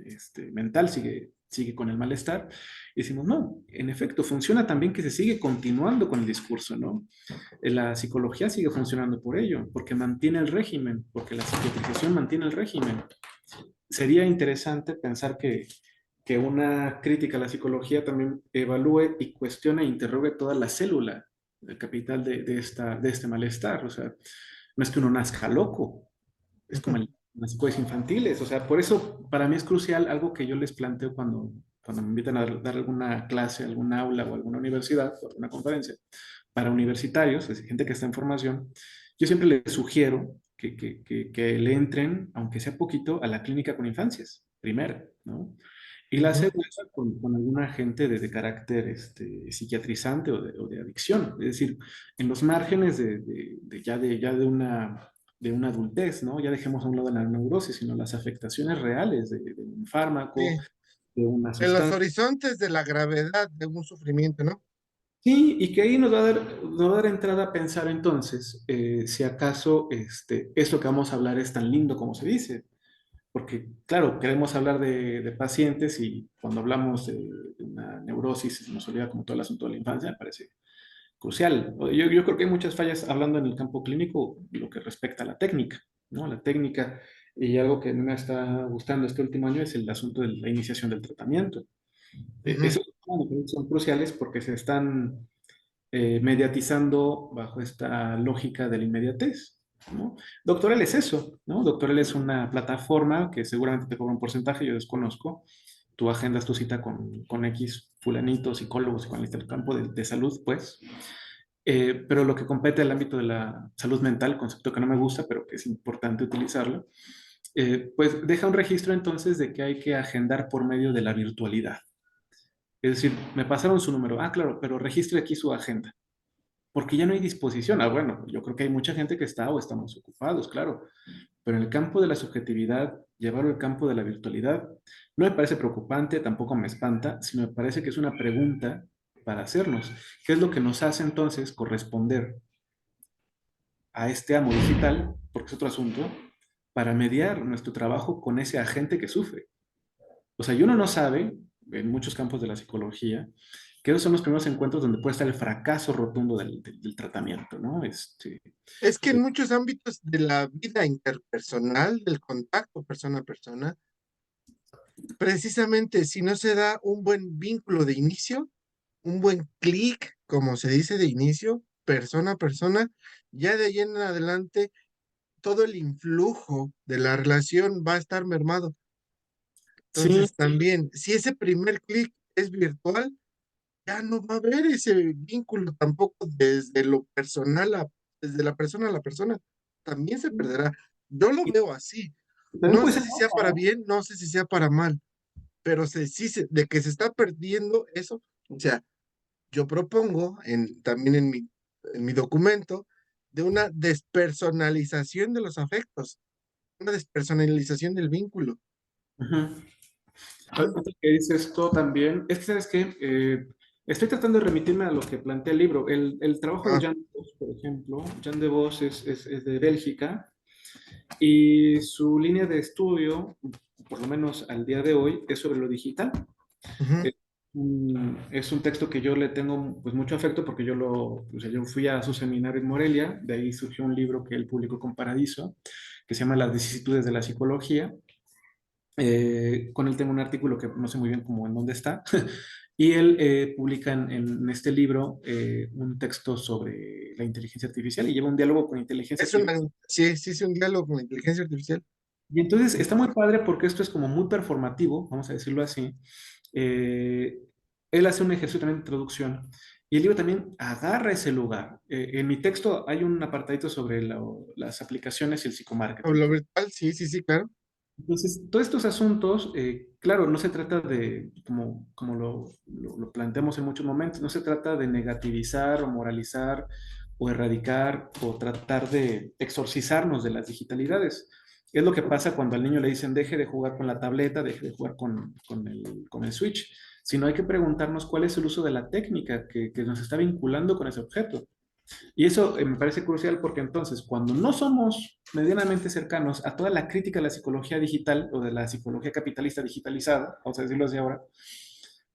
mental sigue con el malestar. Y decimos, no, en efecto, funciona también que se sigue continuando con el discurso, ¿no? La psicología sigue funcionando por ello, porque mantiene el régimen, porque la psiquiatrización mantiene el régimen. Sería interesante pensar que una crítica a la psicología también evalúe y cuestione e interrogue toda la célula, el capital de este malestar. O sea, no es que uno nazca loco, es como las cosas infantiles. O sea, por eso para mí es crucial algo que yo les planteo cuando me invitan a dar alguna clase, alguna aula o alguna universidad o alguna conferencia para universitarios, es decir, gente que está en formación. Yo siempre les sugiero que le entren, aunque sea poquito, a la clínica con infancias, primero, ¿no? Y la Ujú. segunda con algún agente de carácter psiquiatrizante o de adicción, es decir, en los márgenes ya de una adultez, ¿no? Ya dejemos a un lado la neurosis, sino las afectaciones reales de un fármaco, Sí. de una En los sustancia. horizontes de la gravedad de un sufrimiento, ¿no? Sí, y que ahí nos va a dar entrada a pensar entonces si acaso esto que vamos a hablar es tan lindo como se dice. Porque, claro, queremos hablar de pacientes y cuando hablamos de una neurosis se nos olvida como todo el asunto de la infancia, me parece crucial. Yo creo que hay muchas fallas hablando en el campo clínico lo que respecta a la técnica, ¿no? La técnica, y algo que me está gustando este último año es el asunto de la iniciación del tratamiento. Ujú. Esos son cruciales porque se están mediatizando bajo esta lógica de la inmediatez, ¿no? Doctoral es eso, ¿no? Doctoral es una plataforma que seguramente te cobra un porcentaje, yo desconozco. Tú agendas tu cita con X fulanitos, psicólogos, psicoanalistas del campo de salud, pues. Pero lo que compete al ámbito de la salud mental, concepto que no me gusta, pero que es importante utilizarlo, pues deja un registro entonces de que hay que agendar por medio de la virtualidad. Es decir, me pasaron su número. Ah, claro, pero registre aquí su agenda porque ya no hay disposición. Ah, bueno, yo creo que hay mucha gente que está o estamos ocupados, claro, pero en el campo de la subjetividad, llevarlo al campo de la virtualidad, no me parece preocupante, tampoco me espanta, sino me parece que es una pregunta para hacernos. ¿Qué es lo que nos hace entonces corresponder a este amo digital, porque es otro asunto, para mediar nuestro trabajo con ese agente que sufre? O sea, y uno no sabe, en muchos campos de la psicología, que esos son los primeros encuentros donde puede estar el fracaso rotundo del tratamiento, ¿no? Es que en muchos ámbitos de la vida interpersonal, del contacto persona a persona, precisamente si no se da un buen vínculo de inicio, un buen clic, como se dice de inicio, persona a persona, ya de ahí en adelante todo el influjo de la relación va a estar mermado. Sí, Entonces también, si ese primer clic es virtual, ya no va a haber ese vínculo tampoco desde lo personal, desde la persona a la persona. También se perderá. Yo lo y veo así. también No puede sé ser si sea para ojo, bien, no sé si sea para mal, pero de que se está perdiendo eso. O sea, yo propongo también en mi documento de una despersonalización de los afectos, una despersonalización del vínculo. ¿no? Ujú. Ujú. Ahorita que dices esto también, es que, ¿sabes qué? Estoy tratando de remitirme a lo que plantea el libro. El trabajo de Ah, Jan de Vos, por ejemplo, Jan de Vos es de Bélgica y su línea de estudio, por lo menos al día de hoy, es sobre lo digital. ujú, Es un texto que yo le tengo pues mucho afecto porque o sea, yo fui a su seminario en Morelia, de ahí surgió un libro que él publicó con Paradiso, que se llama Las vicisitudes de la psicología. Con él tengo un artículo que no sé muy bien cómo en dónde está, y él publica en este libro un texto sobre la inteligencia artificial y lleva un diálogo con inteligencia artificial. sí, sí, es un diálogo con la inteligencia artificial. Y entonces está muy padre porque esto es como muy performativo, vamos a decirlo así. Eh, Él hace un ejercicio también de introducción y el libro también agarra ese lugar. En mi texto hay un apartadito sobre las aplicaciones y el O psicomarketing. lo virtual, sí, sí, sí, claro. Entonces, todos estos asuntos, claro, no se trata de, como lo planteamos en muchos momentos, no se trata de negativizar o moralizar o erradicar o tratar de exorcizarnos de las digitalidades. Es lo que pasa cuando al niño le dicen deje de jugar con la tableta, deje de jugar con el Switch, sino hay que preguntarnos cuál es el uso de la técnica que nos está vinculando con ese objeto. Y eso me parece crucial porque entonces, cuando no somos medianamente cercanos a toda la crítica de la psicología digital o de la psicología capitalista digitalizada, vamos a decirlo así ahora,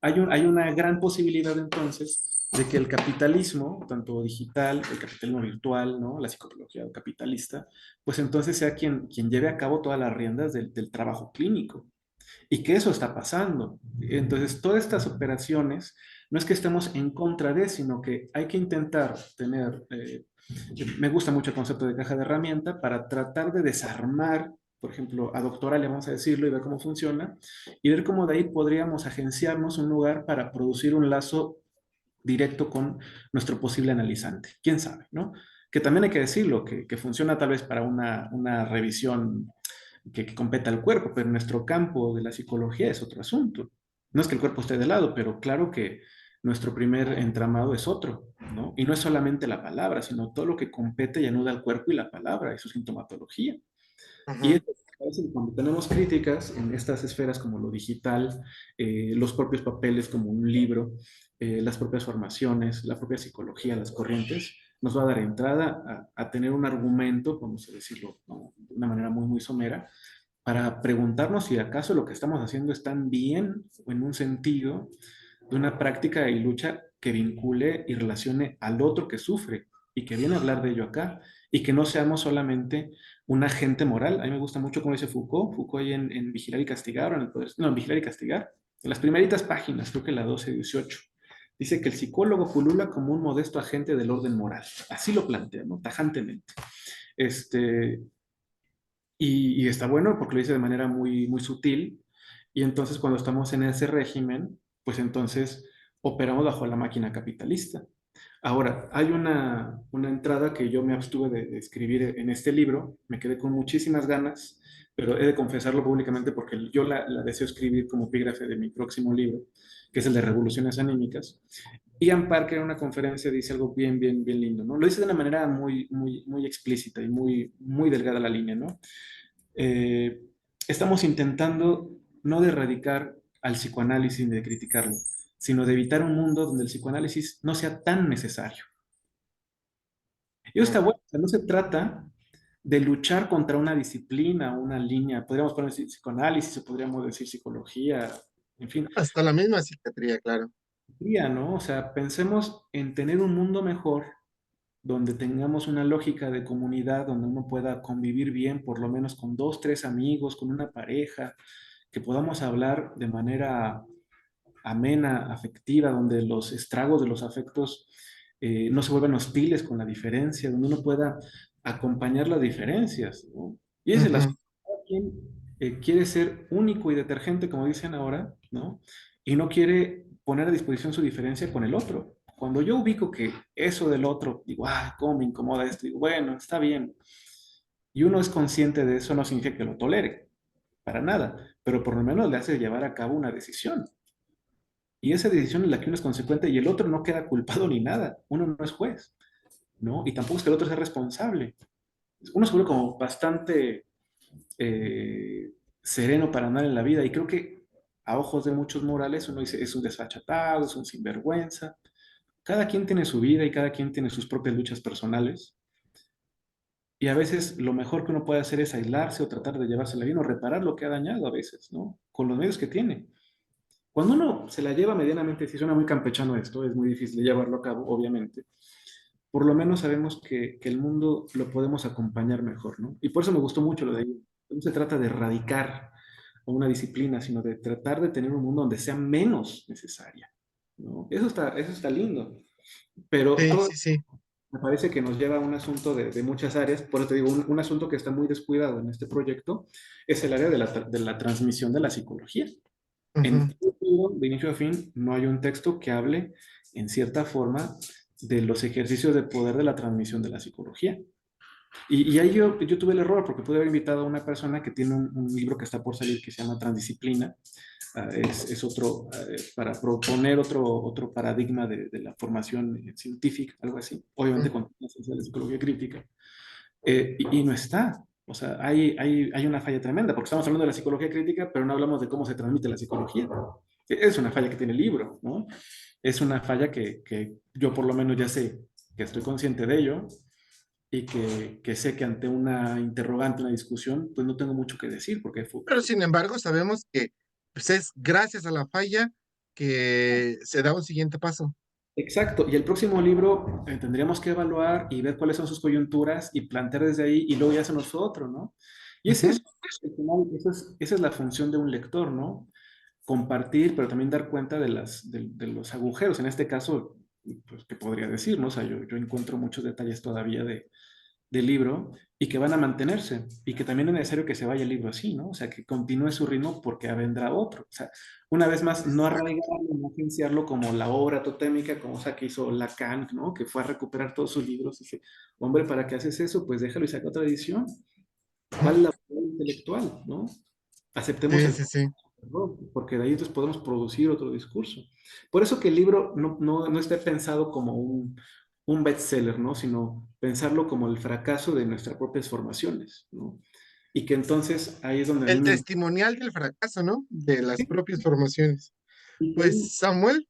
hay una gran posibilidad entonces de que el capitalismo, tanto digital, el capitalismo virtual, ¿no? La psicología capitalista, pues entonces sea quien lleve a cabo todas las riendas del trabajo clínico y que eso está pasando. Entonces, todas estas operaciones no es que estemos en contra de, sino que hay que intentar tener, me gusta mucho el concepto de caja de herramienta para tratar de desarmar, por ejemplo, a Doctoralia, vamos a decirlo, y ver cómo funciona, y ver cómo de ahí podríamos agenciarnos un lugar para producir un lazo directo con nuestro posible analizante. ¿Quién sabe, no? Que también hay que decirlo, que funciona tal vez para una revisión que compete al cuerpo, pero nuestro campo de la psicología es otro asunto. No es que el cuerpo esté de lado, pero claro que nuestro primer entramado es otro, ¿no? Y no es solamente la palabra, sino todo lo que compete y anuda al cuerpo y la palabra y su sintomatología. Y Ajá, es parece que cuando tenemos críticas en estas esferas como lo digital, los propios papeles como un libro, las propias formaciones, la propia psicología, las corrientes, nos va a dar entrada a tener un argumento, vamos a decirlo, ¿no? De una manera muy, muy somera, para preguntarnos si acaso lo que estamos haciendo es tan bien o en un sentido de una práctica y lucha que vincule y relacione al otro que sufre y que viene a hablar de ello acá y que no seamos solamente un agente moral. A mí me gusta mucho como dice Foucault ahí en Vigilar y Castigar, o en el poder, no, en Vigilar y Castigar, en las primeritas páginas, creo que la 12-18, dice que el psicólogo pulula como un modesto agente del orden moral. Así lo plantea, ¿no? Tajantemente. Este, y está bueno porque lo dice de manera muy, muy sutil. Y entonces cuando estamos en ese régimen, pues entonces operamos bajo la máquina capitalista. Ahora, hay una entrada que yo me abstuve de escribir en este libro, me quedé con muchísimas ganas, pero he de confesarlo públicamente porque yo la deseo escribir como epígrafe de mi próximo libro, que es el de Revoluciones Anímicas. Ian Parker en una conferencia dice algo bien, bien, bien lindo, ¿no? Lo dice de una manera muy, muy, muy explícita y muy, muy delgada la línea, ¿no? eh, Estamos intentando no de erradicar al psicoanálisis ni de criticarlo, sino de evitar un mundo donde el psicoanálisis no sea tan necesario. Y eso ajá. está bueno, o sea, no se trata de luchar contra una disciplina, una línea, podríamos poner psicoanálisis o podríamos decir psicología, en fin, Hasta la misma psiquiatría, claro. utopía, ¿no? O sea, pensemos en tener un mundo mejor donde tengamos una lógica de comunidad, donde uno pueda convivir bien, por lo menos con dos, tres amigos, con una pareja, que podamos hablar de manera amena, afectiva, donde los estragos de los afectos no se vuelvan hostiles con la diferencia, donde uno pueda acompañar las diferencias, ¿no? Y esa es la Ujú, cada quien quiere ser único y detergente, como dicen ahora, ¿no? Y no quiere poner a disposición su diferencia con el otro. Cuando yo ubico que eso del otro, digo, ah, cómo me incomoda esto, digo, bueno, está bien. Y uno es consciente de eso, no significa que lo tolere, para nada, pero por lo menos le hace llevar a cabo una decisión. Y esa decisión en la que uno es consecuente y el otro no queda culpado ni nada. Uno no es juez, ¿no? Y tampoco es que el otro sea responsable. Uno se vuelve como bastante eh, sereno para andar en la vida. Y creo que a ojos de muchos morales uno dice, es un desfachatado, es un sinvergüenza. Cada quien tiene su vida y cada quien tiene sus propias luchas personales. Y a veces lo mejor que uno puede hacer es aislarse o tratar de llevársela bien o reparar lo que ha dañado a veces, ¿no? Con los medios que tiene. Cuando uno se la lleva medianamente, si suena muy campechano esto, es muy difícil de llevarlo a cabo, obviamente. Por lo menos sabemos que el mundo lo podemos acompañar mejor, ¿no? Y por eso me gustó mucho lo de ahí. No se trata de erradicar una disciplina, sino de tratar de tener un mundo donde sea menos necesaria, ¿no? Eso está lindo. Pero sí, todo sí, sí. me parece que nos lleva a un asunto de muchas áreas. Por eso te digo, un asunto que está muy descuidado en este proyecto es el área de la transmisión de la psicología. En Ujú. todo el libro, de inicio a fin, no hay un texto que hable, en cierta forma, de los ejercicios de poder de la transmisión de la psicología. Y ahí yo tuve el error porque pude haber invitado a una persona que tiene un libro que está por salir que se llama Transdisciplina. Es otro, para proponer otro paradigma de la formación científica, algo así, obviamente Mm. con la ciencia de la psicología crítica. Y no está. O sea, hay una falla tremenda, porque estamos hablando de la psicología crítica, pero no hablamos de cómo se transmite la psicología. Es una falla que tiene el libro, ¿no? Es una falla que yo por lo menos ya sé que estoy consciente de ello y que sé que ante una interrogante, una discusión, pues no tengo mucho que decir, porque Pero sin embargo, sabemos que pues, es gracias a la falla que se da un siguiente paso. exacto, y el próximo libro tendríamos que evaluar y ver cuáles son sus coyunturas y plantear desde ahí y luego ya se nos otro, ¿no? Y ese Ujú. es, al final, esa es la función de un lector, ¿no? Compartir, pero también dar cuenta de los agujeros. En este caso, pues, ¿qué podría decir, no? O sea, yo encuentro muchos detalles todavía del libro y que van a mantenerse y que también es necesario que se vaya el libro así, ¿no? O sea, que continúe su ritmo porque vendrá otro. O sea, una vez más, no Exacto. arraigarlo, no agenciarlo como la obra totémica, como esa que hizo Lacan, ¿no? Que fue a recuperar todos sus libros y dice, hombre, ¿para qué haces eso? Pues déjalo y saca otra edición. Ujú. ¿Cuál es la obra intelectual, no? Aceptemos Sí, el sí, sí. error, porque de ahí entonces podemos producir otro discurso. Por eso que el libro no esté pensado como un bestseller, ¿no? Sino pensarlo como el fracaso de nuestras propias formaciones, ¿no? Y que entonces ahí es donde a mí El me... testimonial del fracaso, ¿no? De las Sí, propias formaciones. y que ahí, Pues, Samuel,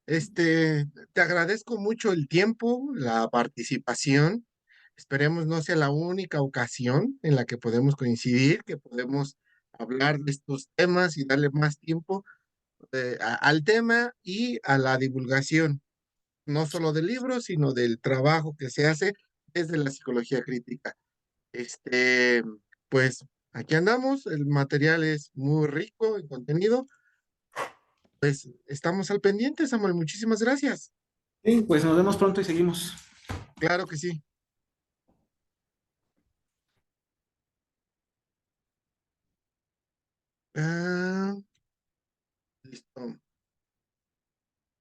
te agradezco mucho el tiempo, la participación. Esperemos no sea la única ocasión en la que podemos coincidir, que podemos hablar de estos temas y darle más tiempo al tema y a la divulgación, no solo del libro, sino del trabajo que se hace desde la psicología crítica. Este, pues aquí andamos, el material es muy rico en contenido. Pues estamos al pendiente, Samuel. Muchísimas gracias. sí, pues nos vemos pronto y seguimos. Claro que sí. Ah, listo.